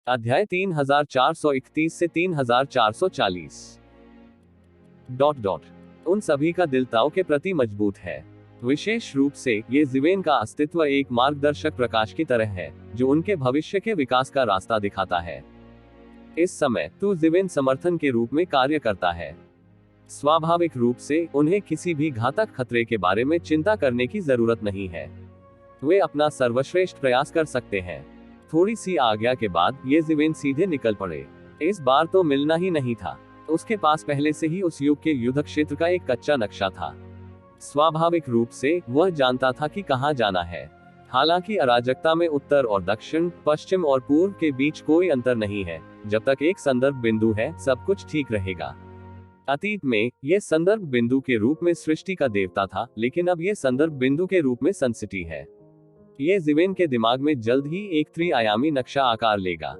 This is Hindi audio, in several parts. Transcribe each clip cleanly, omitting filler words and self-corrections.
अध्याय 3431 से 3440। उन सभी का दिल ताओ के प्रति मजबूत है। विशेष रूप से ये जिवेन का अस्तित्व एक मार्गदर्शक प्रकाश की तरह है जो उनके भविष्य के विकास का रास्ता दिखाता है। इस समय तू जिवेन समर्थन के रूप में कार्य करता है। स्वाभाविक रूप से उन्हें किसी भी घातक खतरे के बारे में चिंता करने की जरूरत नहीं है। वे अपना सर्वश्रेष्ठ प्रयास कर सकते हैं। थोड़ी सी आज्ञा के बाद ये जिवेन सीधे निकल पड़े। इस बार तो मिलना ही नहीं था। उसके पास पहले से ही उस युग के युद्ध क्षेत्र का एक कच्चा नक्शा था। स्वाभाविक रूप से वह जानता था कि कहां जाना है। हालांकि अराजकता में उत्तर और दक्षिण, पश्चिम और पूर्व के बीच कोई अंतर नहीं है। जब तक एक संदर्भ बिंदु है, सब कुछ ठीक रहेगा। अतीत में यह संदर्भ बिंदु के रूप में सृष्टि का देवता था, लेकिन अब यह संदर्भ बिंदु के रूप में सनसिटी है। ये जिवेन के दिमाग में जल्द ही एक त्रिआयामी नक्शा आकार लेगा।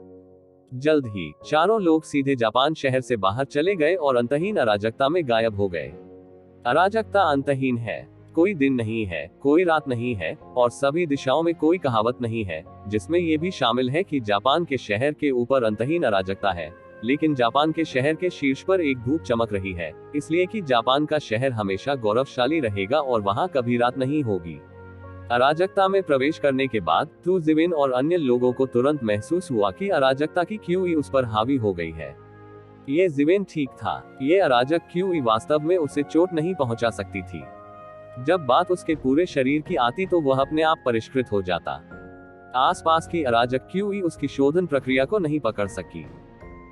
जल्द ही चारों लोग सीधे जापान शहर से बाहर चले गए और अंतहीन अराजकता में गायब हो गए। अराजकता अंतहीन है। कोई दिन नहीं है, कोई रात नहीं है, और सभी दिशाओं में कोई कहावत नहीं है, जिसमें यह भी शामिल है कि जापान के शहर के ऊपर अंतहीन अराजकता है, लेकिन जापान के शहर के शीर्ष पर एक धूप चमक रही है, इसलिए कि जापान का शहर हमेशा गौरवशाली रहेगा और वहां कभी रात नहीं होगी। अराजकता में प्रवेश करने के बाद तू जिवेन और अन्य लोगों को तुरंत महसूस हुआ कि अराजकता की क्यूई उस पर हावी हो गई है। ये जिवेन ठीक था। ये अराजक क्यूई वास्तव में उसे चोट नहीं पहुंचा सकती थी। जब बात उसके पूरे शरीर की आती तो वह अपने आप परिष्कृत हो जाता। आसपास की अराजक क्यूई उसकी शोधन प्रक्रिया को नहीं पकड़ सकी।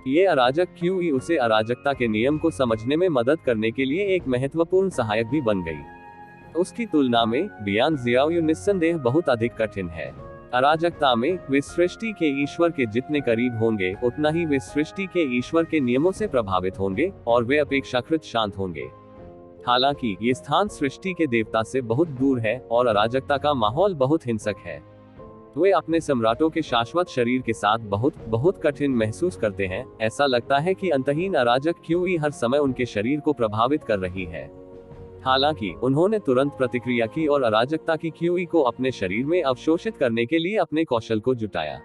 ये अराजक क्यूई उसे अराजकता के नियम को समझने में मदद करने के लिए एक महत्वपूर्ण सहायक भी बन गई। उसकी तुलना में बियान जियाओयू निस्संदेह बहुत अधिक कठिन है। अराजकता में वे सृष्टि के ईश्वर के जितने करीब होंगे, उतना ही वे सृष्टि के ईश्वर के नियमों से प्रभावित होंगे और वे अपेक्षाकृत शांत होंगे। हालांकि ये स्थान सृष्टि के देवता से बहुत दूर है और अराजकता का माहौल बहुत हिंसक है। वे अपने सम्राटों के शाश्वत शरीर के साथ बहुत कठिन महसूस करते हैं। ऐसा लगता है कि अंतहीन अराजक क्यूई हर समय उनके शरीर को प्रभावित कर रही है। हालांकि उन्होंने तुरंत प्रतिक्रिया की और अराजकता की क्यूई को अपने शरीर में अवशोषित करने के लिए अपने कौशल को जुटाया।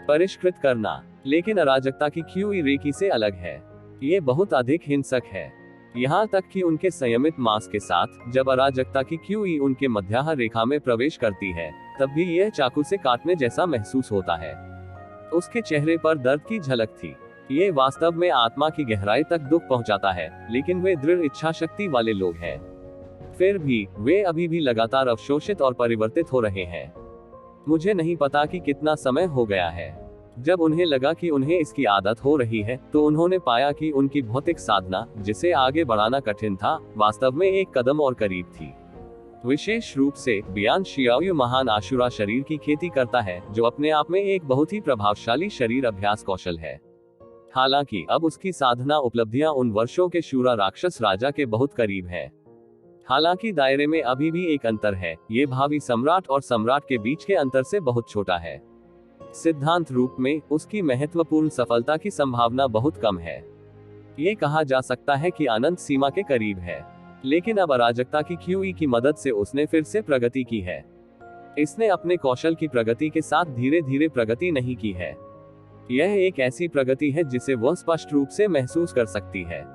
परिष्कृत करना। लेकिन अराजकता की क्यूई रेकी से अलग है। ये बहुत अधिक हिंसक है। यहाँ तक कि उनके संयमित मांस के साथ जब अराजकता की क्यूई उनके मध्याह्न रेखा में प्रवेश करती है, तब भी यह चाकू से काटने जैसा महसूस होता है। उसके चेहरे पर दर्द की झलक थी। ये वास्तव में आत्मा की गहराई तक दुख पहुंचाता है, लेकिन वे दृढ़ इच्छा शक्ति वाले लोग हैं। फिर भी वे अभी भी लगातार अवशोषित और परिवर्तित हो रहे हैं। मुझे नहीं पता कि कितना समय हो गया है। जब उन्हें लगा कि उन्हें इसकी आदत हो रही है, तो उन्होंने पाया कि उनकी भौतिक साधना, जिसे आगे बढ़ाना कठिन था, वास्तव में एक कदम और करीब थी। विशेष रूप से बियान शियाओयू महान आशुरा शरीर की खेती करता है, जो अपने आप में एक बहुत ही प्रभावशाली शरीर अभ्यास कौशल है। हालांकि अब उसकी साधना उपलब्धियां उन वर्षों के शूरा राक्षस राजा के बहुत करीब है। हालांकि दायरे में अभी भी एक अंतर है। ये भावी सम्राट और सम्राट के बीच के अंतर से बहुत छोटा है। सिद्धांत रूप में उसकी महत्वपूर्ण सफलता की संभावना बहुत कम है। ये कहा जा सकता है कि अनंत सीमा के करीब है। लेकिन अब अराजकता की क्यूई की मदद से उसने फिर से प्रगति की है। इसने अपने कौशल की प्रगति के साथ धीरे धीरे प्रगति नहीं की है। यह एक ऐसी प्रगति है जिसे वह स्पष्ट रूप से महसूस कर सकती है।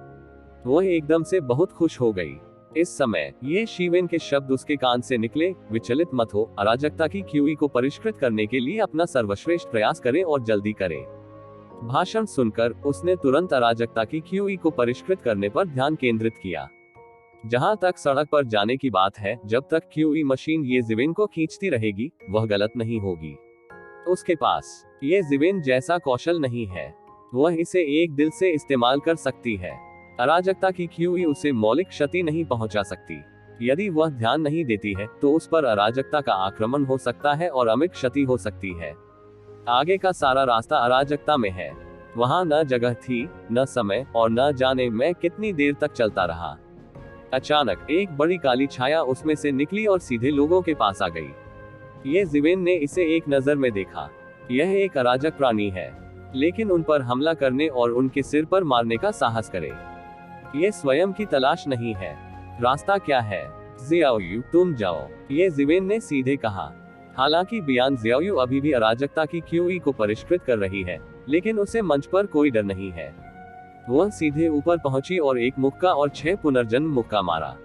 वह एकदम से बहुत खुश हो गई। इस समय ये शिवेन के शब्द उसके कान से निकले, विचलित मत हो, अराजकता की क्यूई को परिष्कृत करने के लिए अपना सर्वश्रेष्ठ प्रयास करें और जल्दी करें। भाषण सुनकर उसने तुरंत अराजकता की क्यूई को परिष्कृत करने पर ध्यान केंद्रित किया। जहां तक सड़क पर जाने की बात है, जब तक क्यूई मशीन ये जिवेन को खींचती रहेगी, वह गलत नहीं होगी। उसके पास ये जिवेन जैसा कौशल नहीं है। वह इसे एक दिल से इस्तेमाल कर सकती है। अराजकता की क्यूई उसे मौलिक क्षति नहीं पहुंचा सकती। यदि वह ध्यान नहीं देती है, तो उस पर अराजकता का आक्रमण हो सकता है और अमिट क्षति हो सकती है। आगे का सारा रास्ता अराजकता में है। वहां न जगह थी, न समय, और न जाने मैं कितनी देर तक चलता रहा। अचानक एक बड़ी काली छाया उसमें से निकली और सीधे लोगों के पास आ गई। ये जिवेन ने इसे एक नजर में देखा। यह एक अराजक प्राणी है, लेकिन उन पर हमला करने और उनके सिर पर मारने का साहस करे। ये स्वयं की तलाश नहीं है। रास्ता क्या है? जियाओयू, तुम जाओ, ये जिवेन ने सीधे कहा। हालांकि बियान जियाओयू अभी भी अराजकता की क्यूई को परिष्कृत कर रही है, लेकिन उसे मंच पर कोई डर नहीं है। वह सीधे ऊपर पहुंची और एक मुक्का और 6 पुनर्जन्म मुक्का मारा।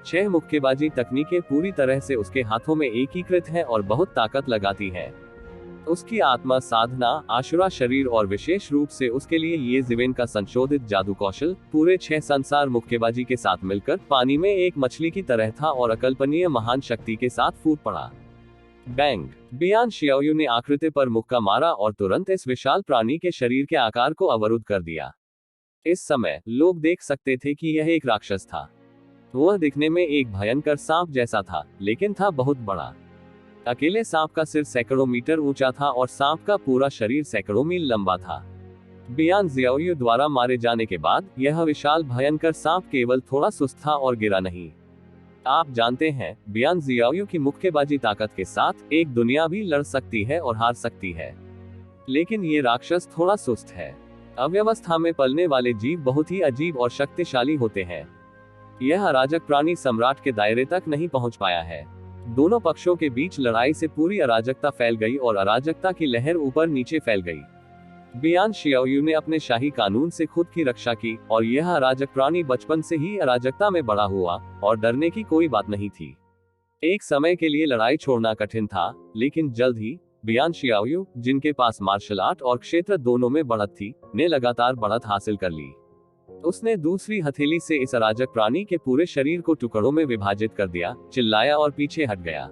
6 मुक्केबाजी तकनीकें पूरी तरह से उसके हाथों में एकीकृत है और बहुत ताकत लगाती है। उसकी आत्मा साधना, आशुरा शरीर और विशेष रूप से उसके लिए ये जिवेन का संशोधित जादू कौशल पूरे 6 संसार मुक्केबाजी के साथ मिलकर पानी में एक मछली की तरह था और अकल्पनीय महान शक्ति के साथ फूट पड़ा। बैंग! बियान शियाओयू ने आकृति पर मुक्का मारा और तुरंत इस विशाल प्राणी के शरीर के आकार को अवरुद्ध कर दिया। इस समय लोग देख सकते थे कि यह एक राक्षस था। वह दिखने में एक भयंकर सांप जैसा था, लेकिन था बहुत बड़ा। अकेले सांप का सिर सैकड़ों मीटर ऊंचा था और सांप का पूरा शरीर सैकड़ों मील लंबा था। बियान जियाओयू द्वारा मारे जाने के बाद यह विशाल भयंकर सांप केवल थोड़ा सुस्त था और गिरा नहीं। आप जानते हैं, बियान जियाओयू की मुक्केबाजी ताकत के साथ एक दुनिया भी लड़ सकती है और हार सकती है, लेकिन ये राक्षस थोड़ा सुस्त है। अव्यवस्था में पलने वाले जीव बहुत ही अजीब और शक्तिशाली होते हैं। यह अराजक प्राणी सम्राट के दायरे तक नहीं पहुंच पाया है। दोनों पक्षों के बीच लड़ाई से पूरी अराजकता फैल गई और अराजकता की लहर ऊपर नीचे फैल गई। बियान शियाओयू ने अपने शाही कानून से खुद की रक्षा की और यह अराजक प्राणी बचपन से ही अराजकता में बड़ा हुआ और डरने की कोई बात नहीं थी। एक समय के लिए लड़ाई छोड़ना कठिन था, लेकिन जल्द ही बियान शियाओयू, जिनके पास मार्शल आर्ट और क्षेत्र दोनों में बढ़त थी, ने लगातार बढ़त हासिल कर ली। उसने दूसरी हथेली से इस अराजक प्राणी के पूरे शरीर को टुकड़ों में विभाजित कर दिया, चिल्लाया और पीछे हट गया।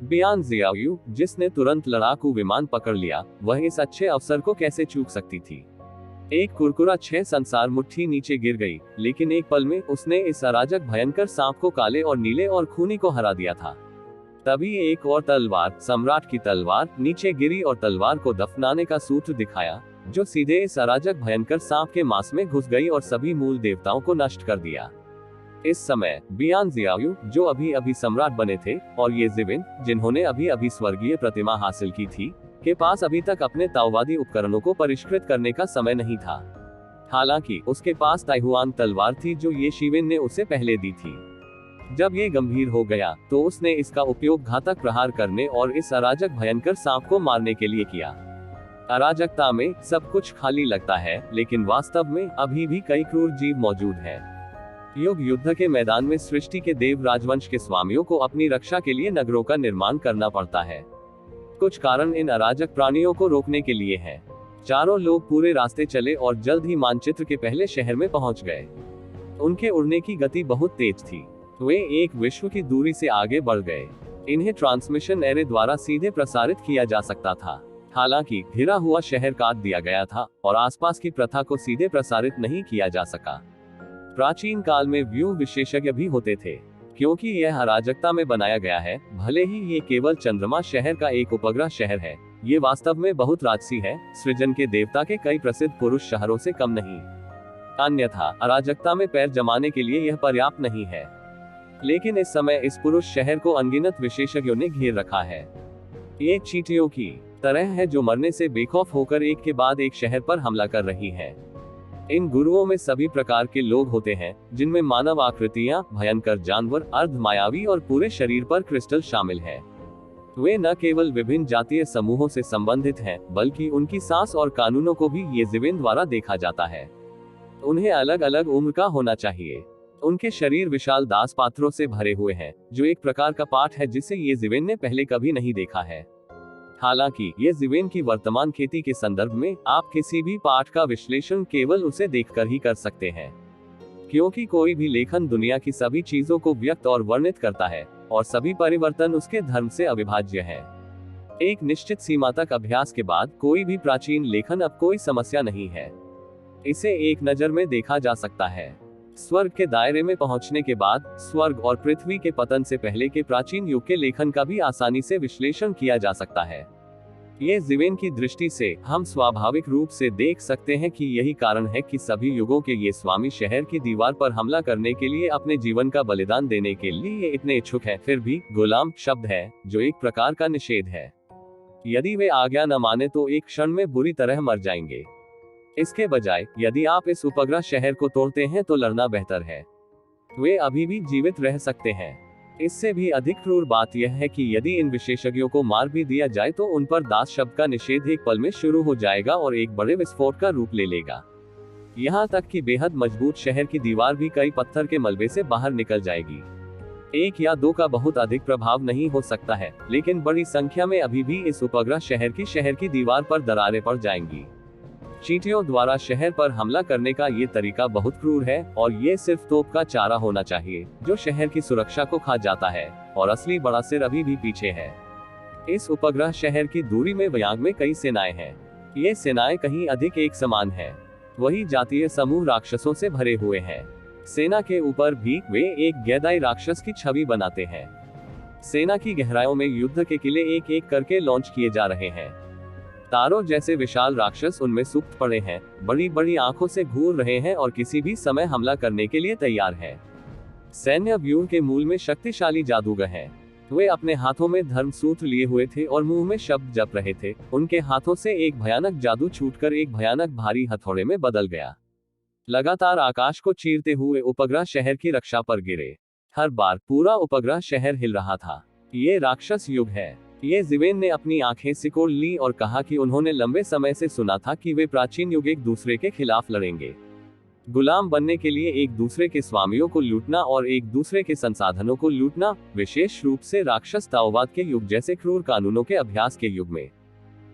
बियान जियाओयू, जिसने तुरंत लड़ाकू विमान पकड़ लिया, वह इस अच्छे अवसर को कैसे चूक सकती थी। एक कुरकुरा 6 संसार मुट्ठी नीचे गिर गई, लेकिन एक पल में उसने इस अराजक भयंकर सांप को काले और नीले और खूनी को हरा दिया था। तभी एक और तलवार, सम्राट की तलवार, नीचे गिरी और तलवार को दफनाने का सूत्र दिखाया, जो सीधे इस अराजक भयंकर सांप के मांस में घुस गई और सभी मूल देवताओं को नष्ट कर दिया। इस समय बियान जियाओयू, जो अभी अभी सम्राट बने थे, और ये जिवेन, जिन्होंने अभी अभी स्वर्गीय प्रतिमा हासिल की थी, के पास अभी तक अपने ताओवादी उपकरणों को परिष्कृत करने का समय नहीं था। हालांकि उसके पास ताइहुआन तलवार थी जो ये शिवेन ने उसे पहले दी थी। जब ये गंभीर हो गया तो उसने इसका उपयोग घातक प्रहार करने और इस अराजक भयंकर सांप को मारने के लिए किया। अराजकता में सब कुछ खाली लगता है, लेकिन वास्तव में अभी भी कई क्रूर जीव मौजूद हैं। युद्ध के मैदान में सृष्टि के देव राजवंश के स्वामियों को अपनी रक्षा के लिए नगरों का निर्माण करना पड़ता है। कुछ कारण इन अराजक प्राणियों को रोकने के लिए हैं। चारों लोग पूरे रास्ते चले और जल्द ही मानचित्र के पहले शहर में पहुंच गए। उनके उड़ने की गति बहुत तेज थी। वे एक विश्व की दूरी से आगे बढ़ गए। इन्हें ट्रांसमिशन एरे द्वारा सीधे प्रसारित किया जा सकता था। हालांकि घिरा हुआ शहर काट दिया गया था और आसपास की प्रथा को सीधे प्रसारित नहीं किया जा सका। प्राचीन काल में व्यू विशेषज्ञ भी होते थे, क्योंकि यह अराजकता में बनाया गया है। भले ही ये केवल चंद्रमा शहर का एक उपग्रह शहर है, ये वास्तव में बहुत राजसी है, सृजन के देवता के कई प्रसिद्ध पुरुष शहरों से कम नहीं। अन्यथा अराजकता में पैर जमाने के लिए यह पर्याप्त नहीं है। लेकिन इस समय इस पुरुष शहर को अनगिनत विशेषज्ञों ने घेर रखा है। ये चींटियों की तरह है जो मरने से बेखौफ होकर एक के बाद एक शहर पर हमला कर रही हैं। इन गुरुओं में सभी प्रकार के लोग होते हैं, जिनमें मानव आकृतियां, भयंकर जानवर, अर्ध मायावी और पूरे शरीर पर क्रिस्टल शामिल है। वे न केवल विभिन्न जातीय समूहों से संबंधित हैं, बल्कि उनकी सांस और कानूनों को भी ये जिवेन द्वारा देखा जाता है। उन्हें अलग अलग उम्र का होना चाहिए। उनके शरीर विशाल दास पात्रों से भरे हुए हैं, जो एक प्रकार का पाठ है जिसे ये जिवेन ने पहले कभी नहीं देखा है। हालांकि ये जिवेन की वर्तमान खेती के संदर्भ में आप किसी भी पाठ का विश्लेषण केवल उसे देखकर ही कर सकते हैं, क्योंकि कोई भी लेखन दुनिया की सभी चीजों को व्यक्त और वर्णित करता है, और सभी परिवर्तन उसके धर्म से अविभाज्य है। एक निश्चित सीमा तक अभ्यास के बाद कोई भी प्राचीन लेखन अब कोई समस्या नहीं है। इसे एक नजर में देखा जा सकता है। स्वर्ग के दायरे में पहुंचने के बाद स्वर्ग और पृथ्वी के पतन से पहले के प्राचीन युग के लेखन का भी आसानी से विश्लेषण किया जा सकता है। ये जिवेन की दृष्टि से हम स्वाभाविक रूप से देख सकते हैं कि यही कारण है कि सभी युगों के ये स्वामी शहर की दीवार पर हमला करने के लिए अपने जीवन का बलिदान देने के लिए इतने इच्छुक हैं। फिर भी गुलाम शब्द है जो एक प्रकार का निषेध है। यदि वे आज्ञा न माने तो एक क्षण में बुरी तरह मर जाएंगे। इसके बजाय यदि आप इस उपग्रह शहर को तोड़ते हैं तो लड़ना बेहतर है। वे अभी भी जीवित रह सकते हैं। इससे भी अधिक क्रूर बात यह है कि यदि इन विशेषज्ञों को मार भी दिया जाए तो उन पर दास शब्द का निषेध एक पल में शुरू हो जाएगा और एक बड़े विस्फोट का रूप ले लेगा। यहाँ तक कि बेहद मजबूत शहर की दीवार भी कई पत्थर के मलबे से बाहर निकल जाएगी। एक या दो का बहुत अधिक प्रभाव नहीं हो सकता है, लेकिन बड़ी संख्या में अभी भी इस उपग्रह शहर की दीवार पर दरारें पड़ जाएंगी। चींटियों द्वारा शहर पर हमला करने का ये तरीका बहुत क्रूर है और ये सिर्फ तोप का चारा होना चाहिए जो शहर की सुरक्षा को खा जाता है, और असली बड़ा सिर अभी भी पीछे है। इस उपग्रह शहर की दूरी में व्यांग में कई सेनाएं हैं। ये सेनाएं कहीं अधिक एक समान है। वही जातीय समूह राक्षसों से भरे हुए हैं। सेना के ऊपर भी वे एक गैदाई राक्षस की छवि बनाते हैं। सेना की गहराइयों में युद्ध के किले एक एक करके लॉन्च किए जा रहे हैं। तारों जैसे विशाल राक्षस उनमें सुप्त पड़े हैं, बड़ी बड़ी आंखों से घूर रहे हैं और किसी भी समय हमला करने के लिए तैयार हैं। सैन्य व्यूह के मूल में शक्तिशाली जादूगर हैं। वे अपने हाथों में धर्म सूत्र लिए हुए थे और मुंह में शब्द जप रहे थे। उनके हाथों से एक भयानक जादू छूटकर एक भयानक भारी हथौड़े में बदल गया। लगातार आकाश को चीरते हुए उपग्रह शहर की रक्षा पर गिरे। हर बार पूरा उपग्रह शहर हिल रहा था। ये राक्षस युग है। ये जिवेन ने अपनी आंखें सिकोड़ ली और कहा कि उन्होंने लंबे समय से सुना था कि वे प्राचीन युग एक दूसरे के खिलाफ लड़ेंगे। गुलाम बनने के लिए एक दूसरे के स्वामियों को लूटना और एक दूसरे के संसाधनों को लूटना, विशेष रूप से राक्षस ताओवाद के युग जैसे क्रूर कानूनों के अभ्यास के युग में।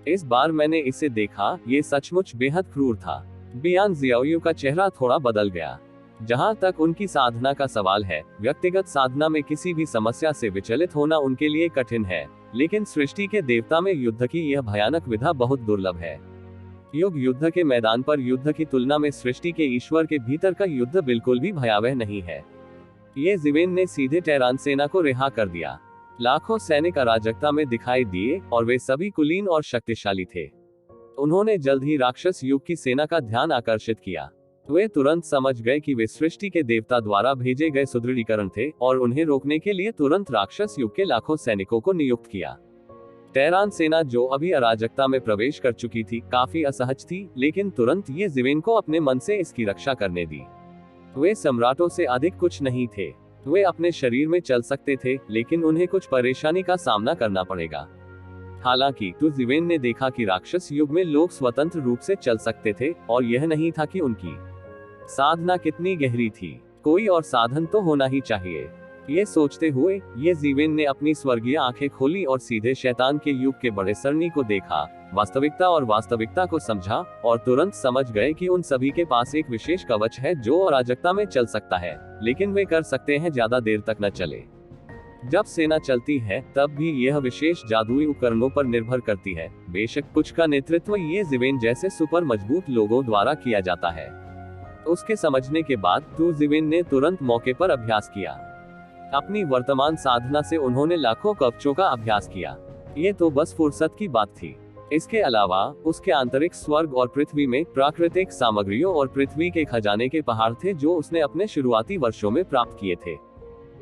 इस बार मैंने इसे देखा, ये सचमुच बेहद क्रूर था। बियान जियाओयू का चेहरा थोड़ा बदल गया। जहां तक उनकी साधना का सवाल है, व्यक्तिगत साधना में किसी भी समस्या से विचलित होना उनके लिए कठिन है, लेकिन सृष्टि के देवता में युद्ध की यह भयानक विधा बहुत दुर्लभ है। युद्ध के मैदान पर युद्ध की तुलना में सृष्टि के ईश्वर के भीतर का युद्ध बिल्कुल भी भयावह नहीं है। ये जिवेन ने सीधे टेरान सेना को रिहा कर दिया। लाखों सैनिक अराजकता में दिखाई दिए और वे सभी कुलीन और शक्तिशाली थे। उन्होंने जल्द ही राक्षस युग की सेना का ध्यान आकर्षित किया। वे तुरंत समझ गए कि वे सृष्टि के देवता द्वारा भेजे गए सुदृढ़ीकरण थे और उन्हें रोकने के लिए तुरंत राक्षस युग के लाखों सैनिकों को नियुक्त किया। टेरान सेना जो अभी अराजकता में प्रवेश कर चुकी थी, काफी असहज थी, लेकिन तुरंत ये जिवेन को अपने मन से इसकी रक्षा करने दी। वे सम्राटों से अधिक कुछ नहीं थे। वे अपने शरीर में चल सकते थे, लेकिन उन्हें कुछ परेशानी का सामना करना पड़ेगा। हालांकि जिवेन ने देखा कि राक्षस युग में लोग स्वतंत्र रूप से चल सकते थे, और यह नहीं था कि उनकी साधना कितनी गहरी थी। कोई और साधन तो होना ही चाहिए। ये सोचते हुए ये जिवेन ने अपनी स्वर्गीय आंखें खोली और सीधे शैतान के युग के बड़े सरनी को देखा, वास्तविकता को समझा, और तुरंत समझ गए कि उन सभी के पास एक विशेष कवच है जो अराजकता में चल सकता है, लेकिन वे कर सकते हैं ज्यादा देर तक न चले। जब सेना चलती है तब भी यह विशेष जादुई उपकरणों पर निर्भर करती है। बेशक कुछ का नेतृत्व ये जिवेन जैसे सुपर मजबूत लोगों द्वारा किया जाता है। उसके समझने के बाद जिवेन ने तुरंत मौके पर अभ्यास किया। अपनी वर्तमान साधना से उन्होंने लाखों कवचों का अभ्यास किया। ये तो बस फुर्सत की बात थी। इसके अलावा उसके आंतरिक स्वर्ग और पृथ्वी में प्राकृतिक सामग्रियों और पृथ्वी के खजाने के पहाड़ थे जो उसने अपने शुरुआती वर्षों में प्राप्त किए थे।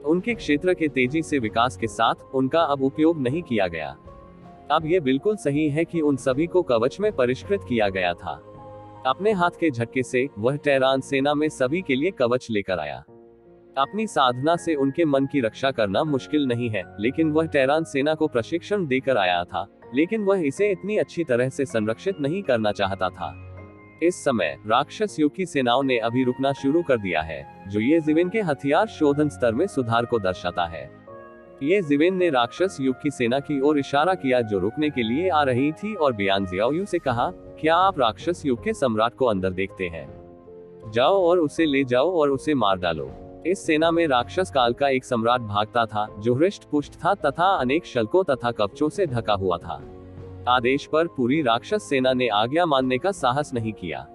उनके क्षेत्र के तेजी से विकास के साथ उनका अब उपयोग नहीं किया गया। अब ये बिल्कुल सही है कि उन सभी को कवच में परिष्कृत किया गया था। अपने हाथ के झटके से वह टेरान सेना में सभी के लिए कवच लेकर आया। अपनी साधना से उनके मन की रक्षा करना मुश्किल नहीं है, लेकिन वह टेरान सेना को प्रशिक्षण देकर आया था, लेकिन वह इसे इतनी अच्छी तरह से संरक्षित नहीं करना चाहता था। इस समय राक्षस युग की सेनाओं ने अभी रुकना शुरू कर दिया है, जो ये जिवेन के हथियार शोधन स्तर में सुधार को दर्शाता है। ये जिवेन ने राक्षस युग की सेना की ओर इशारा किया जो रुकने के लिए आ रही थी, और बियान जियाओयू से कहा, क्या आप राक्षस युग के सम्राट को अंदर देखते हैं? जाओ और उसे ले जाओ और उसे मार डालो। इस सेना में राक्षस काल का एक सम्राट भागता था जो हृष्ट पुष्ट था तथा अनेक शल्कों तथा कवचों से ढका हुआ था। आदेश पर पूरी राक्षस सेना ने आज्ञा मानने का साहस नहीं किया।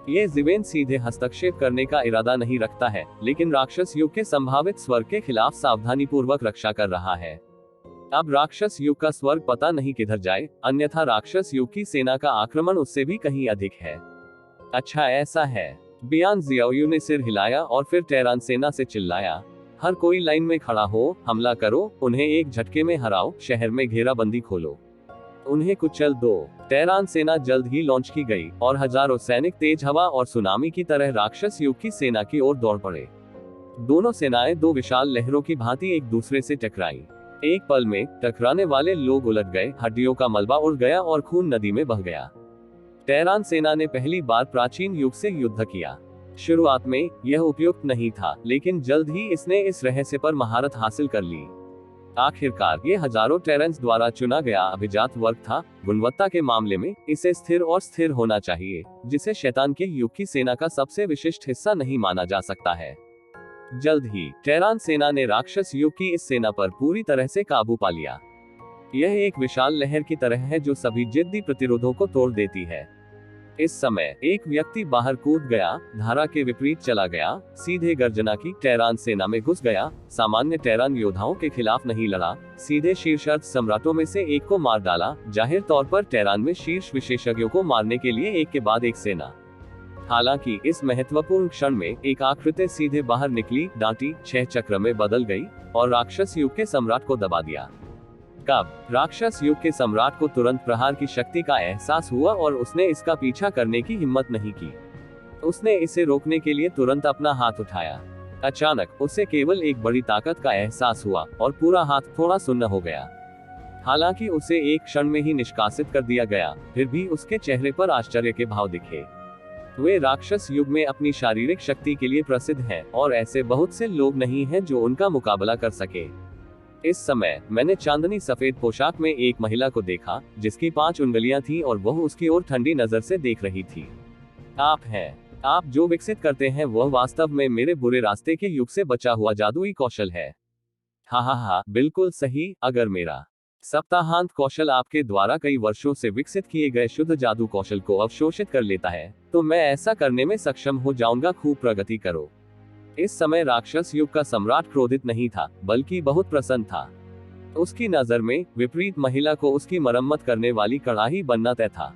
ये जिवेन सीधे हस्तक्षेप करने का इरादा नहीं रखता है, लेकिन राक्षस युग के संभावित स्वर्ग के खिलाफ सावधानी पूर्वक रक्षा कर रहा है। अब राक्षस युग का स्वर्ग पता नहीं किधर जाए, अन्यथा राक्षस युग की सेना का आक्रमण उससे भी कहीं अधिक है। अच्छा ऐसा है। बियान जियाओयू ने सिर हिलाया और फिर टेरान सेना से चिल्लाया, हर कोई लाइन में खड़ा हो, हमला करो, उन्हें एक झटके में हराओ, शहर में घेराबंदी खोलो, उन्हें कुचल दो। टेरान सेना जल्द ही लॉन्च की गई और हजारों सैनिक तेज हवा और सुनामी की तरह राक्षस युग की सेना की ओर दौड़ पड़े। दोनों सेनाएं दो विशाल लहरों की भांति एक दूसरे से टकराई। एक पल में टकराने वाले लोग उलट गए, हड्डियों का मलबा उड़ गया और खून नदी में बह गया। टेरान सेना ने पहली बार प्राचीन युग से युद्ध किया। शुरुआत में यह उपयुक्त नहीं था, लेकिन जल्द ही इसने इस रहस्य पर महारत हासिल कर ली। आखिरकार ये हजारों टेरेंस द्वारा चुना गया अभिजात वर्ग था। गुणवत्ता के मामले में इसे स्थिर और स्थिर होना चाहिए, जिसे शैतान के युग की सेना का सबसे विशिष्ट हिस्सा नहीं माना जा सकता है। जल्द ही टेरान सेना ने राक्षस युग की इस सेना पर पूरी तरह से काबू पा लिया। यह एक विशाल लहर की तरह है जो सभी जिद्दी प्रतिरोधों को तोड़ देती है। इस समय एक व्यक्ति बाहर कूद गया, धारा के विपरीत चला गया, सीधे गर्जना की टेरान सेना में घुस गया, सामान्य टेरान योद्धाओं के खिलाफ नहीं लड़ा, सीधे शीर्षस्थ सम्राटों में से एक को मार डाला, जाहिर तौर पर टेरान में शीर्ष विशेषज्ञों को मारने के लिए एक के बाद एक सेना। हालांकि इस महत्वपूर्ण क्षण में एक आकृति सीधे बाहर निकली, डांटी 6 चक्र में बदल गई और राक्षस युग के सम्राट को दबा दिया। कब राक्षस युग के सम्राट को तुरंत प्रहार की शक्ति का एहसास हुआ और उसने इसका पीछा करने की हिम्मत नहीं की। उसने इसे रोकने के लिए तुरंत अपना हाथ उठाया। अचानक उसे केवल एक बड़ी ताकत का एहसास हुआ और पूरा हाथ थोड़ा सुन्न हो गया। हालांकि उसे एक क्षण में ही निष्कासित कर दिया गया, फिर भी उसके चेहरे पर आश्चर्य के भाव दिखे। वे राक्षस युग में अपनी शारीरिक शक्ति के लिए प्रसिद्ध हैं और ऐसे बहुत से लोग नहीं हैं जो उनका मुकाबला कर सके। इस समय मैंने चांदनी सफेद पोशाक में एक महिला को देखा, जिसकी 5 उंगलियां थी और वह उसकी ओर ठंडी नजर से देख रही थी। आप जो विकसित करते हैं वह वास्तव में मेरे बुरे रास्ते के युग से बचा हुआ जादुई कौशल है। हा, बिल्कुल सही। अगर मेरा सप्ताहांत कौशल आपके द्वारा कई वर्षों से विकसित किए गए शुद्ध जादू कौशल को अवशोषित कर लेता है, तो मैं ऐसा करने में सक्षम हो जाऊंगा। खूब प्रगति करो। इस समय राक्षस युग का सम्राट क्रोधित नहीं था, बल्कि बहुत प्रसन्न था। उसकी नजर में विपरीत महिला को उसकी मरम्मत करने वाली कड़ाही बनना तय था।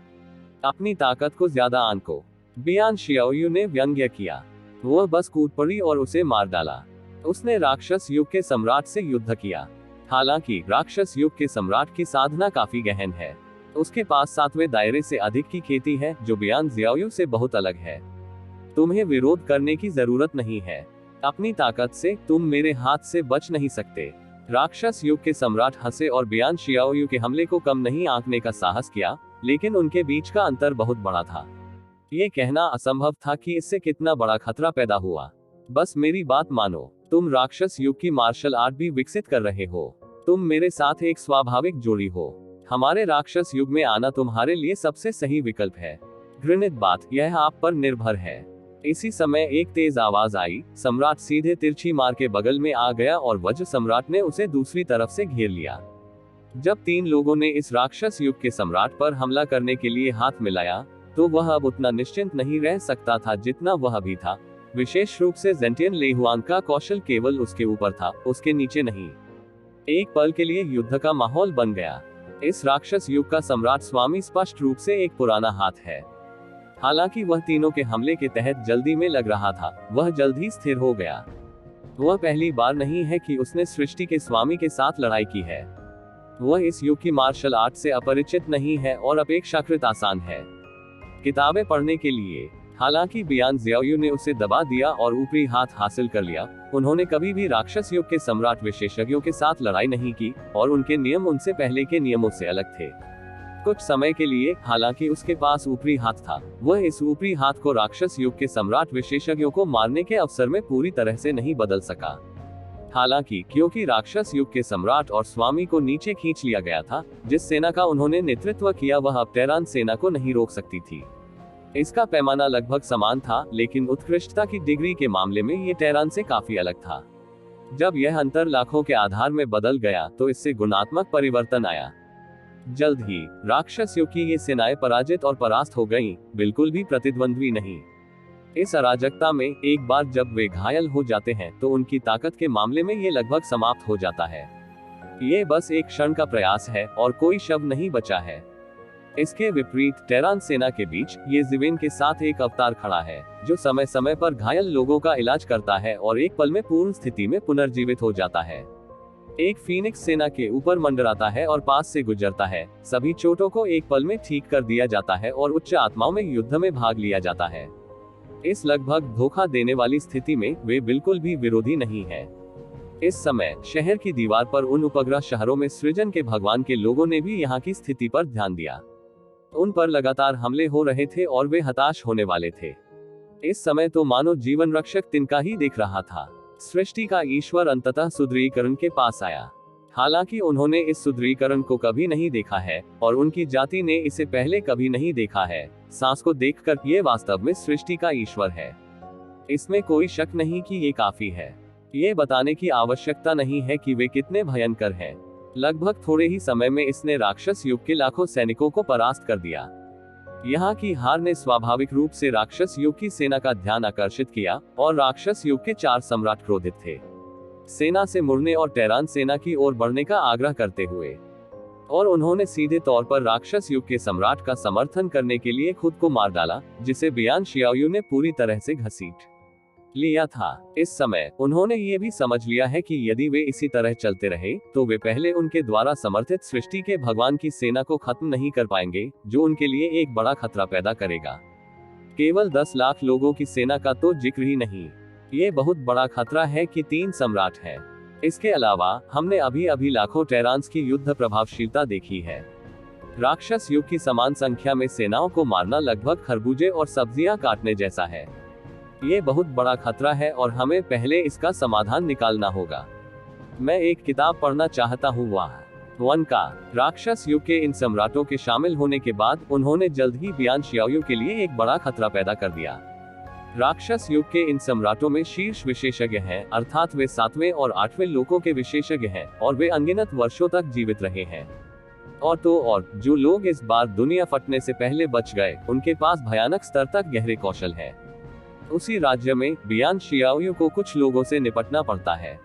अपनी ताकत को ज्यादा आंको, बियान शियाओयू ने व्यंग्य किया। वह बस कूद पड़ी और उसे मार डाला। उसने राक्षस युग के सम्राट से युद्ध किया। हालांकि राक्षस युग के सम्राट की साधना काफी गहन है। उसके पास 7वें दायरे से अधिक की खेती है, जो बियान जियाओयू से बहुत अलग है। तुम्हें विरोध करने की जरूरत नहीं है। अपनी ताकत से तुम मेरे हाथ से बच नहीं सकते। राक्षस युग के सम्राट हंसे और बियान शियाओयू के हमले को कम नहीं आंकने का साहस किया, लेकिन उनके बीच का अंतर बहुत बड़ा था। ये कहना असंभव था कि इससे कितना बड़ा खतरा पैदा हुआ। बस मेरी बात मानो, तुम राक्षस युग की मार्शल आर्ट भी विकसित कर रहे हो। तुम मेरे साथ एक स्वाभाविक जोड़ी हो। हमारे राक्षस युग में आना तुम्हारे लिए सबसे सही विकल्प है। घृणित बात, यह आप पर निर्भर है। इसी समय एक तेज आवाज आई। सम्राट सीधे तिरछी मार के बगल में आ गया और वज्र सम्राट ने उसे दूसरी तरफ से घेर लिया। जब 3 लोगों ने इस राक्षस युग के सम्राट पर हमला करने के लिए हाथ मिलाया, तो वह अब उतना निश्चिंत नहीं रह सकता था जितना वह अभी था। विशेष रूप से जेंटियन लेहुआंग का कौशल केवल उसके ऊपर था, उसके नीचे नहीं। एक पल के लिए युद्ध का माहौल बन गया। इस राक्षस युग का सम्राट स्वामी स्पष्ट रूप से एक पुराना हाथ है। हालांकि वह तीनों के हमले के तहत जल्दी में लग रहा था, वह जल्द ही स्थिर हो गया। वह पहली बार नहीं है कि उसने सृष्टि के स्वामी के साथ लड़ाई की है। वह इस युग की मार्शल आर्ट से अपरिचित नहीं है और अपेक्षाकृत आसान है। किताबें पढ़ने के लिए। हालांकि बियान जियाओयू ने उसे दबा दिया और ऊपरी हाथ हासिल कर लिया। उन्होंने कभी भी राक्षस युग के सम्राट विशेषज्ञों के साथ लड़ाई नहीं की और उनके नियम उनसे पहले के नियमों से अलग थे। कुछ समय के लिए, हालांकि उसके पास ऊपरी हाथ था, वह इस ऊपरी हाथ को राक्षस युग के सम्राट विशेषज्ञों को मारने के अवसर में पूरी तरह से नहीं बदल सका। हालांकि क्योंकि राक्षस युग के सम्राट और स्वामी को नीचे खींच लिया गया था, जिस सेना का उन्होंने नेतृत्व किया वह अब टेरान सेना को नहीं रोक सकती थी। इसका पैमाना लगभग समान था, लेकिन उत्कृष्टता की डिग्री के मामले में ये टेरान से काफी अलग था। जब यह अंतर लाखों के आधार में बदल गया तो इससे गुणात्मक परिवर्तन आया। जल्द ही राक्षस युग की ये सेनाएं पराजित और परास्त हो गईं, बिल्कुल भी प्रतिद्वंद्वी नहीं। इस अराजकता में एक बार जब वे घायल हो जाते हैं तो उनकी ताकत के मामले में ये लगभग समाप्त हो जाता है। ये बस एक क्षण का प्रयास है और कोई शव नहीं बचा है। इसके विपरीत टेरान सेना के बीच ये जिवेन के साथ एक अवतार खड़ा है, जो समय समय पर घायल लोगों का इलाज करता है और एक पल में पूर्ण स्थिति में पुनर्जीवित हो जाता है। एक फीनिक्स सेना के ऊपर मंडराता है और पास से गुजरता है। सभी चोटों को एक पल में ठीक कर दिया जाता है और उच्च आत्माओं में युद्ध में भाग लिया जाता है। इस लगभग धोखा देने वाली स्थिति में वे बिल्कुल भी विरोधी नहीं है। इस समय शहर की दीवार पर उन उपग्रह शहरों में सृजन के भगवान के लोगों ने भी यहाँ की स्थिति पर ध्यान दिया। उन पर लगातार हमले हो रहे थे और वे हताश होने वाले थे। इस समय तो मानो जीवन रक्षक तिनका ही दिख रहा था। सृष्टि का ईश्वर अंततः सुदृढ़ीकरण के पास आया। हालांकि उन्होंने इस सुदृढ़ीकरण को कभी नहीं देखा है और उनकी जाति ने इसे पहले कभी नहीं देखा है। सांस को देखकर ये वास्तव में सृष्टि का ईश्वर है। इसमें कोई शक नहीं कि ये काफी है। ये बताने की आवश्यकता नहीं है कि वे कितने भयंकर हैं। लगभग थोड़े ही समय में इसने राक्षस युग के लाखों सैनिकों को परास्त कर दिया। यहाँ की हार ने स्वाभाविक रूप से राक्षस युग की सेना का ध्यान आकर्षित किया और राक्षस युग के 4 सम्राट क्रोधित थे, सेना से मुड़ने और टेरान सेना की ओर बढ़ने का आग्रह करते हुए। और उन्होंने सीधे तौर पर राक्षस युग के सम्राट का समर्थन करने के लिए खुद को मार डाला, जिसे बियान शियाओयू ने पूरी तरह से घसीट लिया था। इस समय उन्होंने ये भी समझ लिया है कि यदि वे इसी तरह चलते रहे तो वे पहले उनके द्वारा समर्थित सृष्टि के भगवान की सेना को खत्म नहीं कर पाएंगे, जो उनके लिए एक बड़ा खतरा पैदा करेगा। केवल 10 लाख लोगों की सेना का तो जिक्र ही नहीं, ये बहुत बड़ा खतरा है कि 3 सम्राट हैं। इसके अलावा हमने अभी अभी लाखों टेरान्स की युद्ध प्रभावशीलता देखी है। राक्षस युग की समान संख्या में सेनाओं को मारना लगभग खरबूजे और सब्जियां काटने जैसा है। ये बहुत बड़ा खतरा है और हमें पहले इसका समाधान निकालना होगा। मैं एक किताब पढ़ना चाहता हूँ वन का। राक्षस युग के इन सम्राटों के शामिल होने के बाद उन्होंने जल्द ही बियान शियाओयू के लिए एक बड़ा खतरा पैदा कर दिया। राक्षस युग के इन सम्राटों में शीर्ष विशेषज्ञ हैं, अर्थात वे 7वें और 8वें लोकों के विशेषज्ञ हैं और वे अनगिनत वर्षों तक जीवित रहे हैं। और जो लोग इस बार दुनिया फटने से पहले बच गए, उनके पास भयानक स्तर तक गहरे कौशल है। उसी राज्य में बियान शियाओयू को कुछ लोगों से निपटना पड़ता है।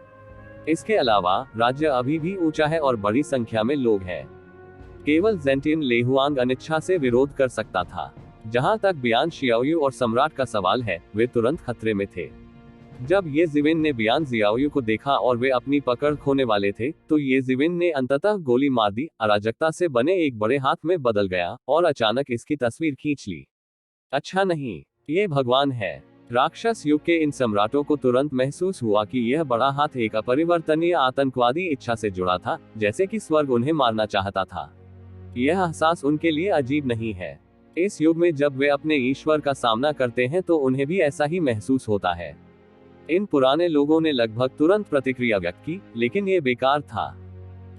इसके अलावा राज्य अभी भी ऊंचा है और बड़ी संख्या में लोग हैं। केवल ज़ेंटिन लेहुआंग अनिच्छा से विरोध कर सकता था। जहां तक बियान शियाओयू और सम्राट का सवाल है, वे तुरंत खतरे में थे। जब ये जिविन ने बियान जियाओयू को देखा और वे अपनी पकड़ खोने वाले थे, तो ये जिविन ने अंततः गोली मार दी, अराजकता से बने एक बड़े हाथ में बदल गया और अचानक इसकी तस्वीर खींच ली। अच्छा नहीं, ये भगवान है। राक्षस युग के इन सम्राटों को तुरंत महसूस हुआ कि यह बड़ा हाथ एक अपरिवर्तनीय आतंकवादी इच्छा से जुड़ा था, जैसे कि स्वर्ग उन्हें मारना चाहता था। यह एहसास उनके लिए अजीब नहीं है। इस युग में जब वे अपने ईश्वर का सामना करते हैं तो उन्हें भी ऐसा ही महसूस होता है। इन पुराने लोगों ने लगभग तुरंत प्रतिक्रिया व्यक्त की, लेकिन ये बेकार था।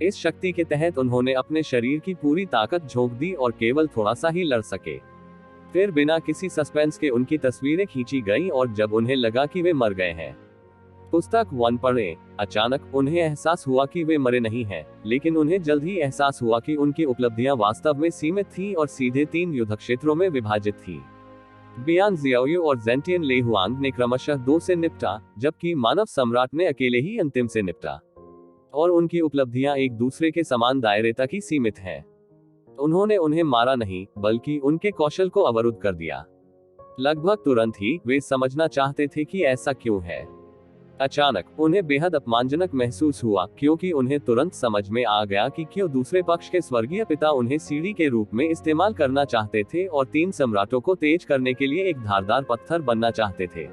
इस शक्ति के तहत उन्होंने अपने शरीर की पूरी ताकत झोंक दी और केवल थोड़ा सा ही लड़ सके। फिर बिना किसी सस्पेंस के उनकी तस्वीरें खींची गईं और जब उन्हें लगा कि वे मर गए हैं। पुस्तक 1 पढ़ें। अचानक उन्हें एहसास हुआ कि वे मरे नहीं हैं, लेकिन उन्हें जल्द ही एहसास हुआ कि उनकी उपलब्धियां वास्तव में सीमित थीं और सीधे 3 युद्ध क्षेत्रों में विभाजित थीं। बियान जियाओयू और ज़ेंटिन लेहुआंग ने क्रमशः 2 से निपटा, जबकि मानव सम्राट ने अकेले ही अंतिम से निपटा। और उनकी उपलब्धियां एक दूसरे के समान दायरे तक ही सीमित हैं। उन्होंने उन्हें मारा नहीं, बल्कि उनके कौशल को अवरुद्ध कर दिया। लगभग तुरंत ही वे समझना चाहते थे कि ऐसा क्यों है। अचानक उन्हें बेहद अपमानजनक महसूस हुआ, क्योंकि उन्हें तुरंत समझ में आ गया कि क्यों दूसरे पक्ष के स्वर्गीय पिता उन्हें सीढ़ी के रूप में इस्तेमाल करना चाहते थे और 3 सम्राटों को तेज करने के लिए एक धारदार पत्थर बनना चाहते थे।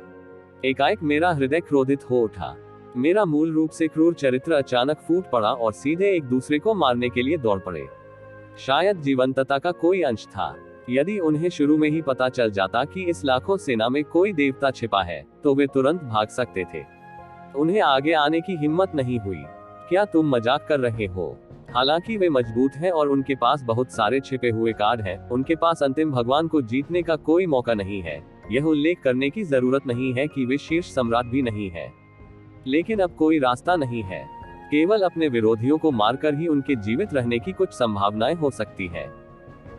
एकाएक मेरा हृदय क्रोधित हो उठा। मेरा मूल रूप से क्रूर चरित्र अचानक फूट पड़ा और सीधे एक दूसरे को मारने के लिए दौड़ पड़े। शायद जीवंतता का कोई अंश था। यदि उन्हें शुरू में ही पता चल जाता कि इस लाखों सेना में कोई देवता छिपा है, तो वे तुरंत भाग सकते थे। उन्हें आगे आने की हिम्मत नहीं हुई। क्या तुम मजाक कर रहे हो? हालांकि वे मजबूत हैं और उनके पास बहुत सारे छिपे हुए कार्ड हैं, उनके पास अंतिम भगवान को जीतने का कोई मौका नहीं है। यह उल्लेख करने की जरूरत नहीं है कि वे शीर्ष सम्राट भी नहीं है। लेकिन अब कोई रास्ता नहीं है। केवल अपने विरोधियों को मारकर ही उनके जीवित रहने की कुछ संभावनाएं हो सकती है।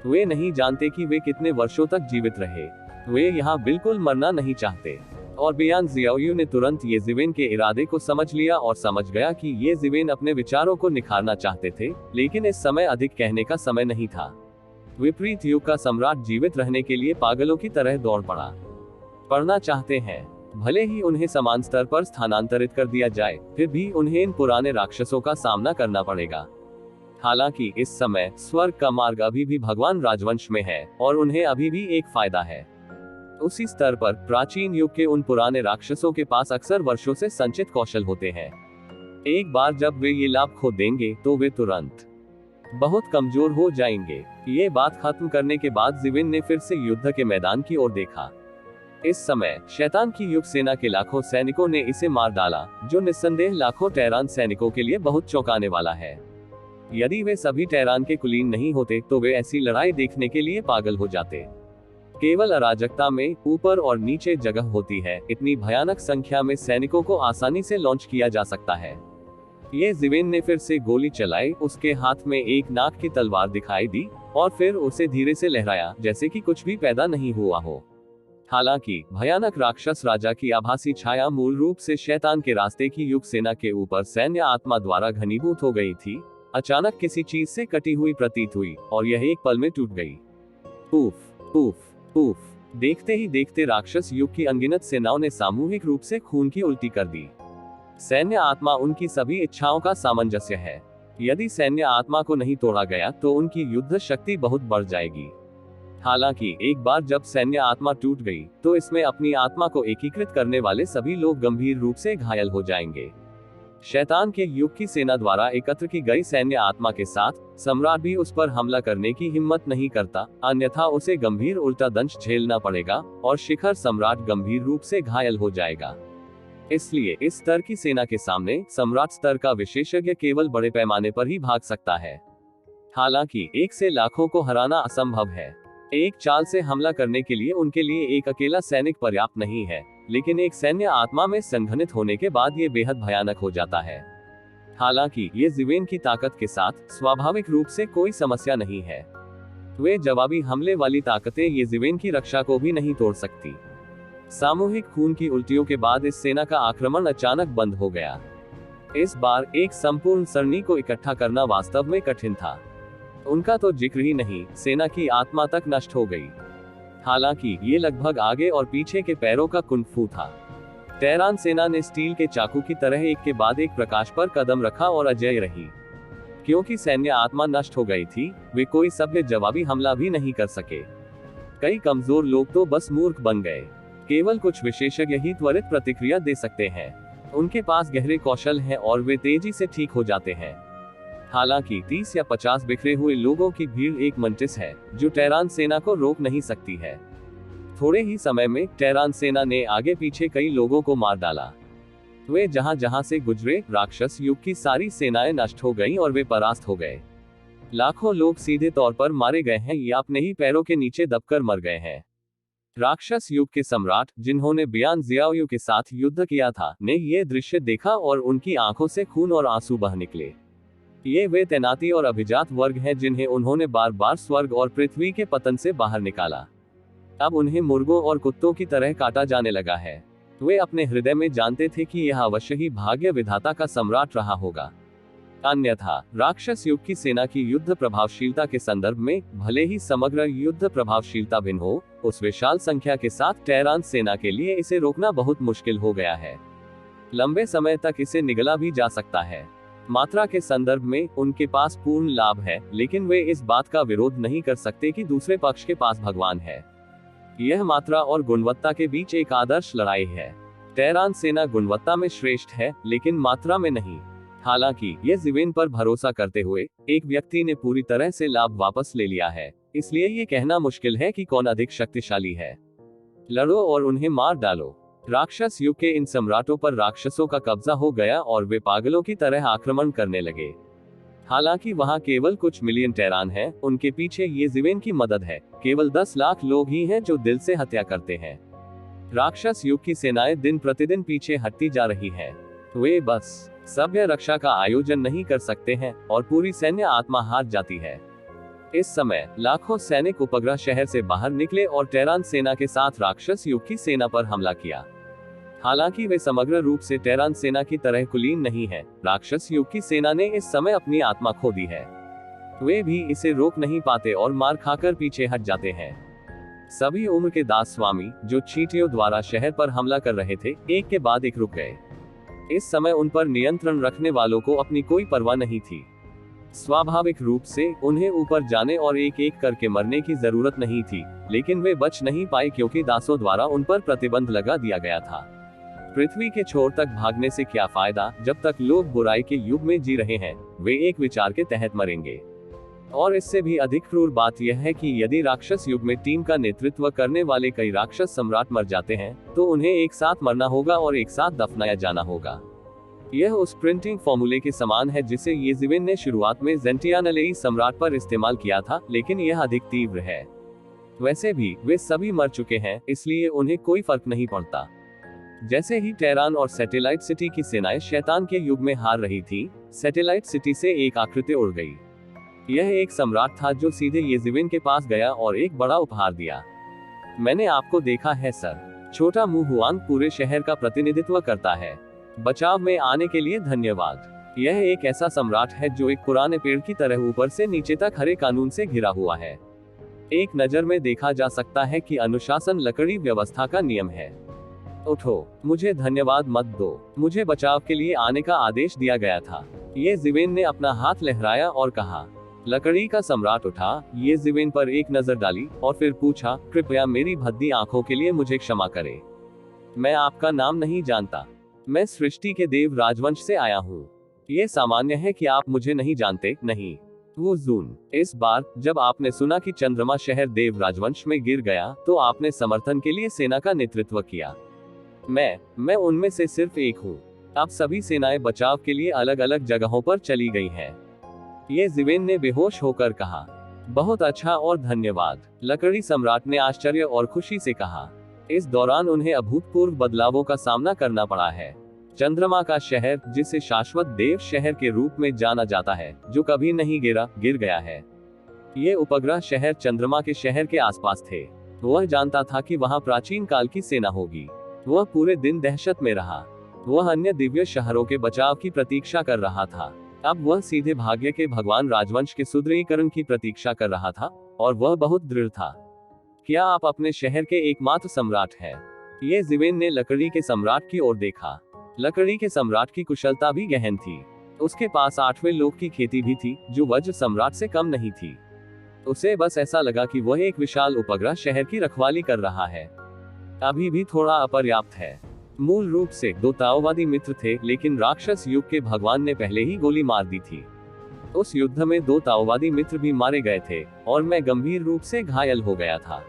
वे नहीं जानते कि वे कितने वर्षों तक जीवित रहे। वे यहाँ बिल्कुल मरना नहीं चाहते। और बियान जियाओयू ने तुरंत ये जिवेन के इरादे को समझ लिया और समझ गया कि ये जिवेन अपने विचारों को निखारना चाहते थे, लेकिन इस समय अधिक कहने का समय नहीं था। विपरीत युग का सम्राट जीवित रहने के लिए पागलों की तरह दौड़ पड़ना चाहते हैं। भले ही उन्हें समान स्तर पर स्थानांतरित कर दिया जाए, फिर भी उन्हें इन पुराने राक्षसों का सामना करना पड़ेगा। हालांकि इस समय स्वर्ग का मार्ग अभी भी भगवान राजवंश में है और उन्हें अभी भी एक फायदा है। उसी स्तर पर प्राचीन युग के उन पुराने राक्षसों के पास अक्सर वर्षों से संचित कौशल होते हैं। एक बार जब वे ये लाभ खो देंगे तो वे तुरंत बहुत कमजोर हो जाएंगे। ये बात खत्म करने के बाद जिविन ने फिर से युद्ध के मैदान की ओर देखा। इस समय शैतान की युग सेना के लाखों सैनिकों ने इसे मार डाला, जो निस्संदेह लाखों टेरान सैनिकों के लिए बहुत चौंकाने वाला है। यदि वे सभी टेरान के कुलीन नहीं होते तो वे ऐसी लड़ाई देखने के लिए पागल हो जाते। केवल अराजकता में ऊपर और नीचे जगह होती है। इतनी भयानक संख्या में सैनिकों को आसानी से लॉन्च किया जा सकता है। ये जिवेन ने फिर से गोली चलाई। उसके हाथ में एक नाग की तलवार दिखाई दी और फिर उसे धीरे से लहराया, जैसे कि कुछ भी पैदा नहीं हुआ हो। हालांकि भयानक राक्षस राजा की आभासी छाया मूल रूप से शैतान के रास्ते की युग सेना के ऊपर सैन्य आत्मा द्वारा घनीभूत हो गई थी। अचानक किसी चीज से कटी हुई प्रतीत हुई और यह एक पल में टूट गई। उफ उफ उफ। देखते ही देखते राक्षस युग की अनगिनत सेनाओं ने सामूहिक रूप से खून की उल्टी कर दी। सैन्य आत्मा उनकी सभी इच्छाओं का सामंजस्य है। यदि सैन्य आत्मा को नहीं तोड़ा गया तो उनकी युद्ध शक्ति बहुत बढ़ जाएगी। हालांकि एक बार जब सैन्य आत्मा टूट गई तो इसमें अपनी आत्मा को एकीकृत करने वाले सभी लोग गंभीर रूप से घायल हो जाएंगे। शैतान के युग की सेना द्वारा एकत्र की गई सैन्य आत्मा के साथ सम्राट भी उस पर हमला करने की हिम्मत नहीं करता, अन्यथा उसे गंभीर उल्टा दंश झेलना पड़ेगा और शिखर सम्राट गंभीर रूप से घायल हो जाएगा। इसलिए इस स्तर की सेना के सामने सम्राट स्तर का विशेषज्ञ केवल बड़े पैमाने पर ही भाग सकता है। हालांकि एक से लाखों को हराना असंभव है। एक चाल से हमला करने के लिए उनके लिए एक अकेला सैनिक पर्याप्त नहीं है, लेकिन एक सैन्य आत्मा में संघनित होने के बाद ये बेहद भयानक हो जाता है। हालांकि ये जिवेन की ताकत के साथ स्वाभाविक रूप से कोई समस्या नहीं है। वे जवाबी हमले वाली ताकतें ये जिवेन की रक्षा को भी नहीं तोड़ सकती। सामूहिक खून की उल्टियों के बाद इस सेना का आक्रमण अचानक बंद हो गया। इस बार एक संपूर्ण सरणी को इकट्ठा करना वास्तव में कठिन था। उनका तो जिक्र ही नहीं, सेना की आत्मा तक नष्ट हो गई। हालांकि ये लगभग आगे और पीछे के पैरों का कुंग-फू था। टेरान सेना ने स्टील के चाकू की तरह एक के बाद एक प्रकाश पर कदम रखा और अजेय रही। क्योंकि सैन्य आत्मा नष्ट हो गई थी, वे कोई सभ्य जवाबी हमला भी नहीं कर सके। कई कमजोर लोग तो बस मूर्ख बन गए। केवल कुछ विशेषज्ञ ही त्वरित प्रतिक्रिया दे सकते हैं। उनके पास गहरे कौशल हैं और वे तेजी से ठीक हो जाते हैं। हालांकि 30 या 50 बिखरे हुए लोगों की भीड़ एक मंटिस है जो टेरान सेना को रोक नहीं सकती है। थोड़े ही समय में टेरान सेना ने आगे पीछे कई लोगों को मार डाला। वे जहां जहां से गुजरे, राक्षस युग की सारी सेनाएं नष्ट हो गईं और वे परास्त हो गए। लाखों लोग सीधे तौर पर मारे गए हैं या अपने ही पैरों के नीचे दबकर मर गए हैं। राक्षस युग के सम्राट, जिन्होंने बियान जियाओयू के साथ युद्ध किया था, ने ये दृश्य देखा और उनकी आंखों से खून और आंसू बह निकले। ये वे तैनाती और अभिजात वर्ग हैं जिन्हें उन्होंने बार बार स्वर्ग और पृथ्वी के पतन से बाहर निकाला। अब उन्हें मुर्गों और कुत्तों की तरह काटा जाने लगा है। वे अपने हृदय में जानते थे कि यह अवश्य ही भाग्य विधाता का सम्राट रहा होगा। अन्यथा राक्षस युग की सेना की युद्ध प्रभावशीलता के संदर्भ में भले ही समग्र युद्ध प्रभावशीलता भिन्न हो, उस विशाल संख्या के साथ टेरान सेना के लिए इसे रोकना बहुत मुश्किल हो गया है। लंबे समय तक इसे निगला भी जा सकता है। मात्रा के संदर्भ में उनके पास पूर्ण लाभ है, लेकिन वे इस बात का विरोध नहीं कर सकते कि दूसरे पक्ष के पास भगवान है। यह मात्रा और गुणवत्ता के बीच एक आदर्श लड़ाई है। टेरान सेना गुणवत्ता में श्रेष्ठ है, लेकिन मात्रा में नहीं। हालांकि ये जिवेन पर भरोसा करते हुए एक व्यक्ति ने पूरी तरह से लाभ वापस ले लिया है, इसलिए ये कहना मुश्किल है कि कौन अधिक शक्तिशाली है। लड़ो और उन्हें मार डालो। राक्षस युग के इन सम्राटों पर राक्षसों का कब्जा हो गया और वे पागलों की तरह आक्रमण करने लगे। हालांकि वहां केवल कुछ मिलियन टेरान हैं, उनके पीछे ये जिवेन की मदद है। केवल 10 लाख लोग ही हैं जो दिल से हत्या करते हैं। राक्षस युग की सेनाएं दिन प्रतिदिन पीछे हटती जा रही हैं। वे बस सभ्य रक्षा का आयोजन नहीं कर सकते हैं और पूरी सैन्य आत्मा हार जाती है। इस समय लाखों सैनिक उपग्रह शहर से बाहर निकले और टेरान सेना के साथ राक्षस युग की सेना पर हमला किया। हालांकि वे समग्र रूप से टेरान सेना की तरह कुलीन नहीं है। राक्षस युग की सेना ने इस समय अपनी आत्मा खो दी है। वे भी इसे रोक नहीं पाते और मार खाकर पीछे हट जाते हैं। सभी उम्र के दास स्वामी जो चींटियों द्वारा शहर पर हमला कर रहे थे, एक के बाद एक रुक गए। इस समय उन पर नियंत्रण रखने वालों को अपनी कोई परवाह नहीं थी। स्वाभाविक रूप से उन्हें ऊपर जाने और एक एक करके मरने की जरूरत नहीं थी, लेकिन वे बच नहीं पाए क्योंकि दासों द्वारा उन पर प्रतिबंध लगा दिया गया था। पृथ्वी के छोर तक भागने से क्या फायदा जब तक लोग बुराई के युग में जी रहे हैं, वे एक विचार के तहत मरेंगे। और इससे भी अधिक क्रूर बात यह है कि यदि राक्षस युग में टीम का नेतृत्व करने वाले कई राक्षस सम्राट मर जाते हैं, तो उन्हें एक साथ मरना होगा और एक साथ दफनाया जाना होगा। यह उस प्रिंटिंग फॉर्मूले के समान है जिसे येज़िविन ने शुरुआत में ज़ेंटियानलेई सम्राट पर इस्तेमाल किया था, लेकिन यह अधिक तीव्र है। वैसे भी वे सभी मर चुके हैं, इसलिए उन्हें कोई फर्क नहीं पड़ता। जैसे ही टेरान और सैटेलाइट सिटी की सेनाएं शैतान के युग में हार रही थी, सैटेलाइट सिटी से एक आकृति उड़ गई। यह एक सम्राट था जो सीधे येज़िविन के पास गया और एक बड़ा उपहार दिया। मैंने आपको देखा है सर। छोटा मुंह हुआंग पूरे शहर का प्रतिनिधित्व करता है। बचाव में आने के लिए धन्यवाद। यह एक ऐसा सम्राट है जो एक पुराने पेड़ की तरह ऊपर से नीचे तक हरे कानून से घिरा हुआ है। एक नजर में देखा जा सकता है कि अनुशासन लकड़ी व्यवस्था का नियम है। उठो, मुझे धन्यवाद मत दो, मुझे बचाव के लिए आने का आदेश दिया गया था। येज़िविन ने अपना हाथ लहराया और कहा। लकड़ी का सम्राट उठा, येज़िविन पर एक नजर डाली और फिर पूछा, कृपया मेरी भद्दी आंखों के लिए मुझे क्षमा करें। मैं आपका नाम नहीं जानता। मैं सृष्टि के देव राजवंश से आया हूँ। ये सामान्य है कि आप मुझे नहीं जानते, नहीं। वो जून, इस बार जब आपने सुना कि चंद्रमा शहर देव राजवंश में गिर गया, तो आपने समर्थन के लिए सेना का नेतृत्व किया। मैं उनमें से सिर्फ एक हूँ। अब सभी सेनाएं बचाव के लिए अलग अलग जगहों पर चली गई हैं। येज़िविन ने बेहोश होकर कहा। बहुत अच्छा और धन्यवाद, लकड़ी सम्राट ने आश्चर्य और खुशी से कहा। इस दौरान उन्हें अभूतपूर्व बदलावों का सामना करना पड़ा है। चंद्रमा का शहर, जिसे शाश्वत देव शहर के रूप में जाना जाता है, जो कभी नहीं गिरा, गिर गया है। ये उपग्रह शहर चंद्रमा के शहर के आसपास थे। वह जानता था कि वहां प्राचीन काल की सेना होगी। वह पूरे दिन दहशत में रहा। वह अन्य दिव्य शहरों के बचाव की प्रतीक्षा कर रहा था। अब वह सीधे भाग्य के भगवान राजवंश के सुदृढ़ीकरण की प्रतीक्षा कर रहा था, और वह बहुत दृढ़ था। क्या आप अपने शहर के एकमात्र सम्राट हैं? येज़िविन ने लकड़ी के सम्राट की ओर देखा। लकड़ी के सम्राट की कुशलता भी गहन थी। उसके पास 8वें लोक की खेती भी थी, जो वज्र सम्राट से कम नहीं थी। उसे बस ऐसा लगा कि वह एक विशाल उपग्रह शहर की रखवाली कर रहा है। अभी भी थोड़ा अपर्याप्त है। मूल रूप से 2 ताओवादी मित्र थे, लेकिन राक्षस युग के भगवान ने पहले ही गोली मार दी थी। उस युद्ध में 2 ताओवादी मित्र भी मारे गए थे, और मैं गंभीर रूप से घायल हो गया था।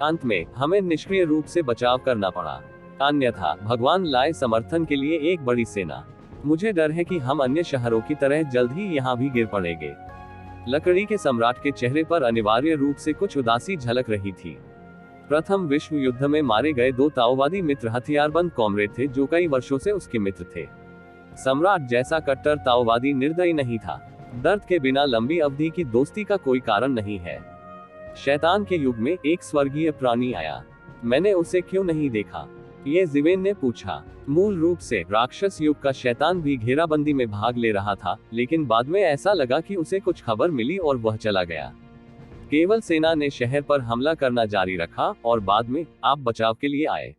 अंत में हमें निष्क्रिय रूप से बचाव करना पड़ा, अन्यथा भगवान लाए समर्थन के लिए एक बड़ी सेना। मुझे डर है कि हम अन्य शहरों की तरह जल्द ही यहाँ भी गिर पड़ेंगे। लकड़ी के सम्राट के चेहरे पर अनिवार्य रूप से कुछ उदासी झलक रही थी। प्रथम विश्व युद्ध में मारे गए 2 ताओवादी मित्र हथियारबंद कॉमरेड थे, जो कई वर्षों से उसके मित्र थे। सम्राट जैसा कट्टर ताओवादी निर्दयी नहीं था। दर्द के बिना लंबी अवधि की दोस्ती का कोई कारण नहीं है। शैतान के युग में एक स्वर्गीय प्राणी आया। मैंने उसे क्यों नहीं देखा? येज़िविन ने पूछा। मूल रूप से राक्षस युग का शैतान भी घेराबंदी में भाग ले रहा था, लेकिन बाद में ऐसा लगा कि उसे कुछ खबर मिली और वह चला गया। केवल सेना ने शहर पर हमला करना जारी रखा और बाद में आप बचाव के लिए आए,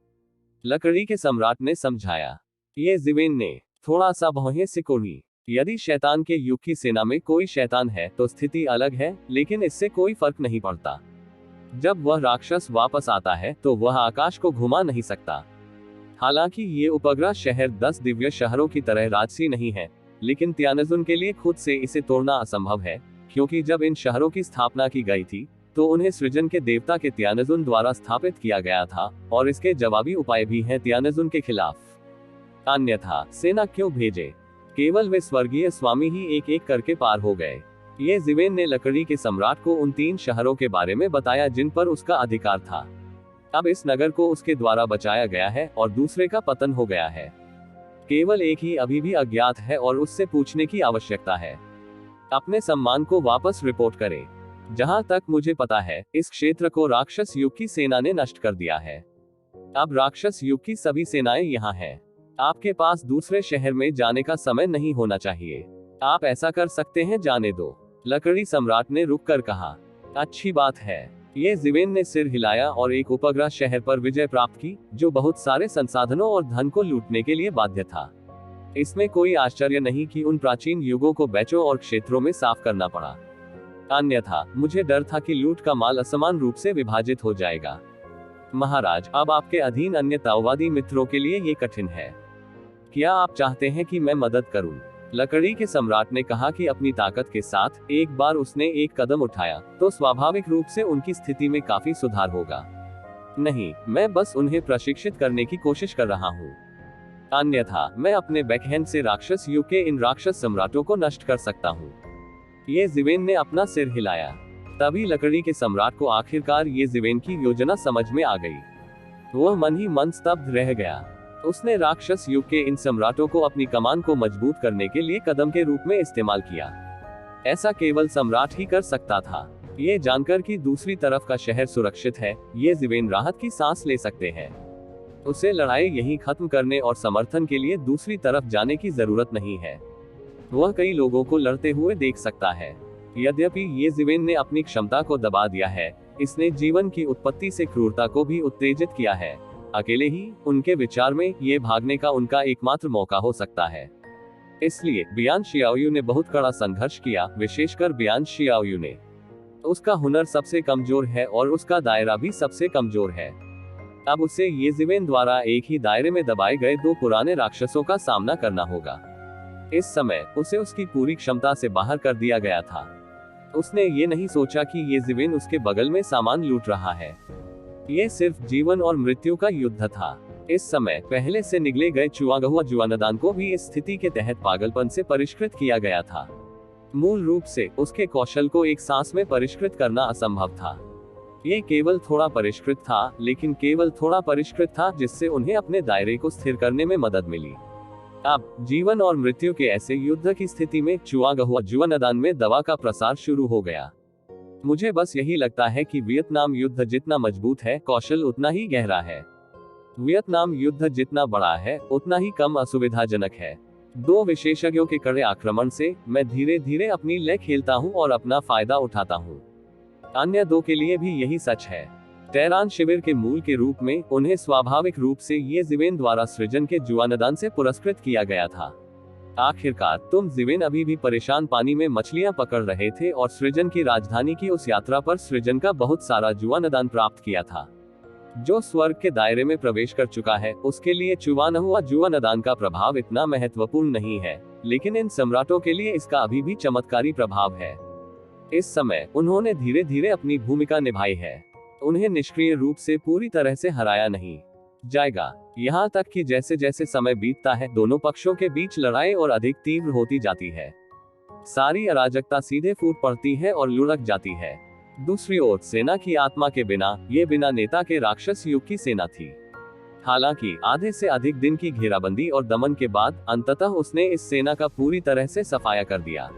लकड़ी के सम्राट ने समझाया। येज़िविन ने थोड़ा सा भौहें सिकोड़ी। यदि शैतान के युग की सेना में कोई शैतान है तो स्थिति अलग है, लेकिन इससे कोई फर्क नहीं पड़ता। जब वह राक्षस वापस आता है तो वह आकाश को घुमा नहीं सकता। हालांकि ये उपग्रह शहर 10 दिव्य शहरों की तरह राजसी नहीं है, लेकिन तियानजुन के लिए खुद से इसे तोड़ना असंभव है, क्योंकि जब इन शहरों की स्थापना की गई थी तो उन्हें सृजन के देवता के तियानजुन द्वारा स्थापित किया गया था, और इसके जवाबी उपाय भी हैं तियानजुन के खिलाफ। अन्यथा सेना क्यों भेजे? केवल वे स्वर्गीय स्वामी ही एक एक करके पार हो गए। येज़िविन ने लकड़ी के सम्राट को उन 3 शहरों के बारे में बताया जिन पर उसका अधिकार था। अब इस नगर को उसके द्वारा बचाया गया है और दूसरे का पतन हो गया है। केवल एक ही अभी भी अज्ञात है और उससे पूछने की आवश्यकता है। अपने सम्मान को वापस रिपोर्ट करें। जहां तक मुझे पता है, इस क्षेत्र को राक्षस युग की सेना ने नष्ट कर दिया है। अब राक्षस युग की सभी सेनाएं यहाँ हैं। आपके पास दूसरे शहर में जाने का समय नहीं होना चाहिए। आप ऐसा कर सकते हैं, जाने दो, लकड़ी सम्राट ने रुककर कहा। अच्छी बात है। येज़िविन ने सिर हिलाया और एक उपग्रह शहर पर विजय प्राप्त की, जो बहुत सारे संसाधनों और धन को लूटने के लिए बाध्य था। इसमें कोई आश्चर्य नहीं कि उन प्राचीन युगों को बैचों और क्षेत्रों में साफ करना पड़ा। अन्यथा मुझे डर था कि लूट का माल असमान रूप से विभाजित हो जाएगा। महाराज, अब आपके अधीन अन्य ताओवादी मित्रों के लिए ये कठिन है। क्या आप चाहते हैं कि मैं मदद करूं? लकड़ी के सम्राट ने कहा कि अपनी ताकत के साथ एक बार उसने एक कदम उठाया तो स्वाभाविक रूप से उनकी स्थिति में काफी सुधार होगा। नहीं, मैं बस उन्हें प्रशिक्षित करने की कोशिश कर रहा हूँ। अन्यथा मैं अपने बैकहैंड से राक्षस युग के इन राक्षस सम्राटों को नष्ट कर सकता हूँ। ये जिवेन ने अपना सिर हिलाया। तभी लकड़ी के सम्राट को आखिरकार ये जिवेन की योजना समझ में आ गई। वह मन ही मन स्तब्ध रह गया। उसने राक्षस युग के इन सम्राटों को अपनी कमान को मजबूत करने के लिए कदम के रूप में इस्तेमाल किया। ऐसा केवल सम्राट ही कर सकता था। ये जानकर कि दूसरी तरफ का शहर सुरक्षित है, ये जिवेन राहत की सांस ले सकते हैं। उसे लड़ाई यहीं खत्म करने और समर्थन के लिए दूसरी तरफ जाने की जरूरत नहीं है। वह कई लोगों को लड़ते हुए देख सकता है। यद्यपि ये जिवेन ने अपनी क्षमता को दबा दिया है, इसने जीवन की उत्पत्ति से क्रूरता को भी उत्तेजित किया है। अकेले ही उनके विचार में ये भागने का उनका एकमात्र मौका हो सकता है। इसलिए बियान शियाओयू ने बहुत कड़ा संघर्ष किया, विशेषकर बियान शियाओयू ने। उसका हुनर सबसे कमजोर है और उसका दायरा भी सबसे कमजोर है। अब उसे ये जिवेन द्वारा एक ही दायरे में दबाए गए दो पुराने राक्षसों का सामना करना होगा। इस समय उसे उसकी पूरी क्षमता से बाहर कर दिया गया था। उसने ये नहीं सोचा कि ये जिवेन उसके बगल में सामान लूट रहा है। ये सिर्फ जीवन और मृत्यु का युद्ध था। इस समय पहले से निगले गए चुआगहुआ जुआनदान को भी इस स्थिति के तहत पागलपन से परिष्कृत किया गया था। मूल रूप से उसके कौशल को एक सांस में परिष्कृत करना असंभव था। ये केवल थोड़ा परिष्कृत था, लेकिन केवल थोड़ा परिष्कृत था जिससे उन्हें अपने दायरे को स्थिर करने में मदद मिली। अब जीवन और मृत्यु के ऐसे युद्ध की स्थिति में चुआगहुआ जुआनदान में दवा का प्रसार शुरू हो गया। मुझे बस यही लगता है कि वियतनाम युद्ध जितना मजबूत है, कौशल उतना ही गहरा है। वियतनाम युद्ध जितना बड़ा है, उतना ही कम असुविधाजनक है। दो विशेषज्ञों के कड़े आक्रमण से मैं धीरे धीरे अपनी लय खेलता हूँ और अपना फायदा उठाता हूँ। अन्य दो के लिए भी यही सच है। टेरान शिविर के मूल के रूप में उन्हें स्वाभाविक रूप से ये जिवेन द्वारा सृजन के जुआनदान से पुरस्कृत किया गया था। आखिरकार तुम जिवेन अभी भी परेशान पानी में मछलियां पकड़ रहे थे और सृजन की राजधानी की उस यात्रा पर सृजन का बहुत सारा जुआनदान प्राप्त किया था। जो स्वर्ग के दायरे में प्रवेश कर चुका है, उसके लिए चुआगहुआ जुआनदान का प्रभाव इतना महत्वपूर्ण नहीं है, लेकिन इन सम्राटों के लिए इसका अभी भी चमत्कारी प्रभाव है। इस समय उन्होंने धीरे धीरे अपनी भूमिका निभाई है। उन्हें निष्क्रिय रूप से पूरी तरह से हराया नहीं जाएगा। यहाँ तक कि जैसे जैसे समय बीतता है, दोनों पक्षों के बीच लड़ाई और अधिक तीव्र होती जाती है। सारी अराजकता सीधे फूट पड़ती है और लुढ़क जाती है। दूसरी ओर सेना की आत्मा के बिना, ये बिना नेता के राक्षस युग की सेना थी। हालांकि आधे से अधिक दिन की घेराबंदी और दमन के बाद अंततः उसने इस सेना का पूरी तरह से सफाया कर दिया।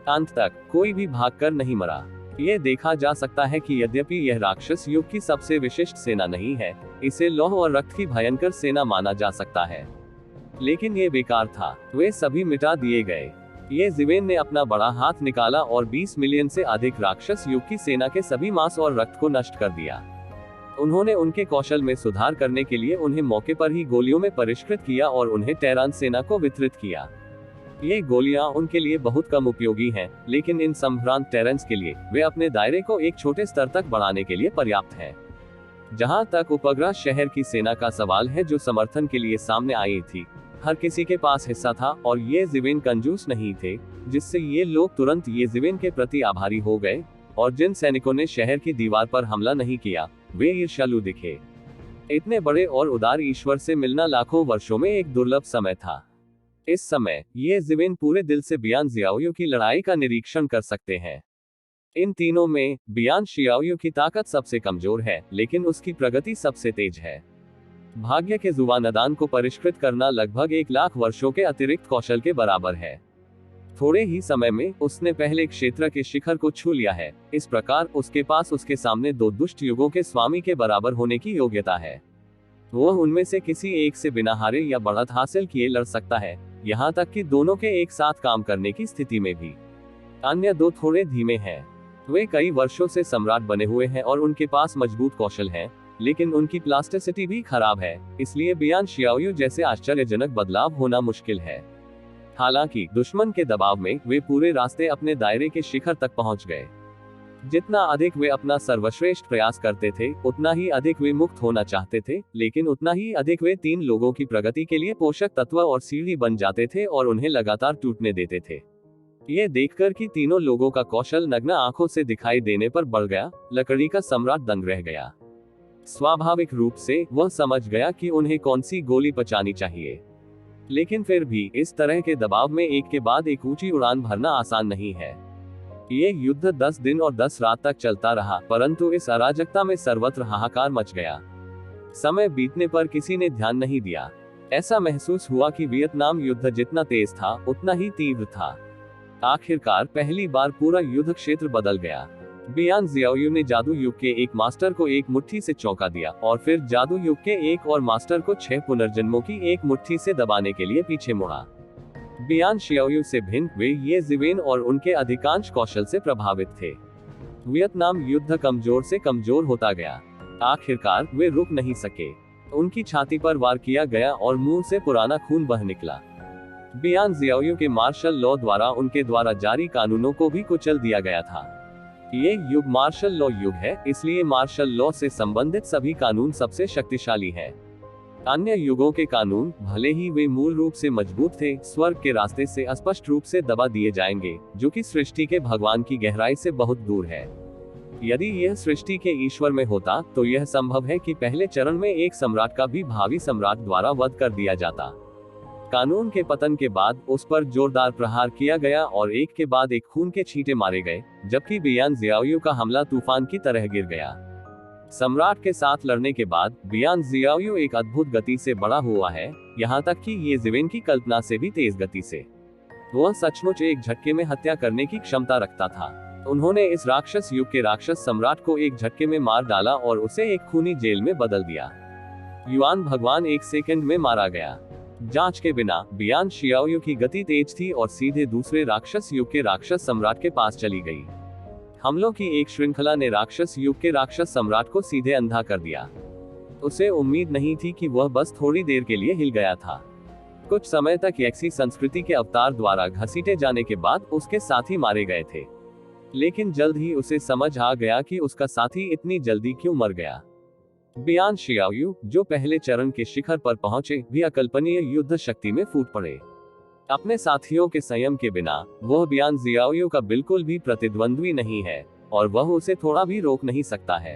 अंत तक कोई भी भागकर नहीं मरा। ये देखा जा सकता है कि यद्यपि यह राक्षस युग की सबसे विशिष्ट सेना नहीं है, इसे लौह और रक्त की भयंकर सेना माना जा सकता है, लेकिन ये बेकार था। वे सभी मिटा दिए गए। ये जिवेन ने अपना बड़ा हाथ निकाला और 20 मिलियन से अधिक राक्षस युग की सेना के सभी मांस और रक्त को नष्ट कर दिया। उन्होंने उनके कौशल में सुधार करने के लिए उन्हें मौके पर ही गोलियों में परिष्कृत किया और उन्हें टेरान सेना को वितरित किया। ये गोलियां उनके लिए बहुत कम उपयोगी हैं, लेकिन इन संभ्रांत टेरेंस के लिए वे अपने दायरे को एक छोटे स्तर तक बढ़ाने के लिए पर्याप्त हैं। जहां तक उपग्रह शहर की सेना का सवाल है, जो समर्थन के लिए सामने आई थी, हर किसी के पास हिस्सा था और ये जिवेन कंजूस नहीं थे, जिससे ये लोग तुरंत ये जिवेन के प्रति आभारी हो गए। और जिन सैनिकों ने शहर की दीवार पर हमला नहीं किया, वे ईर्ष्यालु दिखे। इतने बड़े और उदार ईश्वर से मिलना लाखों वर्षों में एक दुर्लभ समय था। इस समय ये जिवेन पूरे दिल से बियान जियाओयू की लड़ाई का निरीक्षण कर सकते हैं। इन तीनों में बियान शियाओयू की ताकत सबसे कमजोर है, लेकिन उसकी प्रगति सबसे तेज है। भाग्य के जुआनदान को परिष्कृत करना लगभग 1 लाख वर्षों के अतिरिक्त कौशल के बराबर है। थोड़े ही समय में उसने पहले क्षेत्र के शिखर को छू लिया है। इस प्रकार उसके पास उसके सामने 2 दुष्ट युगों के स्वामी के बराबर होने की योग्यता है। वह उनमें से किसी एक से बिना हारे या बढ़त हासिल किए लड़ सकता है, यहाँ तक कि दोनों के एक साथ काम करने की स्थिति में भी। अन्य 2 थोड़े धीमे हैं। वे कई वर्षों से सम्राट बने हुए हैं और उनके पास मजबूत कौशल है, लेकिन उनकी प्लास्टिसिटी भी खराब है, इसलिए बियान शियाओयू जैसे आश्चर्यजनक बदलाव होना मुश्किल है। हालांकि दुश्मन के दबाव में वे पूरे रास्ते अपने दायरे के शिखर तक पहुंच गए। जितना अधिक वे अपना सर्वश्रेष्ठ प्रयास करते थे, उतना ही अधिक वे मुक्त होना चाहते थे, लेकिन उतना ही अधिक वे 3 लोगों की प्रगति के लिए पोषक तत्व और सीढ़ी बन जाते थे और उन्हें लगातार टूटने देते थे। ये देखकर कि तीनों लोगों का कौशल नग्न आंखों से दिखाई देने पर बढ़ गया, लकड़ी का सम्राट दंग रह गया। स्वाभाविक रूप से वह समझ गया कि उन्हें कौन सी गोली बचानी चाहिए, लेकिन फिर भी इस तरह के दबाव में एक के बाद एक ऊंची उड़ान भरना आसान नहीं है। ये युद्ध 10 दिन और 10 रात तक चलता रहा, परंतु इस अराजकता में सर्वत्र हाहाकार मच गया। समय बीतने पर किसी ने ध्यान नहीं दिया। ऐसा महसूस हुआ कि वियतनाम युद्ध जितना तेज था, उतना ही तीव्र था। आखिरकार पहली बार पूरा युद्ध क्षेत्र बदल गया। बियान जियाओयू ने जादू युग के एक मास्टर को एक मुट्ठी से चौंका दिया और फिर जादू युग के एक और मास्टर को 6 पुनर्जन्मों की एक मुट्ठी से दबाने के लिए पीछे मुड़ा। बियान शियाओयू से भिन्न वे ये जिवेन और उनके अधिकांश कौशल से प्रभावित थे। वियतनाम युद्ध कमजोर से कमजोर होता गया। आखिरकार वे रुक नहीं सके। उनकी छाती पर वार किया गया और मुंह से पुराना खून बह निकला। बियान जियाओयू के मार्शल लॉ द्वारा उनके द्वारा जारी कानूनों को भी कुचल दिया गया था। ये युग मार्शल लॉ युग है, इसलिए मार्शल लॉ से संबंधित सभी कानून सबसे शक्तिशाली है। अन्य युगों के कानून, भले ही वे मूल रूप से मजबूत थे, स्वर्ग के रास्ते से स्पष्ट रूप से दबा दिए जाएंगे, जो कि सृष्टि के भगवान की गहराई से बहुत दूर है। यदि यह सृष्टि के ईश्वर में होता, तो यह संभव है कि पहले चरण में एक सम्राट का भी भावी सम्राट द्वारा वध कर दिया जाता। कानून के पतन के बाद उस पर जोरदार प्रहार किया गया और एक के बाद एक खून के छींटे मारे गए, जबकि बियान जियाओयू का हमला तूफान की तरह गिर गया। सम्राट के साथ लड़ने के बाद बियान जियाओयू एक अद्भुत गति से बड़ा हुआ है, यहाँ तक कि ये जिवेन की कल्पना से भी तेज गति से। वह सचमुच एक झटके में हत्या करने की क्षमता रखता था। उन्होंने इस राक्षस युग के राक्षस सम्राट को एक झटके में मार डाला और उसे एक खूनी जेल में बदल दिया। युआन भगवान 1 सेकंड में मारा गया। जांच के बिना बियान शियाओयू की गति तेज थी और सीधे दूसरे राक्षस युग के राक्षस सम्राट के पास चली गई। हमलों की एक श्रृंखला ने राक्षस युग के राक्षस सम्राट को सीधे अंधा कर दिया। उसे उम्मीद नहीं थी कि वह बस थोड़ी देर के लिए हिल गया था। कुछ समय तक यक्सी संस्कृति के अवतार द्वारा घसीटे जाने के बाद उसके साथी मारे गए थे, लेकिन जल्द ही उसे समझ आ गया कि उसका साथी इतनी जल्दी क्यों मर गया। बियान शियाओयू, जो पहले चरण के शिखर पर पहुंचे, भी अकल्पनीय युद्ध शक्ति में फूट पड़े। अपने साथियों के संयम के बिना वह बियान जियाओयू का बिल्कुल भी प्रतिद्वंद्वी नहीं है और वह उसे थोड़ा भी रोक नहीं सकता है।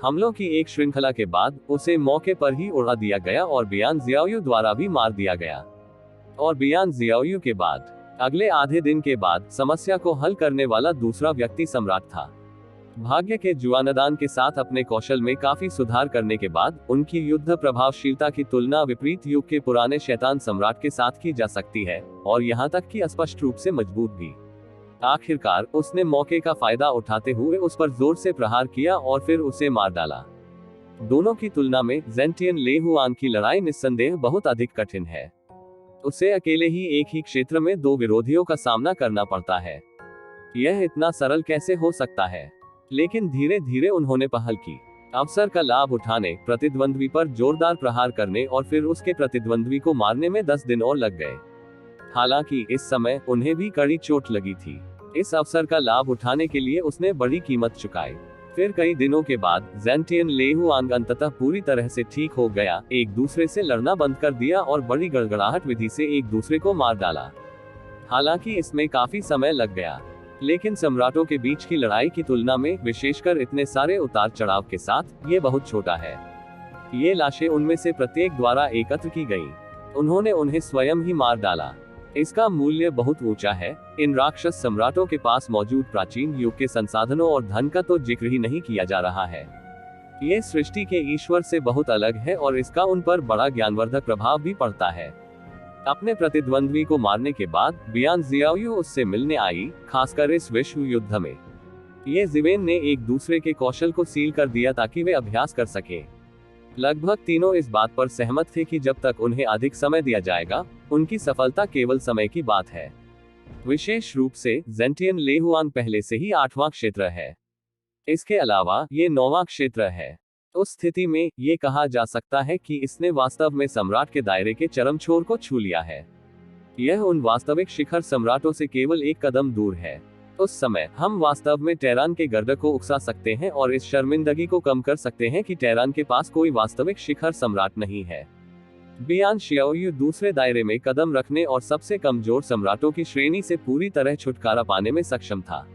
हमलों की एक श्रृंखला के बाद उसे मौके पर ही उड़ा दिया गया और बियान जियाओयू द्वारा भी मार दिया गया। और बियान जियाओयू के बाद अगले आधे दिन के बाद समस्या को हल करने वाला दूसरा व्यक्ति सम्राट था। भाग्य के जुआनदान के साथ अपने कौशल में काफी सुधार करने के बाद उनकी युद्ध प्रभावशीलता की तुलना विपरीत युग के पुराने शैतान सम्राट के साथ की जा सकती है, और यहाँ तक कि स्पष्ट रूप से मजबूत भी। आखिरकार उसने मौके का फायदा उठाते हुए उस पर जोर से प्रहार किया और फिर उसे मार डाला। दोनों की तुलना में ज़ेंटियन ले हुआन की लड़ाई निस्संदेह बहुत अधिक कठिन है। उसे अकेले ही एक ही क्षेत्र में 2 विरोधियों का सामना करना पड़ता है। यह इतना सरल कैसे हो सकता है? लेकिन धीरे धीरे उन्होंने पहल की। अवसर का लाभ उठाने, प्रतिद्वंद्वी पर जोरदार प्रहार करने और फिर उसके प्रतिद्वंद्वी को मारने में 10 दिन और लग गए। हालांकि इस समय उन्हें भी कड़ी चोट लगी थी। इस अवसर का लाभ उठाने के लिए उसने बड़ी कीमत चुकाई। फिर कई दिनों के बाद ज़ेंटियन ले हुआंग अंततः पूरी तरह से ठीक हो गया, एक दूसरे से लड़ना बंद कर दिया और बड़ी गड़गड़ाहट विधि से एक दूसरे को मार डाला। हालांकि इसमें काफी समय लग गया, लेकिन सम्राटों के बीच की लड़ाई की तुलना में, विशेषकर इतने सारे उतार चढ़ाव के साथ, ये बहुत छोटा है। ये लाशें उनमें से प्रत्येक द्वारा एकत्र की गई। उन्होंने उन्हें स्वयं ही मार डाला। इसका मूल्य बहुत ऊंचा है। इन राक्षस सम्राटों के पास मौजूद प्राचीन युग के संसाधनों और धन का तो जिक्र ही नहीं किया जा रहा है। ये सृष्टि के ईश्वर से बहुत अलग है और इसका उन पर बड़ा ज्ञानवर्धक प्रभाव भी पड़ता है। अपने प्रतिद्वंद्वी को मारने के बाद बियान जियाओयू उससे मिलने आई, खासकर इस विश्व युद्ध में। ये जिवेन ने एक दूसरे के कौशल को सील कर दिया ताकि वे अभ्यास कर सके। लगभग तीनों इस बात पर सहमत थे कि जब तक उन्हें अधिक समय दिया जाएगा, उनकी सफलता केवल समय की बात है। विशेष रूप से ज़ेंटियन ले हुआंग पहले से ही 8वां क्षेत्र है। इसके अलावा ये 9वां क्षेत्र है। उस स्थिति में ये कहा जा सकता है कि इसने वास्तव में सम्राट के दायरे के चरम छोर को छू लिया है। यह उन वास्तविक शिखर सम्राटों से केवल एक कदम दूर है। उस समय हम वास्तव में टेहरान के गर्द को उकसा सकते हैं और इस शर्मिंदगी को कम कर सकते हैं कि टेहरान के पास कोई वास्तविक शिखर सम्राट नहीं है। बियान शियाओयू दूसरे दायरे में कदम रखने और सबसे कमजोर सम्राटों की श्रेणी से पूरी तरह छुटकारा पाने में सक्षम था।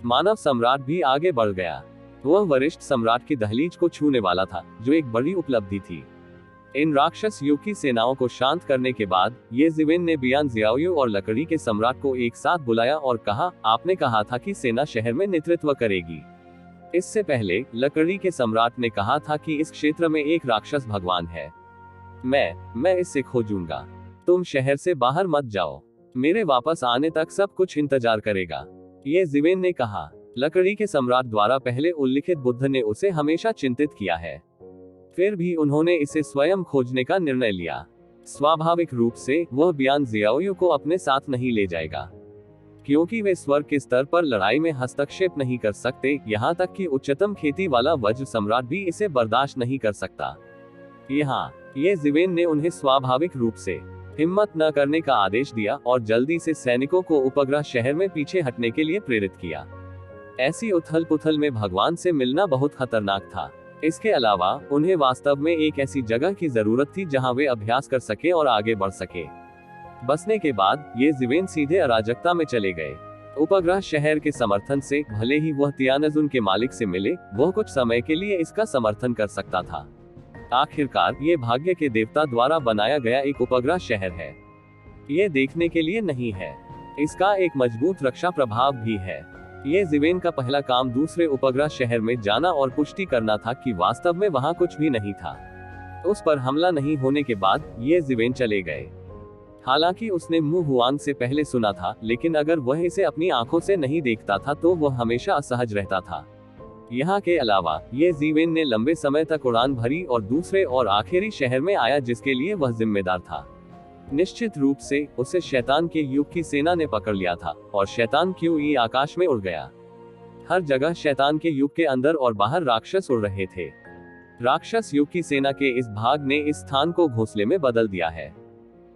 मानव सम्राट भी आगे बढ़ गया। वह वरिष्ठ सम्राट की दहलीज को छूने वाला था, जो एक बड़ी उपलब्धि थी। इन राक्षस युग की सेनाओं को शांत करने के बाद ये जिवेन ने बियान जियाओयू और लकड़ी के सम्राट को एक साथ बुलाया और कहा, आपने कहा था कि सेना शहर में नेतृत्व करेगी। इससे पहले लकड़ी के सम्राट ने कहा था कि इस क्षेत्र में एक राक्षस भगवान है। मैं इससे खोजूंगा। तुम शहर से बाहर मत जाओ। मेरे वापस आने तक सब कुछ इंतजार करेगा, ये जिवेन ने कहा। लकड़ी के सम्राट द्वारा पहले उल्लिखित बुद्ध ने उसे हमेशा चिंतित किया है, फिर भी उन्होंने इसे स्वयं खोजने का निर्णय लिया। स्वाभाविक रूप से वह बियान जियाओयू को अपने साथ नहीं ले जाएगा, क्योंकि वे स्वर्ग के स्तर पर लड़ाई में हस्तक्षेप नहीं कर सकते, यहाँ तक कि उच्चतम खेती वाला वज्र सम्राट भी इसे बर्दाश्त नहीं कर सकता। यहाँ ये जिवेन ने उन्हें स्वाभाविक रूप से हिम्मत न करने का आदेश दिया और जल्दी से सैनिकों को उपग्रह शहर में पीछे हटने के लिए प्रेरित किया। ऐसी उथल पुथल में भगवान से मिलना बहुत खतरनाक था। इसके अलावा उन्हें वास्तव में एक ऐसी जगह की जरूरत थी जहां वे अभ्यास कर सके और आगे बढ़ सके। बसने के बाद ये जिवेन सीधे अराजकता में चले गए। उपग्रह शहर के समर्थन से भले ही वह तियानजुन के मालिक से मिले, वह कुछ समय के लिए इसका समर्थन कर सकता था। आखिरकार ये भाग्य के देवता द्वारा बनाया गया एक उपग्रह शहर है। ये देखने के लिए नहीं है, इसका एक मजबूत रक्षा प्रभाव भी है। ये जिवेन का पहला काम दूसरे उपग्रह शहर में जाना और पुष्टि करना था कि वास्तव में वहां कुछ भी नहीं था। उस पर हमला नहीं होने के बाद ये जिवेन चले गए। हालांकि उसने मु हुआंग से पहले सुना था, लेकिन अगर वह इसे अपनी आंखों से नहीं देखता था तो वह हमेशा असहज रहता था। यहाँ के अलावा ये जिवेन ने लंबे समय तक उड़ान भरी और दूसरे और आखिरी शहर में आया जिसके लिए वह जिम्मेदार था। निश्चित रूप से उसे शैतान के युग की सेना ने पकड़ लिया था और शैतान क्यूई आकाश में उड़ गया। हर जगह शैतान के युग के अंदर और बाहर राक्षस उड़ रहे थे। राक्षस युग की सेना के इस भाग ने इस स्थान को घोंसले में बदल दिया है।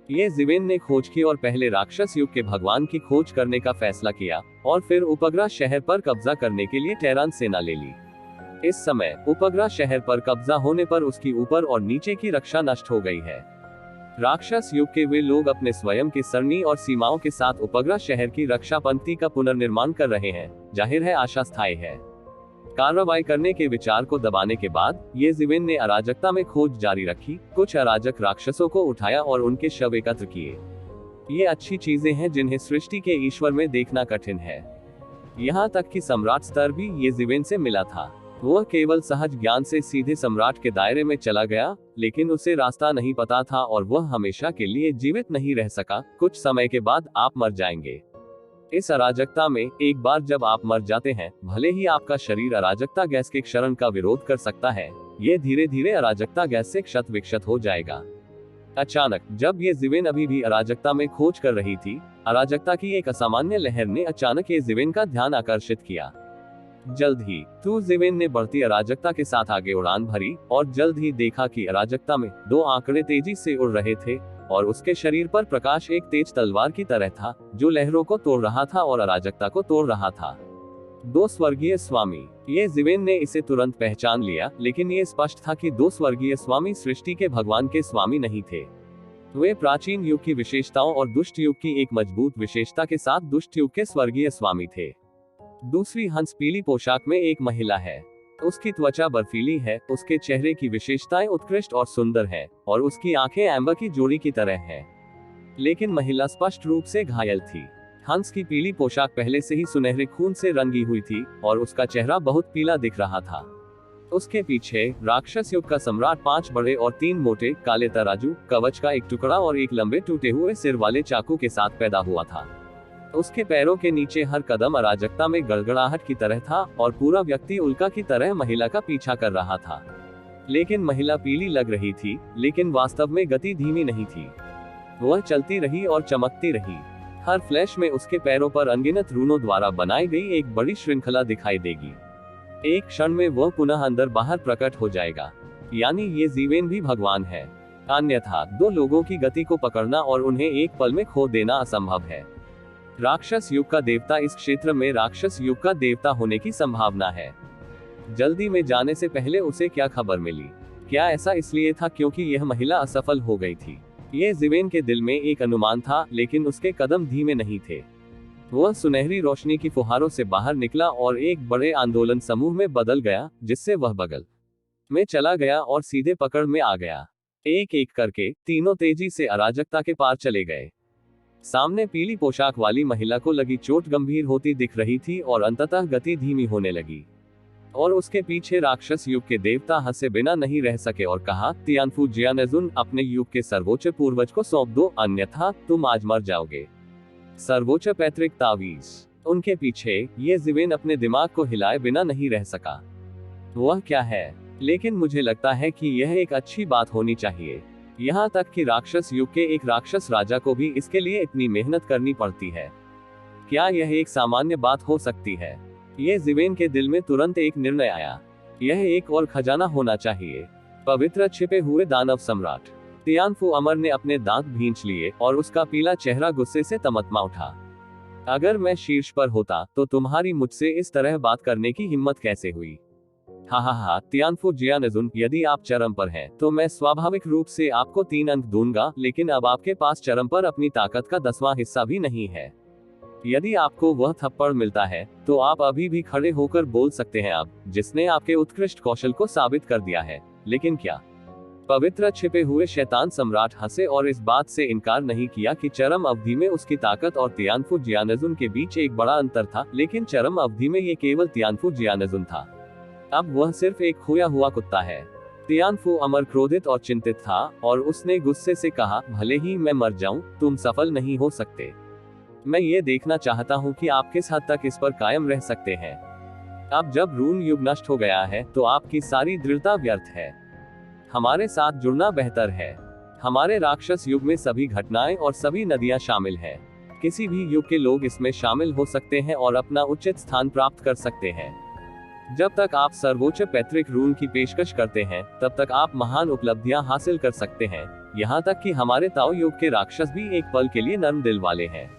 ये जिवेन ने खोज की और पहले राक्षस युग के भगवान की खोज करने का फैसला किया और फिर उपग्रह शहर पर कब्जा करने के लिए टेहरान सेना ले ली। इस समय उपग्रह शहर पर कब्जा होने पर उसकी ऊपर और नीचे की रक्षा नष्ट हो गई है। राक्षस युग के वे लोग अपने स्वयं की सरणी और सीमाओं के साथ उपग्रह शहर की रक्षा पंक्ति का पुनर्निर्माण कर रहे हैं। जाहिर है आशा स्थायी है। कार्रवाई करने के विचार को दबाने के बाद ये जिवेन ने अराजकता में खोज जारी रखी, कुछ अराजक राक्षसों को उठाया और उनके शव एकत्र किए। ये अच्छी चीजें हैं जिन्हें सृष्टि के ईश्वर में देखना कठिन है। यहाँ तक कि सम्राट स्तर भी ये जिवेन से मिला था। वह केवल सहज ज्ञान से सीधे सम्राट के दायरे में चला गया, लेकिन उसे रास्ता नहीं पता था और वह हमेशा के लिए जीवित नहीं रह सका। कुछ समय के बाद आप मर जाएंगे। इस अराजकता में एक बार जब आप मर जाते हैं, भले ही आपका शरीर अराजकता गैस के क्षरण का विरोध कर सकता है, ये धीरे धीरे अराजकता गैस से क्षत विक्षत हो जाएगा। अचानक जब ये जिवेन अभी भी अराजकता में खोज कर रही थी, अराजकता की एक असामान्य लहर ने अचानक ये जिवेन का ध्यान आकर्षित किया। जल्द ही तू जिवेन ने बढ़ती अराजकता के साथ आगे उड़ान भरी और जल्द ही देखा कि अराजकता में दो आंकड़े तेजी से उड़ रहे थे और उसके शरीर पर प्रकाश एक तेज तलवार की तरह था, जो लहरों को तोड़ रहा था और अराजकता को तोड़ रहा था। दो स्वर्गीय स्वामी। ये जिवेन ने इसे तुरंत पहचान लिया, लेकिन ये स्पष्ट था कि दो स्वर्गीय स्वामी सृष्टि के भगवान के स्वामी नहीं थे। वे प्राचीन युग की विशेषताओं और दुष्ट युग की एक मजबूत विशेषता के साथ दुष्ट युग के स्वर्गीय स्वामी थे। दूसरी हंस पीली पोशाक में एक महिला है। उसकी त्वचा बर्फीली है, उसके चेहरे की विशेषताएं उत्कृष्ट और सुंदर हैं, और उसकी आंखें एम्बर की जोड़ी की तरह हैं। लेकिन महिला स्पष्ट रूप से घायल थी। हंस की पीली पोशाक पहले से ही सुनहरे खून से रंगी हुई थी और उसका चेहरा बहुत पीला दिख रहा था। उसके पीछे राक्षस युग का सम्राट 5 बड़े और 3 मोटे काले तराजू, कवच का एक टुकड़ा और एक लंबे टूटे हुए सिर वाले चाकू के साथ पैदा हुआ था। उसके पैरों के नीचे हर कदम अराजकता में गड़गड़ाहट की तरह था और पूरा व्यक्ति उल्का की तरह महिला का पीछा कर रहा था। लेकिन महिला पीली लग रही थी, लेकिन वास्तव में गति धीमी नहीं थी। वह चलती रही और चमकती रही। हर फ्लैश में उसके पैरों पर अनगिनत रूनों द्वारा बनाई गई एक बड़ी श्रृंखला दिखाई देगी। एक क्षण में वह पुनः अंदर बाहर प्रकट हो जाएगा। यानी ये जीवेन भी भगवान है। अन्यथा दो लोगों की गति को पकड़ना और उन्हें एक पल में खो देना असंभव है। राक्षस युग का देवता इस क्षेत्र में राक्षस युग का देवता होने की संभावना है। जल्दी में जाने से पहले उसे क्या खबर मिली? क्या ऐसा इसलिए था क्योंकि यह महिला असफल हो गई थी? ये जीवेन के दिल में एक अनुमान था, लेकिन उसके कदम धीमे नहीं थे। वह सुनहरी रोशनी की फुहारों से बाहर निकला और एक बड़े आंदोलन समूह में बदल गया, जिससे वह बगल में चला गया और सीधे पकड़ में आ गया। एक एक करके तीनों तेजी से अराजकता के पार चले गए। सामने पीली पोशाक वाली महिला को लगी चोट गंभीर होती दिख रही थी और अंततः गति धीमी होने लगी। और उसके पीछे राक्षस युग के देवता हंसे बिना नहीं रह सके और कहा, तियानफू जियानेजुन, अपने युग के सर्वोच्च पूर्वज को सौंप दो, अन्यथा तुम आज मर जाओगे। सर्वोच्च पैतृक तावीज। उनके पीछे ये जीवेन अपने दिमाग को हिलाए बिना नहीं रह सका। वह क्या है? लेकिन मुझे लगता है कि यह एक अच्छी बात होनी चाहिए। यहाँ तक कि राक्षस युग के एक राक्षस राजा को भी इसके लिए इतनी मेहनत करनी पड़ती है। क्या यह एक सामान्य बात हो सकती है? ये जीवेन के दिल में तुरंत एक निर्णय आया। यह एक और खजाना होना चाहिए। पवित्र छिपे हुए दानव सम्राट। तियानफू अमर ने अपने दांत भींच लिए और उसका पीला चेहरा गुस्से से तमतमा उठा। अगर मैं शीर्ष पर होता तो तुम्हारी मुझसे इस तरह बात करने की हिम्मत कैसे हुई? हा, तियानफू जियानेजुन, यदि आप चरम पर हैं, तो मैं स्वाभाविक रूप से आपको 3 अंक दूंगा, लेकिन अब आपके पास चरम पर अपनी ताकत का 10वां हिस्सा भी नहीं है। यदि आपको वह थप्पड़ मिलता है, तो आप अभी भी खड़े होकर बोल सकते हैं, अब जिसने आपके उत्कृष्ट कौशल को साबित कर दिया है। लेकिन क्या? पवित्र छिपे हुए शैतान सम्राट हंसे और इस बात से इनकार नहीं किया कि चरम अवधि में उसकी ताकत और तियानफू जियानेजुन के बीच एक बड़ा अंतर था, लेकिन चरम अवधि में ये केवल तियानफू जियानेजुन था। अब वह सिर्फ एक खोया हुआ कुत्ता है। तियानफू अमर क्रोधित और चिंतित था और उसने गुस्से से कहा, भले ही मैं मर जाऊं, तुम सफल नहीं हो सकते। मैं ये देखना चाहता हूं कि आप किस हद तक इस पर कायम रह सकते हैं। अब जब रून युग नष्ट हो गया है, तो आपकी सारी दृढ़ता व्यर्थ है। हमारे साथ जुड़ना बेहतर है। हमारे राक्षस युग में सभी घटनाएं और सभी नदियां शामिल हैं। किसी भी युग के लोग इसमें शामिल हो सकते हैं और अपना उचित स्थान प्राप्त कर सकते हैं। जब तक आप सर्वोच्च पैतृक रून की पेशकश करते हैं, तब तक आप महान उपलब्धियां हासिल कर सकते हैं। यहाँ तक कि हमारे ताओ युग के राक्षस भी एक पल के लिए नर्म दिल वाले हैं।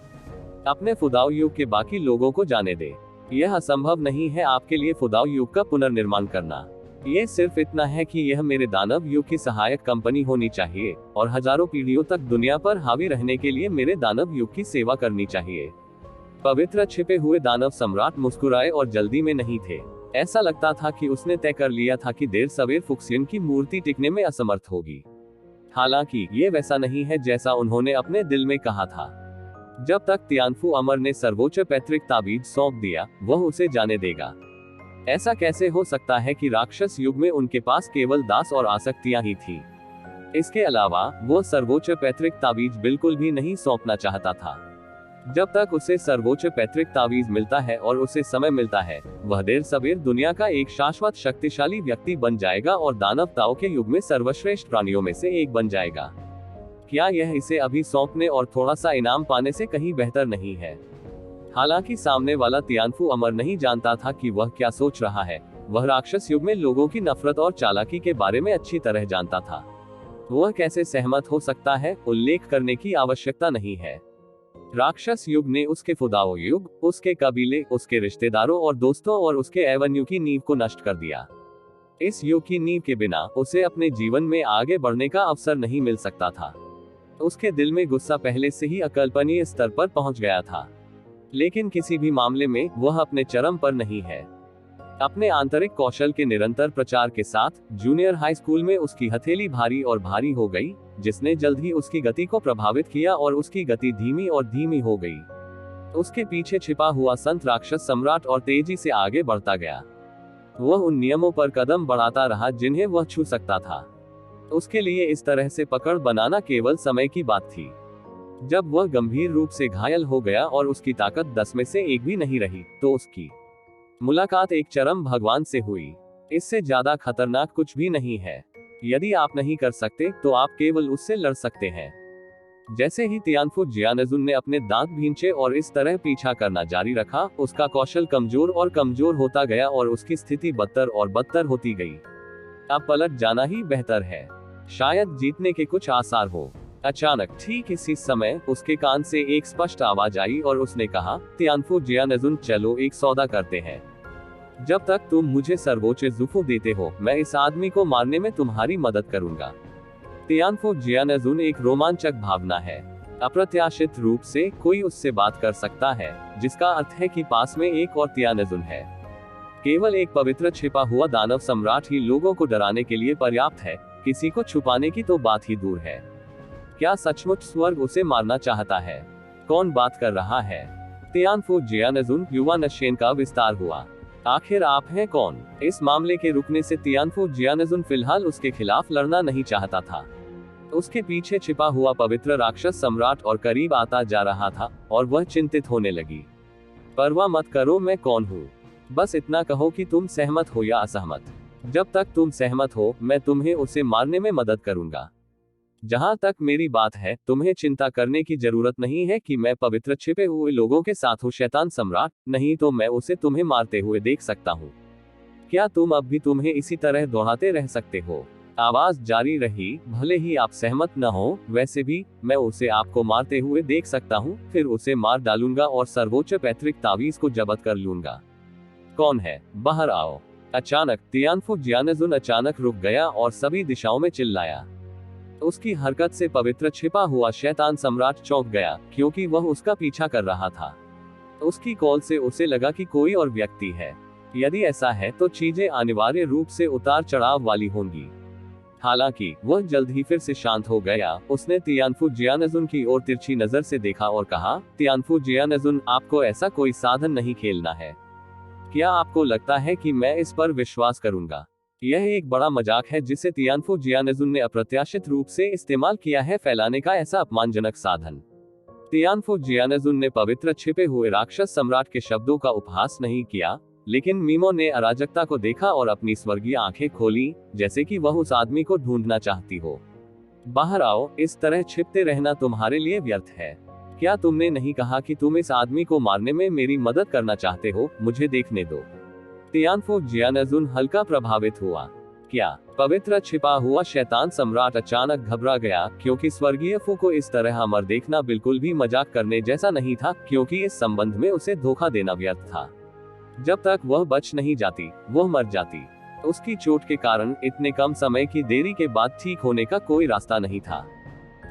अपने फुदाओ युग के बाकी लोगों को जाने दे। यह असंभव नहीं है आपके लिए फुदाओ युग का पुनर्निर्माण करना। ये सिर्फ इतना है कि यह मेरे दानव युग की सहायक कंपनी होनी चाहिए और हजारों पीढ़ियों तक दुनिया पर हावी रहने के लिए मेरे दानव युग की सेवा करनी चाहिए। पवित्र छिपे हुए दानव सम्राट मुस्कुराए और जल्दी में नहीं थे। ऐसा लगता था कि उसने तय कर लिया था कि देर सवेर फुक्सियन की मूर्ति टिकने में असमर्थ होगी। हालांकि ये वैसा नहीं है जैसा उन्होंने अपने दिल में कहा था। जब तक तियानफू अमर ने सर्वोच्च पैतृक ताबीज सौंप दिया, वह उसे जाने देगा। ऐसा कैसे हो सकता है कि राक्षस युग में उनके पास केवल दास और आसक्तियां ही थी? इसके अलावा वह सर्वोच्च पैतृक ताबीज बिल्कुल भी नहीं सौंपना चाहता था। जब तक उसे सर्वोच्च पैतृक ताबीज मिलता है और उसे समय मिलता है, वह देर सवेर दुनिया का एक शाश्वत शक्तिशाली व्यक्ति बन जाएगा और दानव ताओ के युग में सर्वश्रेष्ठ प्राणियों में से एक बन जाएगा। क्या यह इसे अभी सौंपने और थोड़ा सा इनाम पाने से कहीं बेहतर नहीं है? हालांकि सामने वाला तियानफू अमर नहीं जानता था कि वह क्या सोच रहा है। वह राक्षस युग में लोगों की नफरत और चालाकी के बारे में अच्छी तरह जानता था। वह कैसे सहमत हो सकता है, उल्लेख करने की आवश्यकता नहीं है। राक्षस युग ने उसके फुदाओ युग, उसके कबीले, उसके रिश्तेदारों और दोस्तों और उसके एवेन्यू की नींव को नष्ट कर दिया। इस युग की नींव के बिना उसे अपने जीवन में आगे बढ़ने का अवसर नहीं मिल सकता था। उसके दिल में गुस्सा पहले से ही अकल्पनीय स्तर पर पहुंच गया था, लेकिन किसी भी मामले में वह अपने चरम पर नहीं है। अपने आंतरिक कौशल के निरंतर प्रचार के साथ जूनियर हाई स्कूल में उसकी हथेली भारी और भारी हो गई, जिसने जल्द ही उसकी गति को प्रभावित किया और उसकी गति धीमी और धीमी हो गई। उसके पीछे छिपा हुआ संत राक्षस सम्राट और तेजी से आगे बढ़ता गया। वह उन नियमों पर कदम बढ़ाता रहा जिन्हें वह छू सकता था। उसके लिए इस तरह से पकड़ बनाना केवल समय की बात थी। जब वह गंभीर रूप से घायल हो गया और उसकी ताकत 10 में से 1 भी नहीं रही, तो उसकी मुलाकात एक चरम भगवान से हुई। इससे ज्यादा खतरनाक कुछ भी नहीं है। यदि आप नहीं कर सकते, तो आप केवल उससे लड़ सकते हैं। जैसे ही तियानफू जियानजुन ने अपने दांत भींचे और इस तरह पीछा करना जारी रखा, उसका कौशल कमजोर और कमजोर होता गया और उसकी स्थिति बदतर और बदतर होती गई। अब पलट जाना ही बेहतर है, शायद जीतने के कुछ आसार हो। अचानक ठीक इसी समय उसके कान से एक स्पष्ट आवाज आई और उसने कहा, तियानफू जियानजुन, चलो एक सौदा करते हैं। जब तक तुम मुझे सर्वोच्च जुफू देते हो, मैं इस आदमी को मारने में तुम्हारी मदद करूंगा। तियानफू जियानजुन एक रोमांचक भावना है। अप्रत्याशित रूप से कोई उससे बात कर सकता है, जिसका अर्थ है कि पास में एक और तियानजुन है। केवल एक पवित्र छिपा हुआ दानव सम्राट ही लोगों को डराने के लिए पर्याप्त है, किसी को छुपाने की तो बात ही दूर है। क्या सचमुच स्वर्ग उसे मारना चाहता है? कौन बात कर रहा है? तियानफू जियानजुन, युवा नशेन का विस्तार हुआ। आखिर आप हैं कौन? इस मामले के रुकने से तियानफू जियानजुन फिलहाल उसके खिलाफ लड़ना नहीं चाहता था। उसके पीछे छिपा हुआ पवित्र राक्षस सम्राट और करीब आता जा रहा था और वह चिंतित होने लगी। परवाह मत करो, मैं कौन हूँ। बस इतना कहो कि तुम सहमत हो या असहमत। जब तक तुम सहमत हो, मैं तुम्हें उसे मारने में मदद करूंगा। जहां तक मेरी बात है, तुम्हें चिंता करने की जरूरत नहीं है कि मैं पवित्र छिपे हुए लोगों के साथ हूँ शैतान सम्राट, नहीं तो मैं उसे तुम्हें मारते हुए देख सकता हूँ। क्या तुम अब भी तुम्हें इसी तरह दोहराते रह सकते हो? आवाज जारी रही, भले ही आप सहमत न हो, वैसे भी मैं उसे आपको मारते हुए देख सकता हूँ, फिर उसे मार डालूंगा और सर्वोच्च पैतृक तावीज को जब्त कर लूंगा। कौन है? बाहर आओ। अचानक तियानफू जियानजुन अचानक रुक गया और सभी दिशाओं में चिल्लाया। उसकी हरकत से पवित्र छिपा हुआ शैतान सम्राट चौंक गया, क्योंकि वह उसका पीछा कर रहा था। उसकी कॉल से उसे लगा कि कोई और व्यक्ति है। यदि ऐसा है तो चीजें अनिवार्य रूप से उतार चढ़ाव वाली होंगी। हालांकि वह जल्द ही फिर से शांत हो गया। उसने तियानफू जियानजुन की ओर तिरछी नजर से देखा और कहा, तियानफू जियानजुन, आपको ऐसा कोई साधन नहीं खेलना है। क्या आपको लगता है कि मैं इस पर विश्वास करूंगा? यह एक बड़ा मजाक है जिसे तियानफू जियानजुन ने अप्रत्याशित रूप से इस्तेमाल किया है फैलाने का ऐसा अपमानजनक साधन। तियानफू जियानजुन ने पवित्र छिपे हुए राक्षस सम्राट के शब्दों का उपहास नहीं किया, लेकिन मीमो ने अराजकता को देखा और अपनी स्वर्गीय आंखें खोली, जैसे कि वह उस आदमी को ढूंढना चाहती हो। बाहर आओ, इस तरह छिपते रहना तुम्हारे लिए व्यर्थ है। क्या तुमने नहीं कहा कि तुम इस आदमी को मारने में मेरी मदद करना चाहते हो? मुझे देखने दो। तियानफू जियानजुन हल्का प्रभावित हुआ। क्या? पवित्र छिपा हुआ शैतान सम्राट अचानक घबरा गया, क्योंकि स्वर्गीय फू को इस तरह अमर देखना बिल्कुल भी मजाक करने जैसा नहीं था, क्योंकि इस संबंध में उसे धोखा देना व्यर्थ था। जब तक वह बच नहीं जाती, वह मर जाती। उसकी चोट के कारण इतने कम समय की देरी के बाद ठीक होने का कोई रास्ता नहीं था,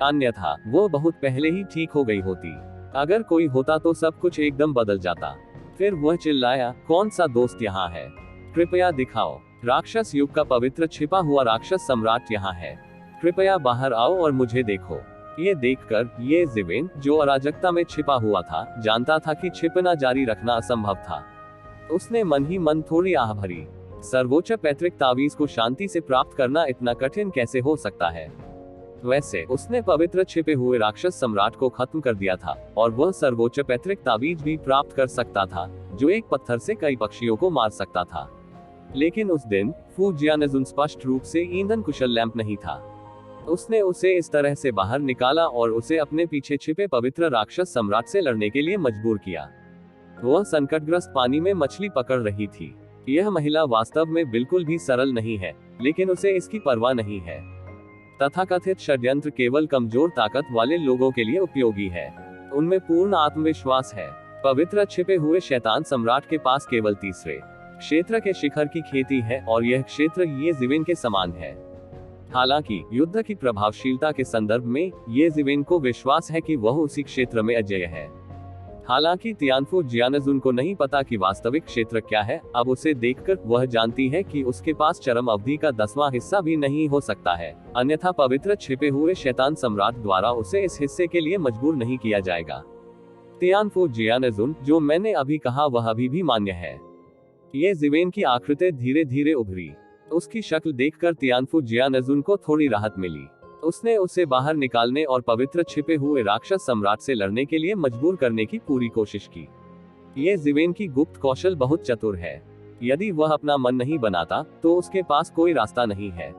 अन्यथा वो बहुत पहले ही ठीक हो गई होती। अगर कोई होता तो सब कुछ एकदम बदल जाता। फिर वह चिल्लाया, कौन सा दोस्त यहाँ है? कृपया दिखाओ। राक्षस युग का पवित्र छिपा हुआ राक्षस सम्राट यहाँ है। कृपया बाहर आओ और मुझे देखो। ये देखकर ये ज़िवेन, जो अराजकता में छिपा हुआ था, जानता था कि छिपना जारी रखना असंभव था। उसने मन ही मन थोड़ी आह भरी। सर्वोच्च पैतृक तावीज को शांति से प्राप्त करना इतना कठिन कैसे हो सकता है? वैसे उसने पवित्र छिपे हुए राक्षस सम्राट को खत्म कर दिया था, और वह सर्वोच्च पैतृक तावीज भी प्राप्त कर सकता था, जो एक पत्थर से कई पक्षियों को मार सकता था। लेकिन उस दिन फू जियानजुन स्पष्ट रूप से ईंधन कुशल लैंप नहीं था। उसने उसे इस तरह से बाहर निकाला और उसे अपने पीछे छिपे पवित्र राक्षस सम्राट से लड़ने के लिए मजबूर किया। वह संकटग्रस्त पानी में मछली पकड़ रही थी। यह महिला वास्तव में बिल्कुल भी सरल नहीं है, लेकिन उसे इसकी परवाह नहीं है। तथाकथित षड्यंत्र केवल कमजोर ताकत वाले लोगों के लिए उपयोगी है। उनमें पूर्ण आत्मविश्वास है। पवित्र छिपे हुए शैतान सम्राट के पास केवल तीसरे क्षेत्र के शिखर की खेती है, और यह क्षेत्र ये ज़िवेन के समान है। हालांकि युद्ध की प्रभावशीलता के संदर्भ में ये ज़िवेन को विश्वास है कि वह उसी क्षेत्र में अजेय है। हालांकि तियानफू जियानजुन को नहीं पता कि वास्तविक क्षेत्र क्या है। अब उसे देखकर वह जानती है कि उसके पास चरम अवधि का 10वां हिस्सा भी नहीं हो सकता है, अन्यथा पवित्र छिपे हुए शैतान सम्राट द्वारा उसे इस हिस्से के लिए मजबूर नहीं किया जाएगा। तियानफू जियानजुन, जो मैंने अभी कहा वह अभी भी मान्य है। ये ज़िवेन की आकृति धीरे धीरे उभरी। उसकी शक्ल देखकर तियानफू जियानजुन को थोड़ी राहत मिली। उसने उसे बाहर निकालने और पवित्र छिपे हुए राक्षस सम्राट से लड़ने के लिए मजबूर करने की पूरी कोशिश की। ये ज़िवेन की गुप्त कौशल बहुत चतुर है। यदि वह अपना मन नहीं बनाता, तो उसके पास कोई रास्ता नहीं है।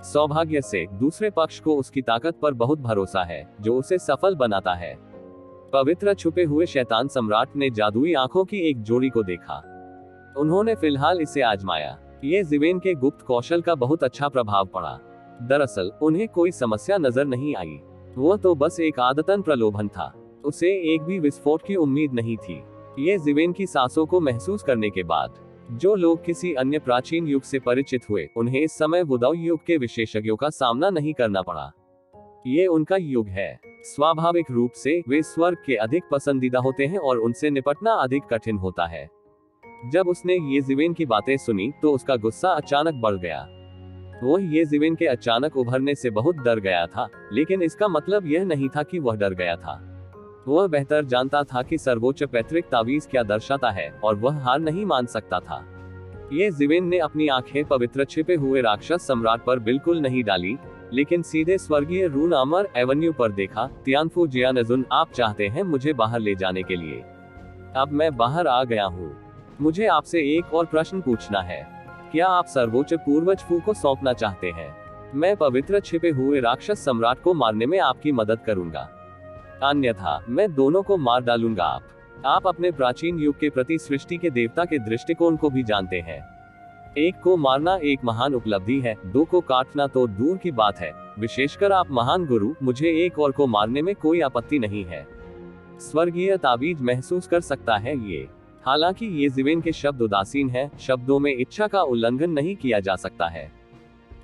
सौभाग्य से दूसरे पक्ष को उसकी ताकत पर बहुत भरोसा है, जो उसे सफल बनाता है। पवित्र छुपे हुए शैतान सम्राट ने जादुई आंखों की एक जोड़ी को देखा। उन्होंने फिलहाल इसे आजमाया। ये जिवेन के गुप्त कौशल का बहुत अच्छा प्रभाव पड़ा। दरअसल उन्हें कोई समस्या नजर नहीं आई। वो तो बस एक आदतन प्रलोभन था। उसे एक भी विस्फोट की उम्मीद नहीं थी। ये जिवेन की सांसों को महसूस करने के बाद जो लोग किसी अन्य प्राचीन युग से परिचित हुए, उन्हें इस समय वुदाऊ युग के विशेषज्ञों का सामना नहीं करना पड़ा। ये उनका युग है। स्वाभाविक रूप से वे स्वर्ग के अधिक पसंदीदा होते हैं और उनसे निपटना अधिक कठिन होता है। जब उसने ये जिवेन की बातें सुनी तो उसका गुस्सा अचानक बढ़ गया। वो ये जिवेन के अचानक उभरने से बहुत डर गया था, लेकिन इसका मतलब यह नहीं था कि वह डर गया था। वह बेहतर जानता था कि सर्वोच्च पैतृक तावीज क्या दर्शाता है, और वह हार नहीं मान सकता था। ये जिवेन ने अपनी आंखें पवित्र छिपे हुए राक्षस सम्राट पर बिल्कुल नहीं डाली, लेकिन सीधे स्वर्गीय रून अमर एवेन्यू पर देखा। तियानफू जियानजुन, आप चाहते हैं मुझे बाहर ले जाने के लिए? अब मैं बाहर आ गया हूँ। मुझे आपसे एक और प्रश्न पूछना है। क्या आप सर्वोच्च पूर्वज फू को सौंपना चाहते हैं? मैं पवित्र छिपे हुए राक्षस सम्राट को मारने में आपकी मदद करूंगा, अन्यथा मैं दोनों को मार डालूंगा। आप अपने प्राचीन युग के प्रति सृष्टि के देवता के दृष्टिकोण को भी जानते हैं। एक को मारना एक महान उपलब्धि है, दो को काटना तो दूर की बात है, विशेषकर आप महान गुरु। मुझे एक और को मारने में कोई आपत्ति नहीं है। स्वर्गीय ताबीज महसूस कर सकता है ये। हालांकि ये जिवेन के शब्द उदासीन हैं, शब्दों में इच्छा का उल्लंघन नहीं किया जा सकता है।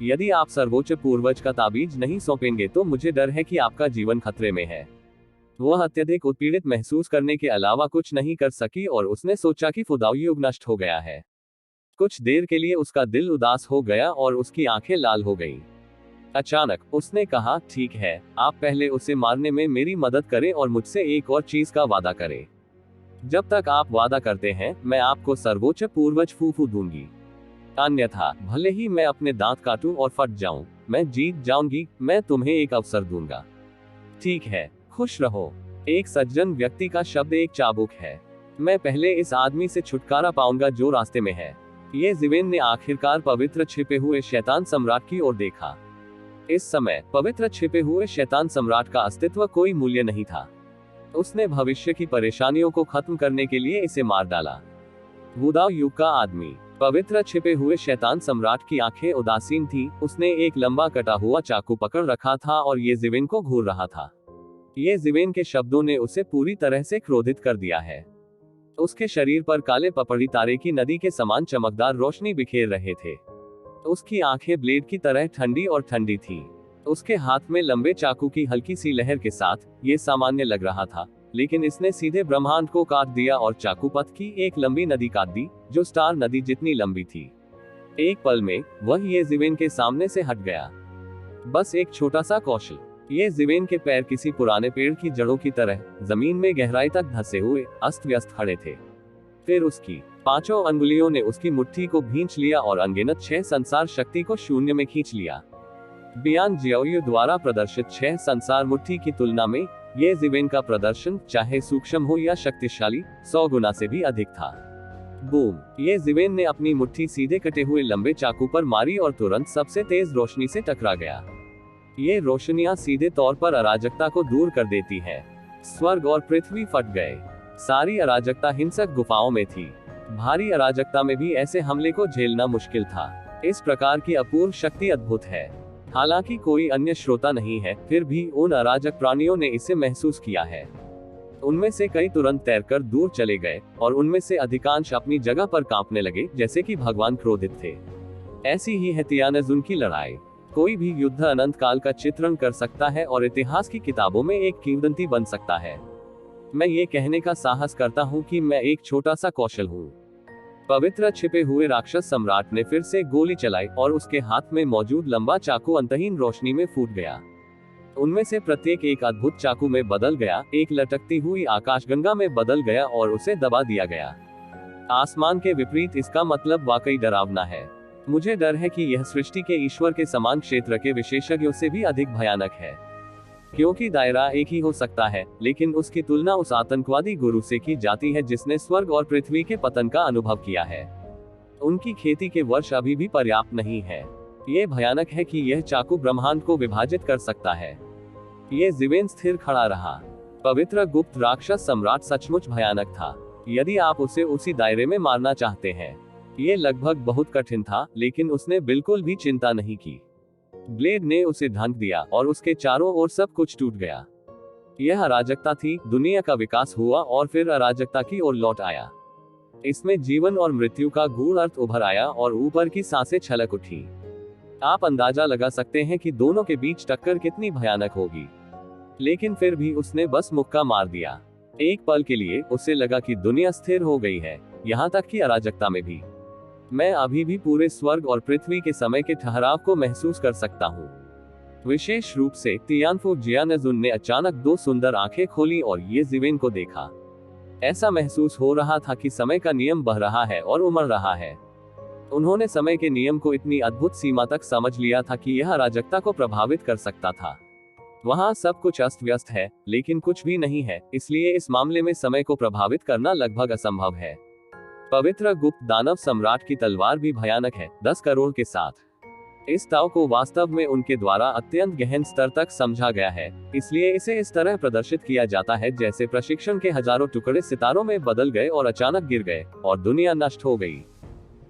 यदि आप सर्वोच्च पूर्वज का ताबीज नहीं सौंपेंगे तो मुझे डर है कि आपका जीवन खतरे में है। वह अत्यधिक उत्पीड़ित महसूस करने के अलावा कुछ नहीं कर सकी और उसने सोचा कि वुदाऊ युग नष्ट हो गया है। कुछ देर के लिए उसका दिल उदास हो गया और उसकी आंखें लाल हो गईं। अचानक उसने कहा, ठीक है, आप पहले उसे मारने में मेरी मदद करें और मुझसे एक और चीज का वादा करें। जब तक आप वादा करते हैं, मैं आपको सर्वोच्च पूर्वज फूफू दूंगी, अन्यथा भले ही मैं अपने दांत काटूं और फट जाऊं, मैं जीत जाऊंगी। मैं तुम्हें एक अवसर दूंगा। ठीक है, खुश रहो। एक सज्जन व्यक्ति का शब्द एक चाबुक है। मैं पहले इस आदमी से छुटकारा पाऊंगा जो रास्ते में है। ये जिवेन ने आखिरकार पवित्र छिपे हुए शैतान सम्राट की ओर देखा। इस समय पवित्र छिपे हुए शैतान सम्राट का अस्तित्व कोई मूल्य नहीं था। उसने भविष्य की परेशानियों को खत्म करने के लिए इसे मार डाला। वुदाऊ युग का आदमी। पवित्र छिपे हुए शैतान सम्राट की आंखें उदासीन थी। उसने एक लंबा कटा हुआ चाकू पकड़ रखा था और ये जिवेन को घूर रहा था। ये जिवेन के शब्दों ने उसे पूरी तरह से क्रोधित कर दिया है। उसके शरीर पर काले पपड़ी तारे की नदी के समान चमकदार रोशनी बिखेर रहे थे। उसकी आंखें ब्लेड की तरह ठंडी और ठंडी थी। उसके हाथ में लंबे चाकू की हल्की सी लहर के साथ ये सामान्य लग रहा था, लेकिन इसने सीधे ब्रह्मांड को काट दिया और चाकू पथ की एक लंबी नदी काट दी, जो स्टार नदी जितनी लंबी थी। एक पल में वह ये जिवेन के सामने से हट गया। बस एक छोटा सा कौशल। ये जिवेन के पैर किसी पुराने पेड़ की जड़ों की तरह जमीन में गहराई तक धंसे हुए अस्त व्यस्त खड़े थे। फिर उसकी 5 अंगुलियों ने उसकी मुट्ठी को भींच लिया और अनगिनत 6 संसार शक्ति को शून्य में खींच लिया। बियान जियाओयू द्वारा प्रदर्शित 6 संसार मुट्ठी की तुलना में ये जिवेन का प्रदर्शन, चाहे सूक्ष्म हो या शक्तिशाली, 100 गुना से भी अधिक था। बूम! ये जिवेन ने अपनी मुट्ठी सीधे कटे हुए लंबे चाकू पर मारी और तुरंत सबसे तेज रोशनी से टकरा गया। ये रोशनियां सीधे तौर पर अराजकता को दूर कर देती है। स्वर्ग और पृथ्वी फट गए। सारी अराजकता हिंसक गुफाओं में थी। भारी अराजकता में भी ऐसे हमले को झेलना मुश्किल था। इस प्रकार की अपूर्व शक्ति अद्भुत है। हालांकि कोई अन्य श्रोता नहीं है, फिर भी उन अराजक प्राणियों ने इसे महसूस किया है। उनमें से कई तुरंत तैरकर दूर चले गए और उनमें से अधिकांश अपनी जगह पर कांपने लगे, जैसे कि भगवान क्रोधित थे। ऐसी ही है तियानजुन की लड़ाई। कोई भी युद्ध अनंत काल का चित्रण कर सकता है और इतिहास की किताबों में एक किंवदंती बन सकता है। मैं ये कहने का साहस करता हूँ कि मैं एक छोटा सा कौशल हूँ। पवित्र छिपे हुए राक्षस सम्राट ने फिर से गोली चलाई और उसके हाथ में मौजूद लंबा चाकू अंतहीन रोशनी में फूट गया। उनमें से प्रत्येक एक अद्भुत चाकू में बदल गया, एक लटकती हुई आकाशगंगा में बदल गया और उसे दबा दिया गया। आसमान के विपरीत इसका मतलब वाकई डरावना है। मुझे डर है कि यह सृष्टि के ईश्वर के समान क्षेत्र के विशेषज्ञों से भी अधिक भयानक है, क्योंकि दायरा एक ही हो सकता है, लेकिन उसकी तुलना उस आतंकवादी गुरु से की जाती है जिसने स्वर्ग और पृथ्वी के पतन का अनुभव किया है। उनकी खेती के वर्ष अभी भी पर्याप्त नहीं है। ये भयानक है कि यह चाकू ब्रह्मांड को विभाजित कर सकता है। ये ज़िवेन स्थिर खड़ा रहा। पवित्र गुप्त राक्षस सम्राट सचमुच भयानक था। यदि आप उसे उसी दायरे में मारना चाहते हैं। ये लगभग बहुत कठिन था, लेकिन उसने बिल्कुल भी चिंता नहीं की। ब्लेड ने उसे ढंक दिया और उसके चारों ओर सब कुछ टूट गया। यह अराजकता थी, दुनिया का विकास हुआ और फिर अराजकता की ओर लौट आया। इसमें जीवन और मृत्यु का गूढ़ अर्थ उभर आया और ऊपर की सांसें छलक उठी। आप अंदाजा लगा सकते हैं कि दोनों के बीच टक्कर कितनी भयानक होगी। लेकिन फिर भी उसने बस मुक्का मार दिया। एक पल के लिए उसे लगा कि दुनिया स्थिर हो गई है, यहाँ तक कि अराजकता में भी। मैं अभी भी पूरे स्वर्ग और पृथ्वी के समय के ठहराव को महसूस कर सकता हूँ। विशेष रूप से तियानफू जियानजुन ने अचानक दो सुंदर आंखें खोली और ये ज़िवेन को देखा। ऐसा महसूस हो रहा था कि समय का नियम बह रहा है और उमड़ रहा है। उन्होंने समय के नियम को इतनी अद्भुत सीमा तक समझ लिया था कि यह अराजकता को प्रभावित कर सकता था। वहाँ सब कुछ अस्त व्यस्त है, लेकिन कुछ भी नहीं है, इसलिए इस मामले में समय को प्रभावित करना लगभग असंभव है। पवित्र गुप्त दानव सम्राट की तलवार भी भयानक है, 10 करोड़ के साथ। इस ताव को वास्तव में उनके द्वारा अत्यंत गहन स्तर तक समझा गया है, इसलिए इसे इस तरह प्रदर्शित किया जाता है जैसे प्रशिक्षण के हजारों टुकड़े सितारों में बदल गए और अचानक गिर गए और दुनिया नष्ट हो गई।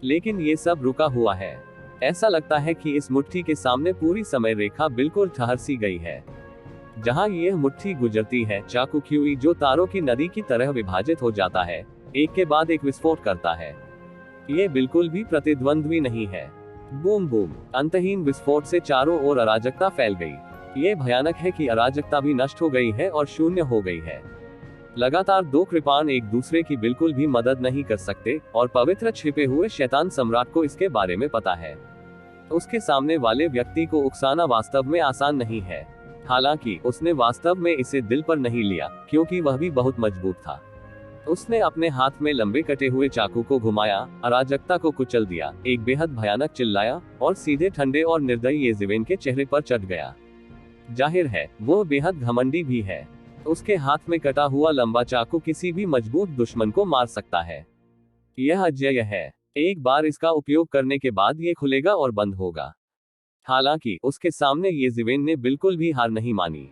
लेकिन ये सब रुका हुआ है। ऐसा लगता है कि इस मुट्ठी के सामने पूरी समय रेखा बिल्कुल ठहर सी गई है। जहां यह मुट्ठी गुजरती है, चाकू क्यूई जो तारों की नदी की तरह विभाजित हो जाता है, एक के बाद एक विस्फोट करता है। ये बिल्कुल भी प्रतिद्वंद्वी नहीं है। बूम बूम, अंतहीन विस्फोट से चारों ओर अराजकता फैल गई। ये भयानक है कि अराजकता भी नष्ट हो गई है और शून्य हो गई है। लगातार दो कृपाण एक दूसरे की बिल्कुल भी मदद नहीं कर सकते और पवित्र छिपे हुए शैतान सम्राट को इसके बारे में पता है। उसके सामने वाले व्यक्ति को उकसाना वास्तव में आसान नहीं है। हालांकि उसने वास्तव में इसे दिल पर नहीं लिया, क्योंकि वह भी बहुत मजबूत था। उसने अपने हाथ में लंबे कटे हुए चाकू को घुमाया, अराजकता को कुचल दिया, एक बेहद भयानक चिल्लाया और सीधे ठंडे और निर्दयी ये ज़िवेन के चेहरे पर चढ़ गया। जाहिर है वह बेहद घमंडी भी है। उसके हाथ में कटा हुआ लंबा चाकू किसी भी मजबूत दुश्मन को मार सकता है। यह अजेय है। एक बार इसका उपयोग करने के बाद ये खुलेगा और बंद होगा। हालांकि उसके सामने ये ज़िवेन ने बिल्कुल भी हार नहीं मानी।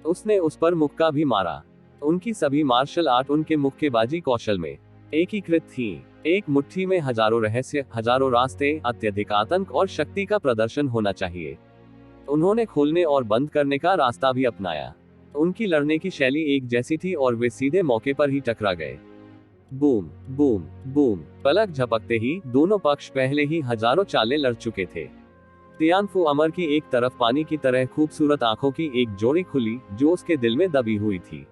उसने उस पर मुक्का भी मारा। उनकी सभी मार्शल आर्ट उनके मुक्केबाजी कौशल में एकीकृत थी। एक मुट्ठी में हजारों रहस्य, हजारों रास्ते, अत्यधिक आतंक और शक्ति का प्रदर्शन होना चाहिए। उन्होंने खोलने और बंद करने का रास्ता भी अपनाया। उनकी लड़ने की शैली एक जैसी थी और वे सीधे मौके पर ही टकरा गए। बूम बूम बूम, पलक झपकते ही दोनों पक्ष पहले ही हजारों चालें लड़ चुके थे। तियानफू अमर की एक तरफ पानी की तरह खूबसूरत आंखों की एक जोड़ी खुली, जो उसके दिल में दबी हुई थी।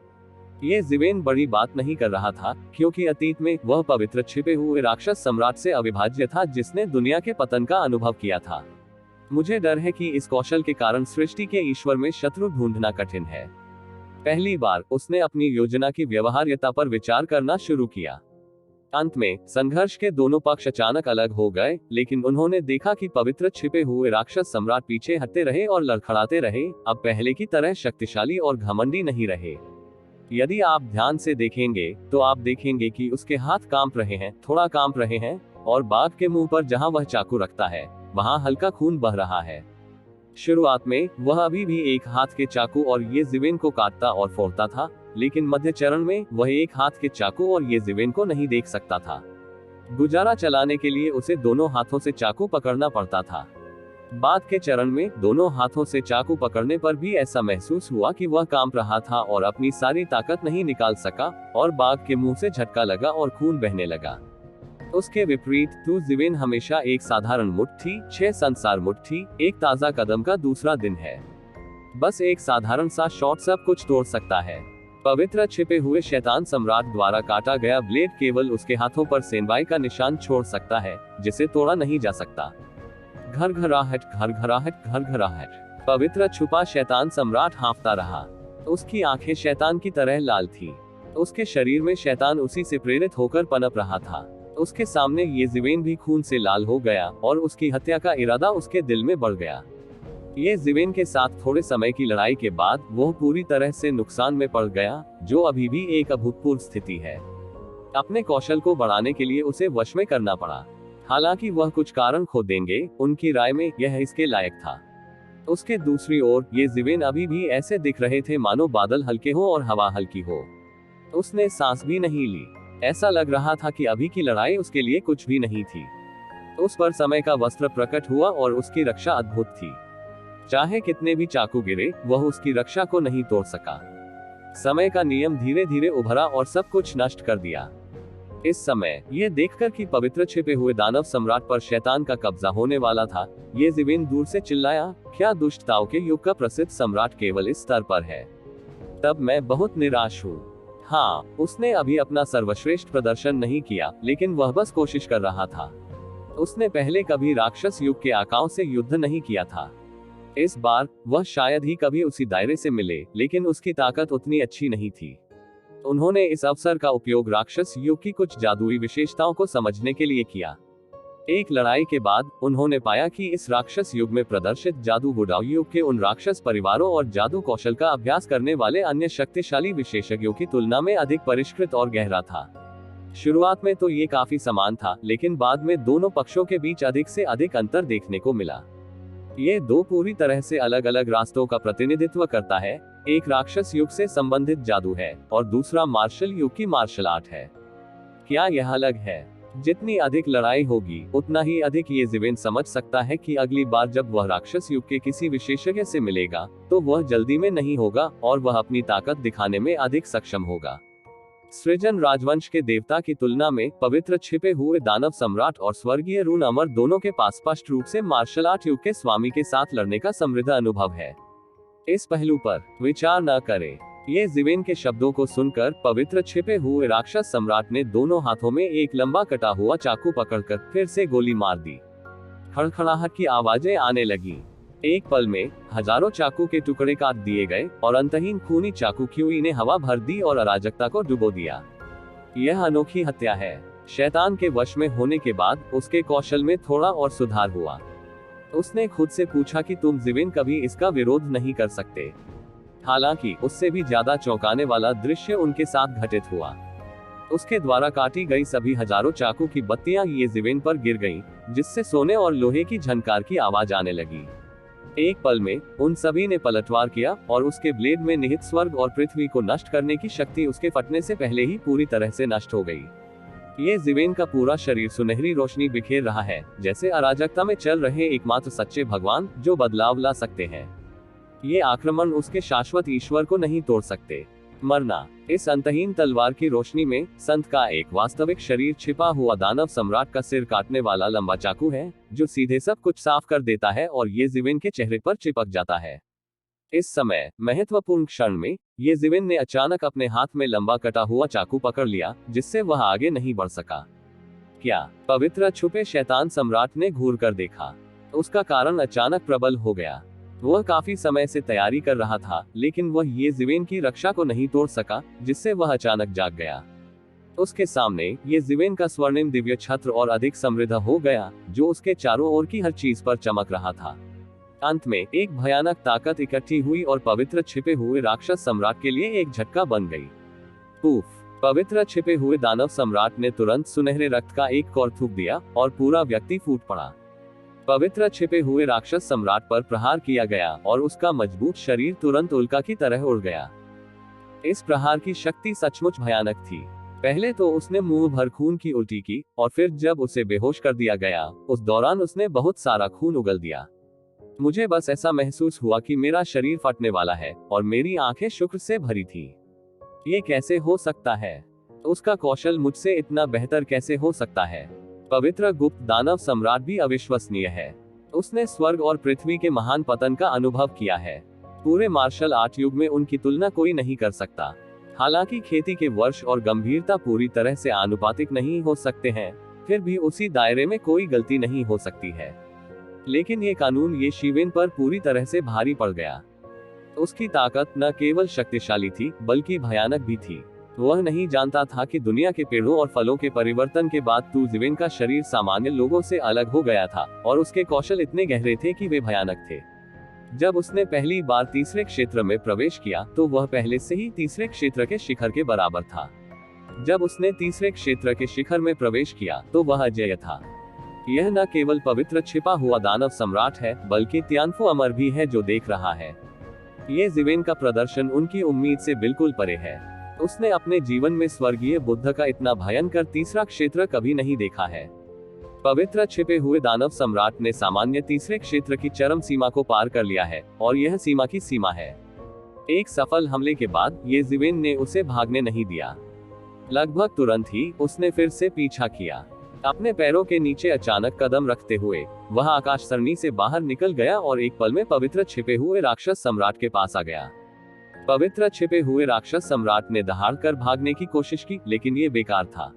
ये ज़िवेन बड़ी बात नहीं कर रहा था, क्योंकि अतीत में वह पवित्र छिपे हुए राक्षस सम्राट से अविभाज्य था जिसने दुनिया के पतन का अनुभव किया था। मुझे डर है कि इस कौशल के कारण सृष्टि के ईश्वर में शत्रु ढूंढना कठिन है। पहली बार उसने अपनी योजना की व्यवहार्यता पर विचार करना शुरू किया। अंत में संघर्ष के दोनों पक्ष अचानक अलग हो गए, लेकिन उन्होंने देखा कि पवित्र छिपे हुए राक्षस सम्राट पीछे हटते रहे और लड़खड़ाते रहे, अब पहले की तरह शक्तिशाली और घमंडी नहीं रहे। यदि आप ध्यान से देखेंगे तो आप देखेंगे कि उसके हाथ कांप रहे हैं, थोड़ा कांप रहे हैं, और बाघ के मुंह पर जहां वह चाकू रखता है वहां हल्का खून बह रहा है। शुरुआत में वह अभी भी एक हाथ के चाकू और ये ज़िवेन को काटता और फोड़ता था, लेकिन मध्य चरण में वह एक हाथ के चाकू और ये ज़िवेन को नहीं देख सकता था। गुजारा चलाने के लिए उसे दोनों हाथों से चाकू पकड़ना पड़ता था। बाद के चरण में दोनों हाथों से चाकू पकड़ने पर भी ऐसा महसूस हुआ कि वह कांप रहा था और अपनी सारी ताकत नहीं निकाल सका, और बाघ के मुंह से झटका लगा और खून बहने लगा। उसके विपरीत तू ज़िवेन हमेशा एक साधारण मुट्ठी, 6 संसार मुट्ठी, एक ताजा कदम का दूसरा दिन है। बस एक साधारण सा शॉट सब कुछ तोड़ सकता है। पवित्र छिपे हुए शैतान सम्राट द्वारा काटा गया ब्लेड केवल उसके हाथों पर सेनबाई का निशान छोड़ सकता है, जिसे तोड़ा नहीं जा सकता। घरघराहट, घरघराहट, घरघराहट। पवित्र छुपा शैतान सम्राट हाँफता रहा। उसकी आंखें शैतान की तरह लाल थी। उसके शरीर में शैतान उसी से प्रेरित होकर पनप रहा था। उसके सामने ये ज़िवेन भी खून से लाल हो गया और उसकी हत्या का इरादा उसके दिल में बढ़ गया। ये ज़िवेन के साथ थोड़े समय की लड़ाई के बाद वह पूरी तरह से नुकसान में पड़ गया, जो अभी भी एक अभूतपूर्व स्थिति है। अपने कौशल को बढ़ाने के लिए उसे वश में करना पड़ा। हालांकि वह कुछ कारण खोद देंगे, उनकी राय में यह इसके लायक था। उसके दूसरी ओर ये जिवेन अभी भी ऐसे दिख रहे थे मानो बादल हल्के हो और हवा हल्की हो। उसने सांस भी नहीं ली। ऐसा लग रहा था कि अभी की लड़ाई उसके लिए कुछ भी नहीं थी। उस पर समय का वस्त्र प्रकट हुआ और उसकी रक्षा अद्भुत थी। चाहे कितने भी चाकू गिरे, वह उसकी रक्षा को नहीं तोड़ सका। समय का नियम धीरे धीरे उभरा और सब कुछ नष्ट कर दिया। इस समय ये देखकर कि पवित्र छिपे हुए दानव सम्राट पर शैतान का कब्जा होने वाला था, ये जिवेन दूर से चिल्लाया, क्या दुष्टताओं के युग का प्रसिद्ध सम्राट केवल इस स्तर पर है? तब मैं बहुत निराश हूँ। हाँ, उसने अभी अपना सर्वश्रेष्ठ प्रदर्शन नहीं किया, लेकिन वह बस कोशिश कर रहा था। उसने पहले कभी राक्षस युग के आकाओं से युद्ध नहीं किया था। इस बार वह शायद ही कभी उसी दायरे से मिले, लेकिन उसकी ताकत उतनी अच्छी नहीं थी। उन्होंने इस अवसर का उपयोग राक्षस युग की कुछ जादुई विशेषताओं को समझने के लिए किया। एक लड़ाई के बाद उन्होंने पाया कि इस राक्षस युग में प्रदर्शित जादू वुडाऊ युग के उन राक्षस परिवारों और जादू कौशल का अभ्यास करने वाले अन्य शक्तिशाली विशेषज्ञों की तुलना में अधिक परिष्कृत और गहरा था। शुरुआत में तो ये काफी समान था, लेकिन बाद में दोनों पक्षों के बीच अधिक से अधिक अंतर देखने को मिला। ये दो पूरी तरह से अलग अलग रास्तों का प्रतिनिधित्व करता है। एक राक्षस युग से संबंधित जादू है और दूसरा मार्शल युग की मार्शल आर्ट है। क्या यह अलग है? जितनी अधिक लड़ाई होगी, उतना ही अधिक ये जिवेन समझ सकता है कि अगली बार जब वह राक्षस युग के किसी विशेषज्ञ से मिलेगा, तो वह जल्दी में नहीं होगा और वह अपनी ताकत दिखाने में अधिक सक्षम होगा। सृजन राजवंश के देवता की तुलना में पवित्र छिपे हुए दानव सम्राट और स्वर्गीय रून अमर दोनों के पास स्पष्ट रूप से मार्शल आर्ट युग के स्वामी के साथ लड़ने का समृद्ध अनुभव है। इस पहलू पर विचार न करें। ये जिवेन के शब्दों को सुनकर पवित्र छिपे हुए राक्षस सम्राट ने दोनों हाथों में एक लंबा कटा हुआ चाकू पकड़कर फिर से गोली मार दी। खड़खड़ाहट की आवाजें आने लगी। एक पल में हजारों चाकू के टुकड़े काट दिए गए और अंतहीन खूनी चाकू ख्यूई ने हवा भर दी और अराजकता को डुबो दिया। यह अनोखी हत्या है। शैतान के वश में होने के बाद उसके कौशल में थोड़ा और सुधार हुआ। उसने खुद से पूछा कि तुम जिवेन कभी इसका विरोध नहीं कर सकते। हालांकि उससे भी ज्यादा चौंकाने वाला दृश्य उनके साथ घटित हुआ। उसके द्वारा काटी गई सभी हजारों चाकू की बत्तियां ये जिवेन पर गिर गईं, जिससे सोने और लोहे की झनकार की आवाज आने लगी। एक पल में उन सभी ने पलटवार किया और उसके ब्लेड में निहित स्वर्ग और पृथ्वी को नष्ट करने की शक्ति उसके फटने से पहले ही पूरी तरह से नष्ट हो गई। ये जिवेन का पूरा शरीर सुनहरी रोशनी बिखेर रहा है, जैसे अराजकता में चल रहे एकमात्र सच्चे भगवान जो बदलाव ला सकते हैं। ये आक्रमण उसके शाश्वत ईश्वर को नहीं तोड़ सकते। मरना। इस अंतहीन तलवार की रोशनी में संत का एक वास्तविक शरीर छिपा हुआ दानव सम्राट का सिर काटने वाला लंबा चाकू है, जो सीधे सब कुछ साफ कर देता है और ये जिवेन के चेहरे पर चिपक जाता है। इस समय महत्वपूर्ण क्षण में ये जिवेन ने अचानक अपने हाथ में लंबा कटा हुआ चाकू पकड़ लिया, जिससे वह आगे नहीं बढ़ सका। क्या पवित्र छुपे शैतान सम्राट ने घूर कर देखा। उसका कारण अचानक प्रबल हो गया। वह काफी समय से तैयारी कर रहा था, लेकिन वह ये जिवेन की रक्षा को नहीं तोड़ सका, जिससे वह अचानक जाग गया। उसके सामने ये जिवेन का स्वर्णिम दिव्य छत्र और अधिक समृद्ध हो गया, जो उसके चारों ओर की हर चीज पर चमक रहा था। अंत में एक भयानक ताकत इकट्ठी हुई और पवित्र छिपे हुए राक्षस सम्राट के लिए एक झटका बन गई। पूफ। पवित्र छिपे हुए दानव सम्राट ने तुरंत सुनहरे रक्त का एक कौर थूक दिया और पूरा व्यक्ति फूट पड़ा। पवित्र छिपे हुए राक्षस सम्राट पर प्रहार किया गया और उसका मजबूत शरीर तुरंत उल्का की तरह उड़ गया। इस प्रहार की शक्ति सचमुच भयानक थी। पहले तो उसने मुंह भर खून की उल्टी की और फिर जब उसे बेहोश कर दिया गया, उस दौरान उसने बहुत सारा खून उगल दिया। मुझे बस ऐसा महसूस हुआ कि मेरा शरीर फटने वाला है और मेरी आंखें शुक्र से भरी थी। ये कैसे हो सकता है? उसका कौशल मुझसे इतना बेहतर कैसे हो सकता है? पवित्र गुप्त दानव सम्राट भी अविश्वसनीय है। उसने स्वर्ग और पृथ्वी के महान पतन का अनुभव किया है। पूरे मार्शल आर्ट युग में उनकी तुलना कोई नहीं कर सकता। हालांकि खेती के वर्ष और गंभीरता पूरी तरह से आनुपातिक नहीं हो सकते हैं, फिर भी उसी दायरे में कोई गलती नहीं हो सकती है। लेकिन ये कानून ये शिवेन पर पूरी तरह से भारी पड़ गया। उसकी ताकत न केवल शक्तिशाली थी, बल्कि भयानक भी थी। वह नहीं जानता था कि दुनिया के पेड़ों और फलों के परिवर्तन के बाद जिवेन का शरीर सामान्य लोगों से अलग हो गया था और उसके कौशल इतने गहरे थे कि वे भयानक थे। जब उसने पहली बार तीसरे क्षेत्र में प्रवेश किया, तो वह पहले से ही तीसरे क्षेत्र के शिखर के बराबर था। जब उसने तीसरे क्षेत्र के शिखर में प्रवेश किया, तो वह अजेय था। यह न केवल पवित्र छिपा हुआ दानव सम्राट है, बल्कि तियानफू अमर भी है जो देख रहा है। ये ज़िवेन का प्रदर्शन उनकी उम्मीद से बिल्कुल परे है। उसने अपने जीवन में स्वर्गीय बुद्ध का इतना भयंकर तीसरा क्षेत्र कभी नहीं देखा है। पवित्र छिपे हुए दानव सम्राट ने सामान्य तीसरे क्षेत्र की चरम सीमा को पार कर लिया है, और यह सीमा की सीमा है। एक सफल हमले के बाद ये ज़िवेन ने उसे भागने नहीं दिया। लगभग तुरंत ही उसने फिर से पीछा किया। अपने पैरों के नीचे अचानक कदम रखते हुए वह आकाश सरणी से बाहर निकल गया और एक पल में पवित्र छिपे हुए राक्षस सम्राट के पास आ गया। पवित्र छिपे हुए राक्षस सम्राट ने दहाड़कर भागने की कोशिश की, लेकिन ये बेकार था।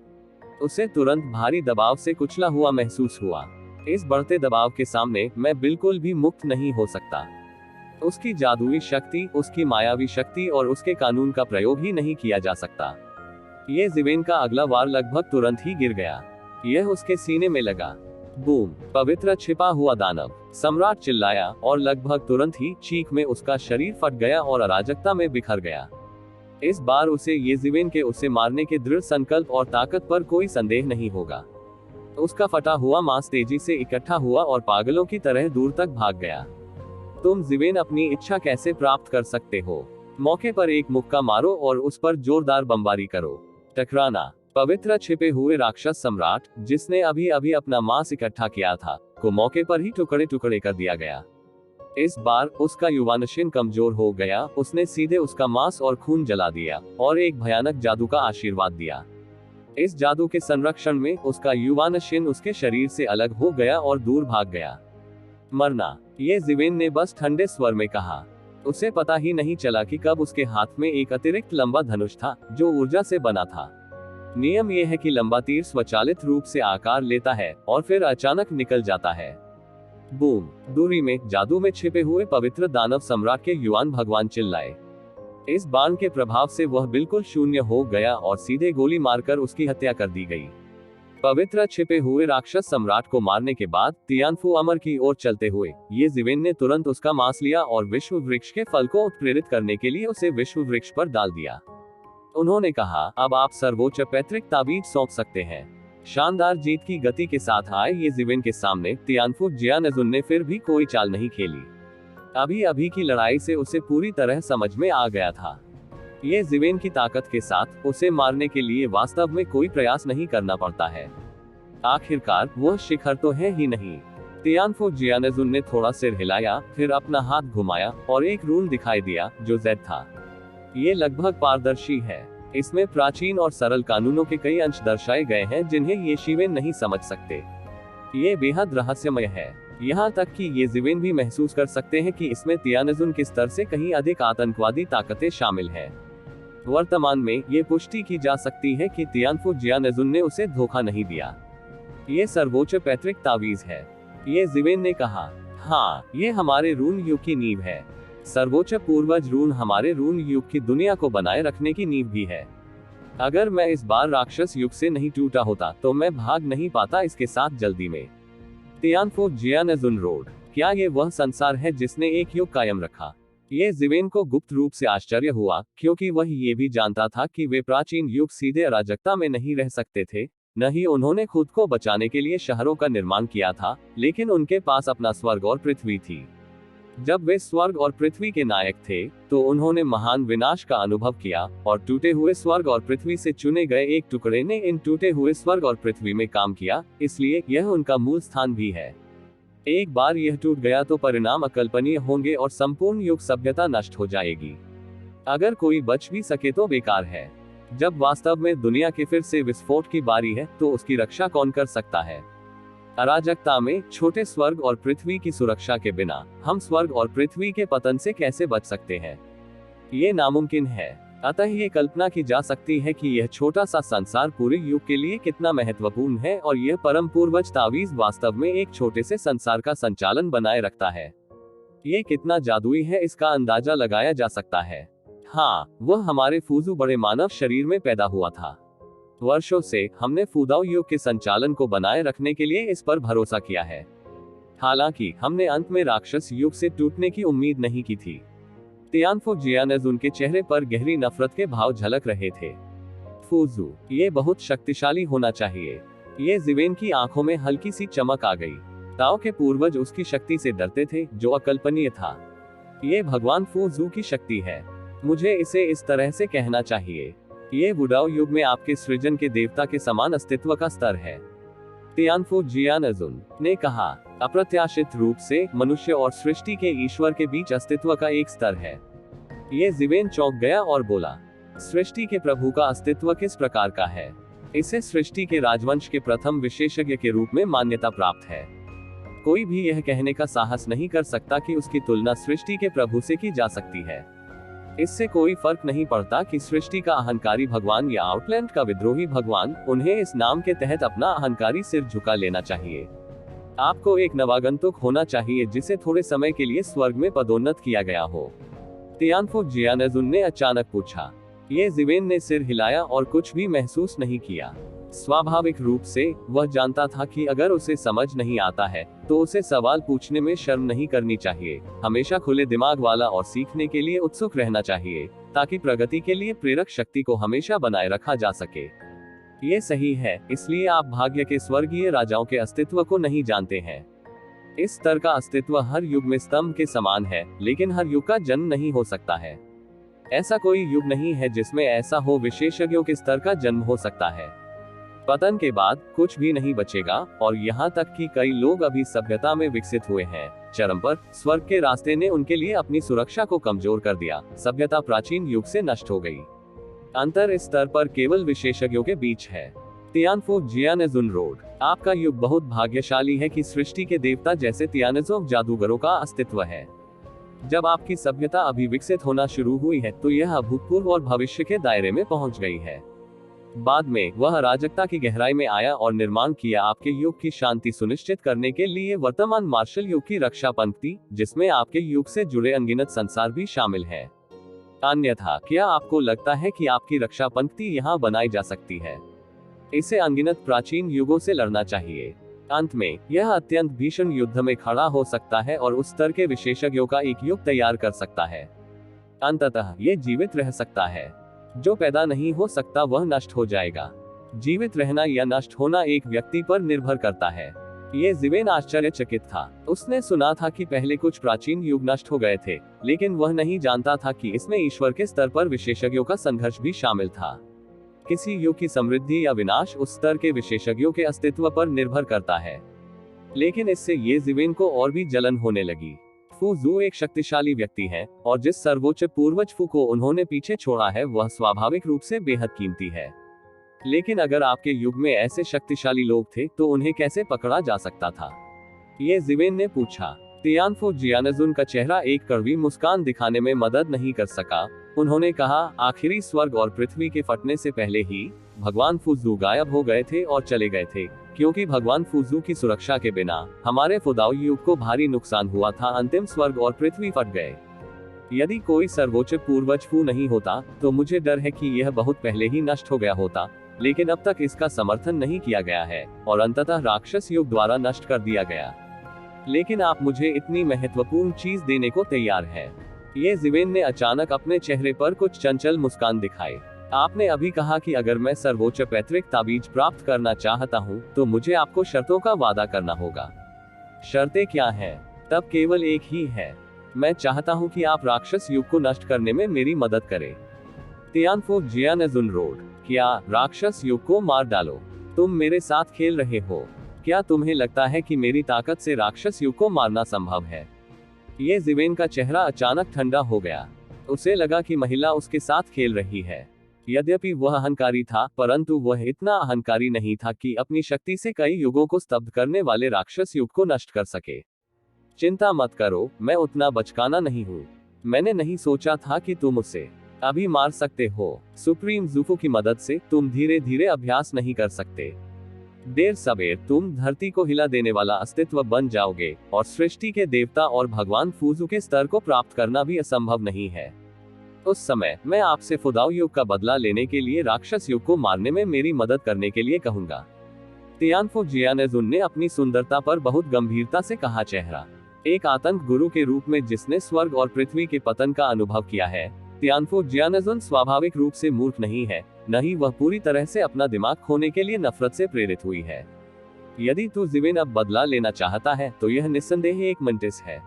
उसे तुरंत भारी दबाव से कुचला हुआ महसूस हुआ। इस बढ़ते दबाव के सामने मैं बिल्कुल भी मुक्त नहीं हो सकता। उसकी जादुई शक्ति, उसकी मायावी शक्ति और उसके कानून का प्रयोग ही नहीं किया जा सकता। ये ज़िवेन का अगला वार लगभग तुरंत ही गिर गया। यह उसके सीने में लगा। बूम! पवित्र छिपा हुआ दानव सम्राट चिल्लाया और लगभग तुरंत ही चीख में उसका शरीर फट गया और अराजकता में बिखर गया। इस बार उसे ये ज़िवेन के उसे मारने के दृढ़ संकल्प और ताकत पर कोई संदेह नहीं होगा। उसका फटा हुआ मांस तेजी से इकट्ठा हुआ और पागलों की तरह दूर तक भाग गया। तुम ज़िवेन अपनी इच्छा कैसे प्राप्त कर सकते हो? मौके पर एक मुक्का मारो और उस पर जोरदार बमबारी करो। टकराना। पवित्र छिपे हुए राक्षस सम्राट, जिसने अभी अभी अपना मांस इकट्ठा किया था, को मौके पर ही टुकड़े टुकड़े कर दिया गया। इस बार उसका युवानशीन कमजोर हो गया। उसने सीधे उसका मांस और खून जला दिया और एक भयानक जादू का आशीर्वाद दिया। इस जादू के संरक्षण में उसका युवानशीन उसके शरीर से अलग हो गया और दूर भाग गया। मरना, ये ज़िवेन ने बस ठंडे स्वर में कहा। उसे पता ही नहीं चला कि कब उसके हाथ में एक अतिरिक्त लंबा धनुष था, जो ऊर्जा से बना था। नियम यह है कि लंबा तीर स्वचालित रूप से आकार लेता है और फिर अचानक निकल जाता है। बूम! दूरी में जादू में छिपे हुए पवित्र दानव सम्राट के युवान भगवान चिल्लाए। इस बाण के प्रभाव से वह बिल्कुल शून्य हो गया और सीधे गोली मारकर उसकी हत्या कर दी गई। पवित्र छिपे हुए राक्षस सम्राट को मारने के बाद तियानफू अमर की ओर चलते हुए ये ज़िवेन ने तुरंत उसका मांस लिया और विश्व वृक्ष के फल को उत्प्रेरित करने के लिए उसे विश्व वृक्ष पर डाल दिया। उन्होंने कहा, अब आप सर्वोच्च पैतृक ताबीज सौंप सकते हैं। शानदार जीत की गति के साथ आए ये ज़िवेन के सामने तियानफू जियानजुन ने फिर भी कोई चाल नहीं खेली। अभी अभी की लड़ाई से उसे पूरी तरह समझ में आ गया था। ये ज़िवेन की ताकत के साथ उसे मारने के लिए वास्तव में कोई प्रयास नहीं करना पड़ता है। आखिरकार वह शिखर तो है ही नहीं। तियानफू जियानजुन ने थोड़ा सिर हिलाया, फिर अपना हाथ घुमाया और एक रून दिखाई दिया जो जेड था। ये लगभग पारदर्शी है। इसमें प्राचीन और सरल कानूनों के कई अंश दर्शाए गए हैं जिन्हें ये ज़िवेन नहीं समझ सकते। ये बेहद रहस्यमय है, यहाँ तक कि ये ज़िवेन भी महसूस कर सकते हैं कि इसमें तियानजुन के स्तर से कहीं अधिक आतंकवादी ताकतें शामिल हैं। वर्तमान में ये पुष्टि की जा सकती है कि तियानफू जियानजुन ने उसे धोखा नहीं दिया। ये सर्वोच्च पैतृक तावीज है, ये ज़िवेन ने कहा। हाँ, ये हमारे रून युग की नींव है। सर्वोच्च पूर्वज रून हमारे रून युग की दुनिया को बनाए रखने की नींव भी है। अगर मैं इस बार राक्षस युग से नहीं टूटा होता तो मैं भाग नहीं पाता इसके साथ जल्दी में। तियानफू जियानजुन रोड, क्या ये वह संसार है जिसने एक युग कायम रखा? ये ज़िवेन को गुप्त रूप से आश्चर्य हुआ, क्योंकि वह ये भी जानता था कि वे प्राचीन युग सीधे अराजकता में नहीं रह सकते थे। न ही उन्होंने खुद को बचाने के लिए शहरों का निर्माण किया था, लेकिन उनके पास अपना स्वर्ग और पृथ्वी थी। जब वे स्वर्ग और पृथ्वी के नायक थे, तो उन्होंने महान विनाश का अनुभव किया, और टूटे हुए स्वर्ग और पृथ्वी से चुने गए एक टुकड़े ने इन टूटे हुए स्वर्ग और पृथ्वी में काम किया, इसलिए यह उनका मूल स्थान भी है। एक बार यह टूट गया तो परिणाम अकल्पनीय होंगे और संपूर्ण युग सभ्यता नष्ट हो जाएगी। अगर कोई बच भी सके तो बेकार है। जब वास्तव में दुनिया के फिर से विस्फोट की बारी है, तो उसकी रक्षा कौन कर सकता है? अराजकता में छोटे स्वर्ग और पृथ्वी की सुरक्षा के बिना हम स्वर्ग और पृथ्वी के पतन से कैसे बच सकते हैं? ये नामुमकिन है। अतः ये कल्पना की जा सकती है कि यह छोटा सा संसार पूरे युग के लिए कितना महत्वपूर्ण है, और यह परम पूर्वज तावीज वास्तव में एक छोटे से संसार का संचालन बनाए रखता है। ये कितना जादुई है इसका अंदाजा लगाया जा सकता है। हाँ, वह हमारे फूजू बड़े मानव शरीर में पैदा हुआ था। वर्षों से हमने फूदाऊ युग के संचालन को बनाए रखने के लिए इस पर भरोसा किया है। हालांकि हमने अंत में राक्षस युग से टूटने की उम्मीद नहीं की थी। तियानफू जियानजुन के चेहरे पर गहरी नफरत के भाव झलक रहे थे। फूजू, ये बहुत शक्तिशाली होना चाहिए। ये जिवेन की आंखों में हल्की सी चमक आ गई। ताओ के पूर्वज उसकी शक्ति से डरते थे, जो अकल्पनीय था। ये भगवान फू जू की शक्ति है। मुझे इसे इस तरह से कहना चाहिए, ये वुडाओ युग में आपके सृजन के देवता के समान अस्तित्व का स्तर है। तियानफू जियानजुन ने कहा, अप्रत्याशित रूप से मनुष्य और सृष्टि के ईश्वर के बीच अस्तित्व का एक स्तर है। ये जिवेन चौंक गया और बोला, सृष्टि के प्रभु का अस्तित्व किस प्रकार का है? इसे सृष्टि के राजवंश के प्रथम विशेषज्ञ के रूप में मान्यता प्राप्त है। कोई भी यह कहने का साहस नहीं कर सकता कि उसकी तुलना सृष्टि के प्रभु से की जा सकती है। इससे कोई फर्क नहीं पड़ता कि सृष्टि का अहंकारी भगवान या आउटलैंड का विद्रोही भगवान, उन्हें इस नाम के तहत अपना अहंकारी सिर झुका लेना चाहिए। आपको एक नवागंतुक होना चाहिए जिसे थोड़े समय के लिए स्वर्ग में पदोन्नत किया गया हो। तियानफू जियानजुन ने अचानक पूछा। ये जिवेन ने सिर हिलाया और कुछ भी महसूस नहीं किया। स्वाभाविक रूप से वह जानता था कि अगर उसे समझ नहीं आता है तो उसे सवाल पूछने में शर्म नहीं करनी चाहिए। हमेशा खुले दिमाग वाला और सीखने के लिए उत्सुक रहना चाहिए, ताकि प्रगति के लिए प्रेरक शक्ति को हमेशा बनाए रखा जा सके। ये सही है, इसलिए आप भाग्य के स्वर्गीय राजाओं के अस्तित्व को नहीं जानते हैं। इस स्तर का अस्तित्व हर युग में स्तंभ के समान है, लेकिन हर युग का जन्म नहीं हो सकता है। ऐसा कोई युग नहीं है जिसमें ऐसा हो विशेषज्ञों के स्तर का जन्म हो सकता है। पतन के बाद कुछ भी नहीं बचेगा, और यहाँ तक कि कई लोग अभी सभ्यता में विकसित हुए हैं चरम पर। स्वर्ग के रास्ते ने उनके लिए अपनी सुरक्षा को कमजोर कर दिया। सभ्यता प्राचीन युग से नष्ट हो गई। अंतर इस स्तर पर केवल विशेषज्ञों के बीच है। तियानफू जियानजुन रोड, आपका युग बहुत भाग्यशाली है कि सृष्टि के देवता जैसे तियानजोव जादूगरों का अस्तित्व है। जब आपकी सभ्यता अभी विकसित होना शुरू हुई है तो यह अभूतपूर्व और भविष्य के दायरे में पहुंच गई है। बाद में वह अराजकता की गहराई में आया और निर्माण किया आपके युग की शांति सुनिश्चित करने के लिए वर्तमान मार्शल युग की रक्षा पंक्ति, जिसमें आपके युग से जुड़े अनगिनत संसार भी शामिल है। अन्यथा क्या आपको लगता है कि आपकी रक्षा पंक्ति यहाँ बनाई जा सकती है? इसे अनगिनत प्राचीन युगों से लड़ना चाहिए। अंत में यह अत्यंत भीषण युद्ध में खड़ा हो सकता है और उस स्तर के विशेषज्ञों का एक युग तैयार कर सकता है। अंततः ये जीवित रह सकता है। जो पैदा नहीं हो सकता वह नष्ट हो जाएगा। जीवित रहना या नष्ट होना एक व्यक्ति पर निर्भर करता है। ये जिवेन आश्चर्यचकित था। उसने सुना था कि पहले कुछ प्राचीन युग नष्ट हो गए थे, लेकिन वह नहीं जानता था कि इसमें ईश्वर के स्तर पर विशेषज्ञों का संघर्ष भी शामिल था। किसी युग की समृद्धि या विनाश उस स्तर के विशेषज्ञों के अस्तित्व पर निर्भर करता है। लेकिन इससे ये जिवेन को और भी जलन होने लगी। फू जू एक शक्तिशाली व्यक्ति है, और जिस सर्वोच्च पूर्वज फू को उन्होंने पीछे छोड़ा है वह स्वाभाविक रूप से बेहद कीमती है। लेकिन अगर आपके युग में ऐसे शक्तिशाली लोग थे तो उन्हें कैसे पकड़ा जा सकता था? ये जिवेन ने पूछा। तियानफू जियानजुन का चेहरा एक कड़वी मुस्कान दिखाने में मदद नहीं कर सका। उन्होंने कहा, आखिरी स्वर्ग और पृथ्वी के फटने से पहले ही भगवान फू जू गायब हो गए थे और चले गए थे, क्योंकि भगवान फू जू की सुरक्षा के बिना हमारे फुदाओ युग को भारी नुकसान हुआ था। अंतिम स्वर्ग और पृथ्वी फट गए। यदि कोई सर्वोच्च पूर्वज फू नहीं होता तो मुझे डर है कि यह बहुत पहले ही नष्ट हो गया होता, लेकिन अब तक इसका समर्थन नहीं किया गया है और अंततः राक्षस युग द्वारा नष्ट कर दिया गया। लेकिन आप मुझे इतनी महत्वपूर्ण चीज देने को तैयार है। ये जिवेन ने अचानक अपने चेहरे पर कुछ चंचल मुस्कान दिखाए। आपने अभी कहा कि अगर मैं सर्वोच्च पैतृक ताबीज प्राप्त करना चाहता हूँ तो मुझे आपको शर्तों का वादा करना होगा। शर्तें क्या हैं? तब केवल एक ही है। मैं चाहता हूँ कि आप राक्षस युग को नष्ट करने में मेरी मदद करें। तियानफू जियानजुन रोड, क्या राक्षस युग को मार डालो? तुम मेरे साथ खेल रहे हो? क्या तुम्हें लगता है कि मेरी ताकत से राक्षस युग को मारना संभव है? ये जिवेन का चेहरा अचानक ठंडा हो गया। उसे लगा कि महिला उसके साथ खेल रही है। यद्यपि वह अहंकारी था, परंतु वह इतना अहंकारी नहीं था कि अपनी शक्ति से कई युगों को स्तब्ध करने वाले राक्षस युग को नष्ट कर सके। चिंता मत करो, मैं उतना बचकाना नहीं हूँ। मैंने नहीं सोचा था कि तुम उसे अभी मार सकते हो। सुप्रीम ज़ूफू की मदद से तुम धीरे धीरे अभ्यास नहीं कर सकते। देर सबेर तुम धरती को हिला देने वाला अस्तित्व बन जाओगे, और सृष्टि के देवता और भगवान फूजू के स्तर को प्राप्त करना भी असंभव नहीं है। उस समय मैं आपसे फुदाओ युग का बदला लेने के लिए राक्षस युग को मारने में मेरी मदद करने के लिए कहूंगा। तियानफू जियानजुन ने अपनी सुंदरता पर बहुत गंभीरता से कहा। चेहरा एक आतंक गुरु के रूप में जिसने स्वर्ग और पृथ्वी के पतन का अनुभव किया है, तियानफो जियानजुन स्वाभाविक रूप से मूर्ख नहीं है, न ही वह पूरी तरह से अपना दिमाग खोने के लिए नफरत से प्रेरित हुई है। यदि तू जिवेन अब बदला लेना चाहता है तो यह निस्संदेह एक मंटिस है।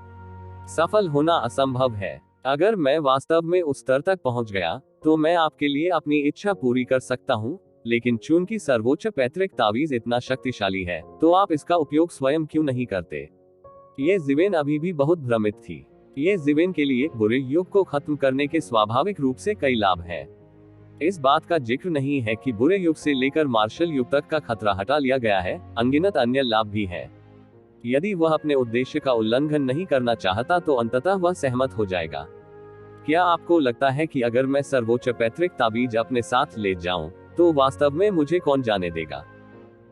सफल होना असंभव है। अगर मैं वास्तव में उस स्तर तक पहुंच गया तो मैं आपके लिए अपनी इच्छा पूरी कर सकता हूं, लेकिन चूंकि सर्वोच्च पैतृक तावीज इतना शक्तिशाली है तो आप इसका उपयोग स्वयं क्यों नहीं करते। ये जिवेन अभी भी बहुत भ्रमित थी। ये जिवेन के लिए बुरे युग को खत्म करने के स्वाभाविक रूप से कई लाभ हैं। इस बात का जिक्र नहीं है कि बुरे युग से लेकर मार्शल युग तक का खतरा हटा लिया गया है, अनगिनत अन्य लाभ भी हैं। यदि वह अपने उद्देश्य का उल्लंघन नहीं करना चाहता तो अंततः वह सहमत हो जाएगा। क्या आपको लगता है कि अगर मैं सर्वोच्च पैतृक ताबीज अपने साथ ले जाऊं तो वास्तव में मुझे कौन जाने देगा।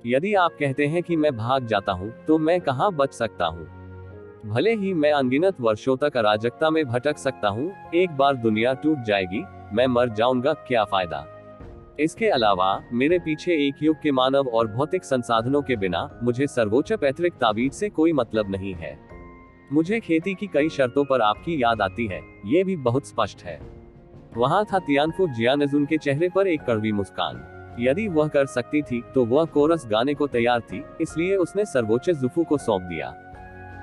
यदि आप कहते हैं कि मैं भाग जाता हूं तो मैं कहां बच सकता हूं। भले ही मैं अनगिनत वर्षों तक अराजकता में भटक सकता हूँ, एक बार दुनिया टूट जाएगी, मैं मर जाऊंगा, क्या फायदा। इसके अलावा मेरे पीछे एक युग के मानव और भौतिक संसाधनों के बिना मुझे सर्वोच्च पैतृक ताबीज से कोई मतलब नहीं है। मुझे खेती की कई शर्तों पर आपकी याद आती है, ये भी बहुत स्पष्ट है। वहां था तियानफो जियानजुन के चेहरे पर एक कड़वी मुस्कान। यदि वह कर सकती थी तो वह कोरस गाने को तैयार थी, इसलिए उसने सर्वोच्च जुफू को सौंप दिया।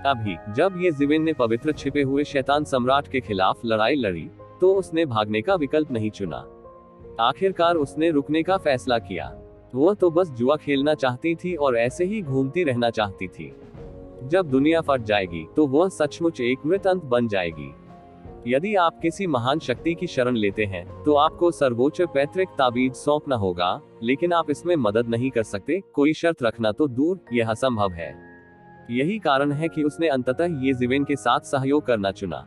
अभी जब ये जिवेन ने पवित्र छिपे हुए शैतान सम्राट के खिलाफ लड़ाई लड़ी तो उसने भागने का विकल्प नहीं चुना। आखिरकार उसने रुकने का फैसला किया। वह तो बस जुआ खेलना चाहती थी और ऐसे ही घूमती रहना चाहती थी। जब दुनिया फट जाएगी तो वह सचमुच एक मृत अंत बन जाएगी। यदि आप किसी महान शक्ति की शरण लेते हैं तो आपको सर्वोच्च पैतृक ताबीज सौंपना होगा, लेकिन आप इसमें मदद नहीं कर सकते, कोई शर्त रखना तो दूर, यह असंभव है। यही कारण है कि उसने अंततः ये जिवेन के साथ सहयोग करना चुना।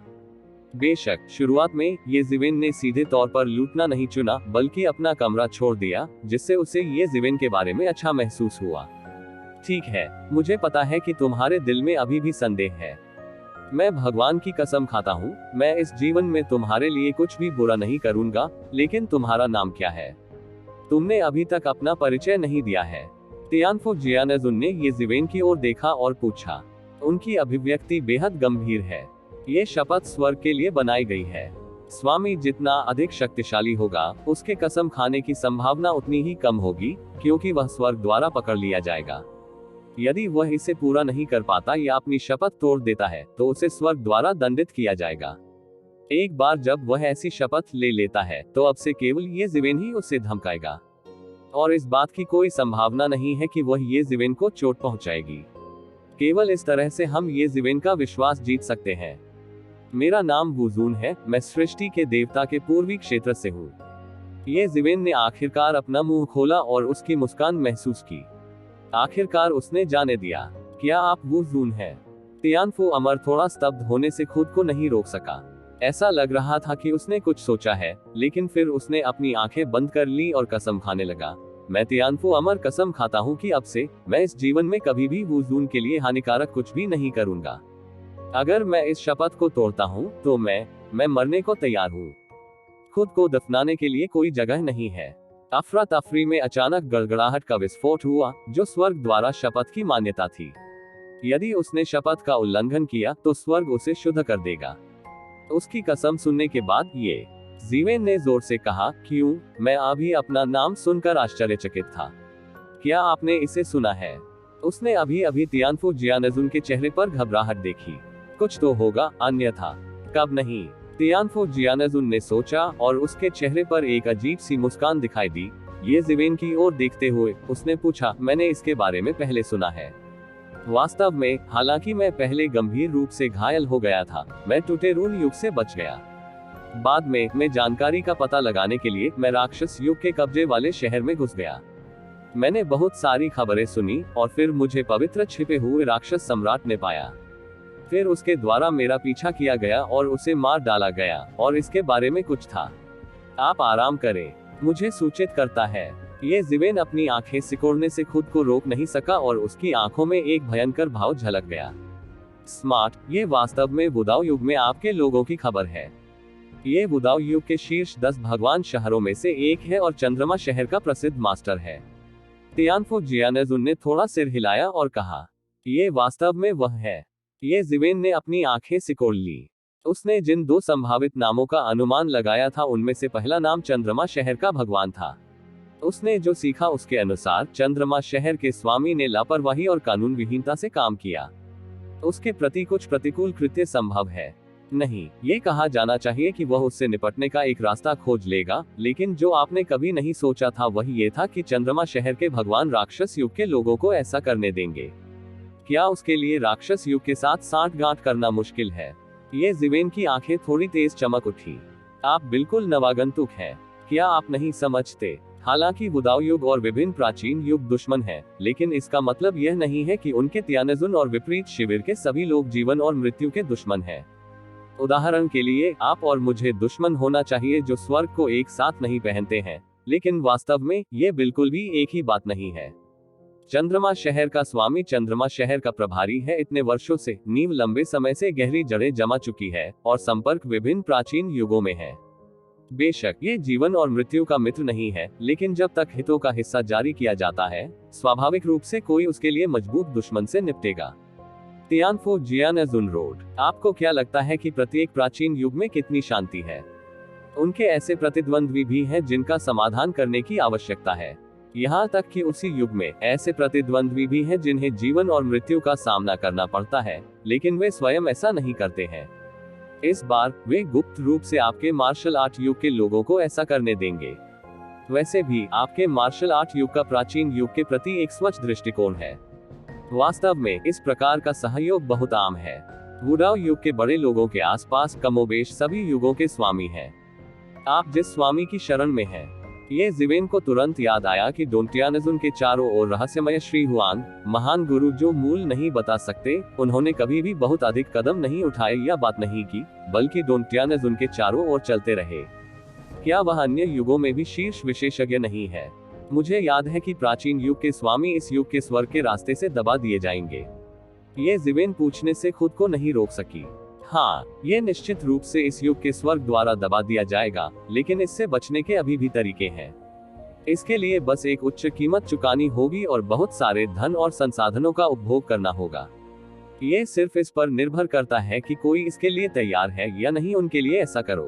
बेशक शुरुआत में ये जिवेन ने सीधे तौर पर लूटना नहीं चुना, बल्कि अपना कमरा छोड़ दिया, जिससे उसे ये जिवेन के बारे में अच्छा महसूस हुआ। ठीक है, मुझे पता है कि तुम्हारे दिल में अभी भी संदेह है। मैं भगवान की कसम खाता हूँ, मैं इस जीवन में तुम्हारे लिए कुछ भी बुरा नहीं करूँगा, लेकिन तुम्हारा नाम क्या है? तुमने अभी तक अपना परिचय नहीं दिया है। तियानफो जियानजुन ने ये जिवेन की ओर देखा और पूछा। उनकी अभिव्यक्ति बेहद गंभीर है। ये शपथ स्वर्ग के लिए बनाई गई है। स्वामी जितना अधिक शक्तिशाली होगा, उसके कसम खाने की संभावना उतनी ही कम होगी, क्योंकि वह स्वर्ग द्वारा पकड़ लिया जाएगा। यदि वह इसे पूरा नहीं कर पाता या अपनी शपथ तोड़ देता है तो उसे स्वर्ग द्वारा दंडित किया जाएगा। एक बार जब वह ऐसी शपथ ले लेता है तो अब से केवल ये जिवेन ही उसे धमकाएगा, और इस बात की कोई संभावना नहीं है कि वह ये जिवेन को चोट पहुंचाएगी। केवल इस तरह से हम ये जिवेन का विश्वास जीत सकते हैं। मेरा नाम वुजून है, मैं सृष्टि के देवता के पूर्वी क्षेत्र से हूँ। ये जिवेन ने आखिरकार अपना मुंह खोला और उसकी मुस्कान महसूस की। आखिरकार उसने जाने दिया। क्या आप वुजून हैं? तियानफो अमर थोड़ा स्तब्ध होने से खुद को नहीं रोक सका। ऐसा लग रहा था कि उसने कुछ सोचा है, लेकिन फिर उसने अपनी आंखें बंद कर ली और कसम खाने लगा। मैं तियानफो अमर कसम खाता हूँ कि अब से मैं इस जीवन में कभी भी वुजून के लिए हानिकारक कुछ भी नहीं करूँगा। अगर मैं इस शपथ को तोड़ता हूँ तो मैं मरने को तैयार हूँ। खुद को दफनाने के लिए कोई जगह नहीं है। अफरा तफरी में अचानक गड़गड़ाहट का विस्फोट हुआ, जो स्वर्ग द्वारा शपथ की मान्यता थी। यदि उसने शपथ का उल्लंघन किया तो स्वर्ग उसे शुद्ध कर देगा। उसकी कसम सुनने के बाद ये जिवेन ने जोर से कहा, क्यों? मैं अभी अपना नाम सुनकर आश्चर्यचकित था। क्या आपने इसे सुना है? उसने अभी अभी तियानफो जियानजुन के चेहरे पर घबराहट देखी। कुछ तो होगा, अन्यथा कब नहीं। तियानफो जियानजुन ने सोचा और उसके चेहरे पर एक अजीब सी मुस्कान दिखाई दी। ये जिवेन की ओर देखते हुए उसने पूछा, मैंने इसके बारे में पहले सुना है। वास्तव में, हालांकि मैं पहले गंभीर रूप से घायल हो गया था, मैं टूटेरून युग से बच गया। बाद में मैं जानकारी का पता लगाने के लिए मैं राक्षस युग के कब्जे वाले शहर में घुस गया। मैंने बहुत सारी खबरें सुनी और फिर मुझे पवित्र छिपे हुए राक्षस सम्राट ने पाया। फिर उसके द्वारा मेरा पीछा किया गया और उसे मार डाला गया, और इसके बारे में कुछ था। आप आराम करें, मुझे सूचित करता है। ये जिवेन अपनी आंखें सिकोड़ने से खुद को रोक नहीं सका और उसकी आंखों में एक भयंकर भाव झलक गया। स्मार्ट, ये वास्तव में वुदाओ युग में आपके लोगों की खबर है। ये वुदाओ युग के शीर्ष 10 भगवान शहरों में से एक है और चंद्रमा शहर का प्रसिद्ध मास्टर है। तियानफो जियानजुन ने थोड़ा सिर हिलाया और कहा, ये वास्तव में वह है। ये जिवेन ने अपनी आंखें सिकोड़ ली। उसने जिन दो संभावित नामों का अनुमान लगाया था उनमें से पहला नाम चंद्रमा शहर का भगवान था। उसने जो सीखा उसके अनुसार चंद्रमा शहर के स्वामी ने लापरवाही और कानून विहीनता से काम किया। उसके प्रति कुछ प्रतिकूल कृत्य संभव है नहीं, ये कहा जाना चाहिए कि वह उससे निपटने का एक रास्ता खोज लेगा, लेकिन जो आपने कभी नहीं सोचा था वह ये था कि चंद्रमा शहर के भगवान राक्षस युग के लोगों को ऐसा करने देंगे। क्या उसके लिए राक्षस युग के साथ सांठगांठ करना मुश्किल है? ये ज़िवेन की आंखें थोड़ी तेज चमक उठी। आप बिल्कुल नवागंतुक हैं। क्या आप नहीं समझते? हालांकि वुदाओ युग और विभिन्न प्राचीन युग दुश्मन हैं, लेकिन इसका मतलब यह नहीं है कि उनके त्यानजुन और विपरीत शिविर के सभी लोग जीवन और मृत्यु के दुश्मन हैं। उदाहरण के लिए, आप और मुझे दुश्मन होना चाहिए जो स्वर्ग को एक साथ नहीं पहनते हैं, लेकिन वास्तव में ये बिल्कुल भी एक ही बात नहीं है। चंद्रमा शहर का स्वामी चंद्रमा शहर का प्रभारी है। इतने वर्षों से नींव लंबे समय से गहरी जड़ें जमा चुकी है और संपर्क विभिन्न प्राचीन युगों में है। बेशक ये जीवन और मृत्यु का मित्र नहीं है, लेकिन जब तक हितों का हिस्सा जारी किया जाता है, स्वाभाविक रूप से कोई उसके लिए मजबूत दुश्मन से निपटेगा। तियानफो जियानजुन रोड। आपको क्या लगता है कि प्रत्येक प्राचीन युग में कितनी शांति है? उनके ऐसे प्रतिद्वंद्वी भी हैं जिनका समाधान करने की आवश्यकता है। यहाँ तक कि उसी युग में ऐसे प्रतिद्वंद्वी भी हैं जिन्हें जीवन और मृत्यु का सामना करना पड़ता है, लेकिन वे स्वयं ऐसा नहीं करते हैं। इस बार वे गुप्त रूप से आपके मार्शल आर्ट युग के लोगों को ऐसा करने देंगे। वैसे भी आपके मार्शल आर्ट युग का प्राचीन युग के प्रति एक स्वच्छ दृष्टिकोण है। वास्तव में इस प्रकार का सहयोग बहुत आम है। वुडाओ युग के बड़े लोगों के आसपास कमोबेश सभी युगों के स्वामी हैं। आप जिस स्वामी की शरण में हैं, ये ज़िवेन को तुरंत याद आया कि डोंटियानजुन के चारों ओर रहस्यमय श्री हुआन, महान गुरु जो मूल नहीं बता सकते, उन्होंने कभी भी बहुत अधिक कदम नहीं उठाए या बात नहीं की, बल्कि डोंटियानजुन के चारों ओर चलते रहे। क्या वह अन्य युगों में भी शीर्ष विशेषज्ञ नहीं है? मुझे याद है कि प्राचीन युग के स्वामी इस युग के स्वर्ग के रास्ते से दबा दिए जाएंगे। ये ज़िवेन पूछने से खुद को नहीं रोक सकी। हाँ, ये निश्चित रूप से इस युग के स्वर्ग द्वारा दबा दिया जाएगा, लेकिन इससे बचने के अभी भी तरीके हैं। इसके लिए बस एक उच्च कीमत चुकानी होगी और बहुत सारे धन और संसाधनों का उपभोग करना होगा। ये सिर्फ इस पर निर्भर करता है कि कोई इसके लिए तैयार है या नहीं। उनके लिए ऐसा करो।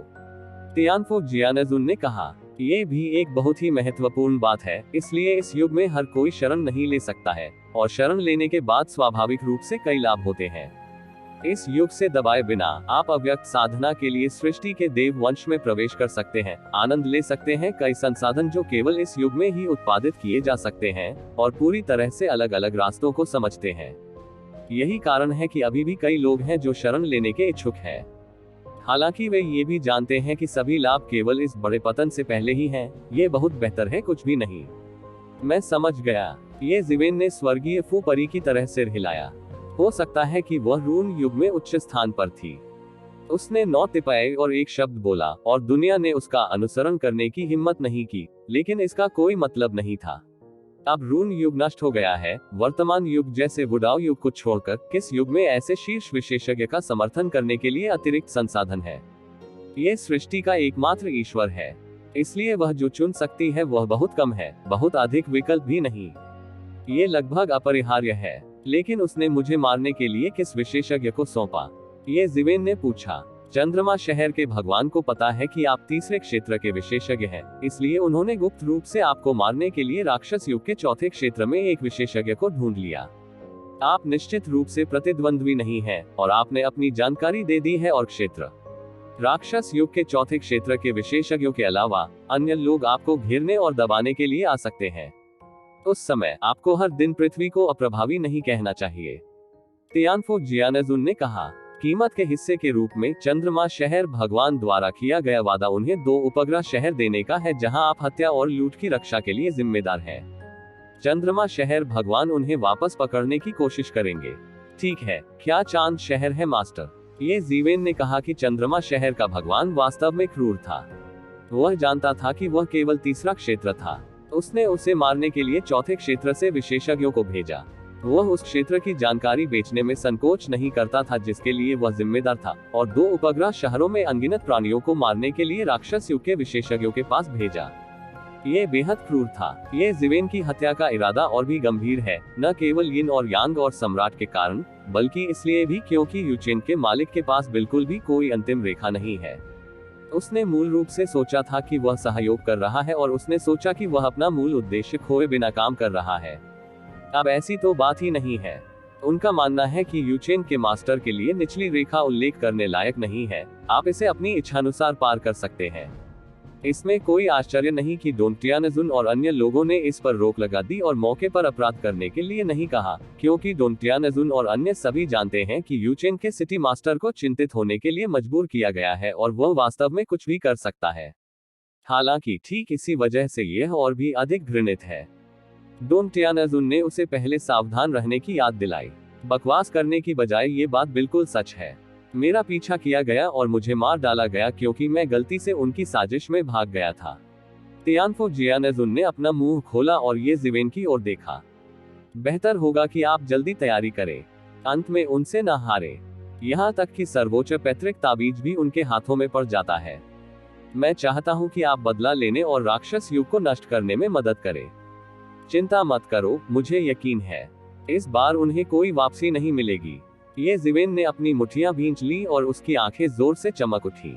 तियानफो जियानजुन ने कहा, ये भी एक बहुत ही महत्वपूर्ण बात है, इसलिए इस युग में हर कोई शरण नहीं ले सकता है, और शरण लेने के बाद स्वाभाविक रूप से कई लाभ होते हैं। इस युग से दबाए बिना आप अव्यक्त साधना के लिए सृष्टि के देव वंश में प्रवेश कर सकते हैं, आनंद ले सकते हैं कई संसाधन जो केवल इस युग में ही उत्पादित किए जा सकते हैं, और पूरी तरह से अलग अलग रास्तों को समझते हैं। यही कारण है कि अभी भी कई लोग हैं जो शरण लेने के इच्छुक हैं। हालांकि वे ये भी जानते हैं कि सभी लाभ केवल इस बड़े पतन से पहले ही हैं। ये बहुत बेहतर है, कुछ भी नहीं। मैं समझ गया। ये ज़िवेन ने स्वर्गीय फू परी की तरह सिर हिलाया। हो सकता है कि वह रून युग में उच्च स्थान पर थी। उसने 9 तिपाई और एक शब्द बोला, और दुनिया ने उसका अनुसरण करने की हिम्मत नहीं की, लेकिन इसका कोई मतलब नहीं था। अब रून युग नष्ट हो गया है। वर्तमान युग जैसे वुडाओ युग को छोड़कर किस युग में ऐसे शीर्ष विशेषज्ञ का समर्थन करने के लिए अतिरिक्त संसाधन है? ये सृष्टि का एकमात्र ईश्वर है, इसलिए वह जो चुन सकती है वह बहुत कम है, बहुत अधिक विकल्प भी नहीं। ये लगभग अपरिहार्य है। लेकिन उसने मुझे मारने के लिए किस विशेषज्ञ को सौंपा? ये ज़िवेन ने पूछा। चंद्रमा शहर के भगवान को पता है कि आप तीसरे क्षेत्र के विशेषज्ञ हैं, इसलिए उन्होंने गुप्त रूप से आपको मारने के लिए राक्षस युग के चौथे क्षेत्र में एक विशेषज्ञ को ढूंढ लिया। आप निश्चित रूप से प्रतिद्वंद्वी नहीं हैं, और आपने अपनी जानकारी दे दी है। और क्षेत्र राक्षस युग के चौथे क्षेत्र के विशेषज्ञों के अलावा अन्य लोग आपको घेरने और दबाने के लिए आ सकते हैं। उस समय आपको हर दिन पृथ्वी को अप्रभावी नहीं कहना चाहिए। तियानफो जियानजुन ने कहा, कीमत के हिस्से के रूप में चंद्रमा शहर भगवान द्वारा किया गया वादा उन्हें 2 उपग्रह शहर देने का है जहां आप हत्या और लूट की रक्षा के लिए जिम्मेदार हैं। चंद्रमा शहर भगवान उन्हें वापस पकड़ने की कोशिश करेंगे। ठीक है, क्या चांद शहर है मास्टर? ये ज़िवेन ने कहा कि चंद्रमा शहर का भगवान वास्तव में क्रूर था। वह जानता था कि वह केवल तीसरा क्षेत्र था। उसने उसे मारने के लिए चौथे क्षेत्र से विशेषज्ञों को भेजा। वह उस क्षेत्र की जानकारी बेचने में संकोच नहीं करता था जिसके लिए वह जिम्मेदार था, और 2 उपग्रह शहरों में अनगिनत प्राणियों को मारने के लिए राक्षस युग के विशेषज्ञों के पास भेजा। ये बेहद क्रूर था। ये जिवेन की हत्या का इरादा और भी गंभीर है, न केवल यिन और यांग और सम्राट के कारण, बल्कि इसलिए भी क्योंकि यूचेन के मालिक के पास बिल्कुल भी कोई अंतिम रेखा नहीं है। उसने मूल रूप से सोचा था कि वह सहयोग कर रहा है और उसने सोचा कि वह अपना मूल उद्देश्य खोए बिना काम कर रहा है। अब ऐसी तो बात ही नहीं है। उनका मानना है कि यूचेन के मास्टर के लिए निचली रेखा उल्लेख करने लायक नहीं है, आप इसे अपनी इच्छानुसार पार कर सकते हैं। इसमें कोई आश्चर्य नहीं कि डोंग टियानजुन और अन्य लोगों ने इस पर रोक लगा दी और मौके पर अपराध करने के लिए नहीं कहा, क्योंकि डोंग टियानजुन और अन्य सभी जानते हैं कि यूचेन के सिटी मास्टर को चिंतित होने के लिए मजबूर किया गया है और वह वास्तव में कुछ भी कर सकता है। हालांकि ठीक इसी वजह से यह और भी अधिक घृणित है। डोंग टियानजुन ने उसे पहले सावधान रहने की याद दिलाई। बकवास करने की बजाय ये बात बिल्कुल सच है। मेरा पीछा किया गया और मुझे मार डाला गया क्योंकि मैं गलती से उनकी साजिश में भाग गया था। तियानफो जियानजुन ने अपना मुंह खोला और ये जिवेन की ओर देखा। बेहतर होगा कि आप जल्दी तैयारी करें, अंत में उनसे न हारे। यहाँ तक कि सर्वोच्च पैतृक ताबीज भी उनके हाथों में पड़ जाता है। मैं चाहता हूँ कि आप बदला लेने और राक्षस युग को नष्ट करने में मदद करें। चिंता मत करो, मुझे यकीन है इस बार उन्हें कोई वापसी नहीं मिलेगी। ये जिवेन ने अपनी मुठ्ठियां भींच ली और उसकी आंखें जोर से चमक उठी।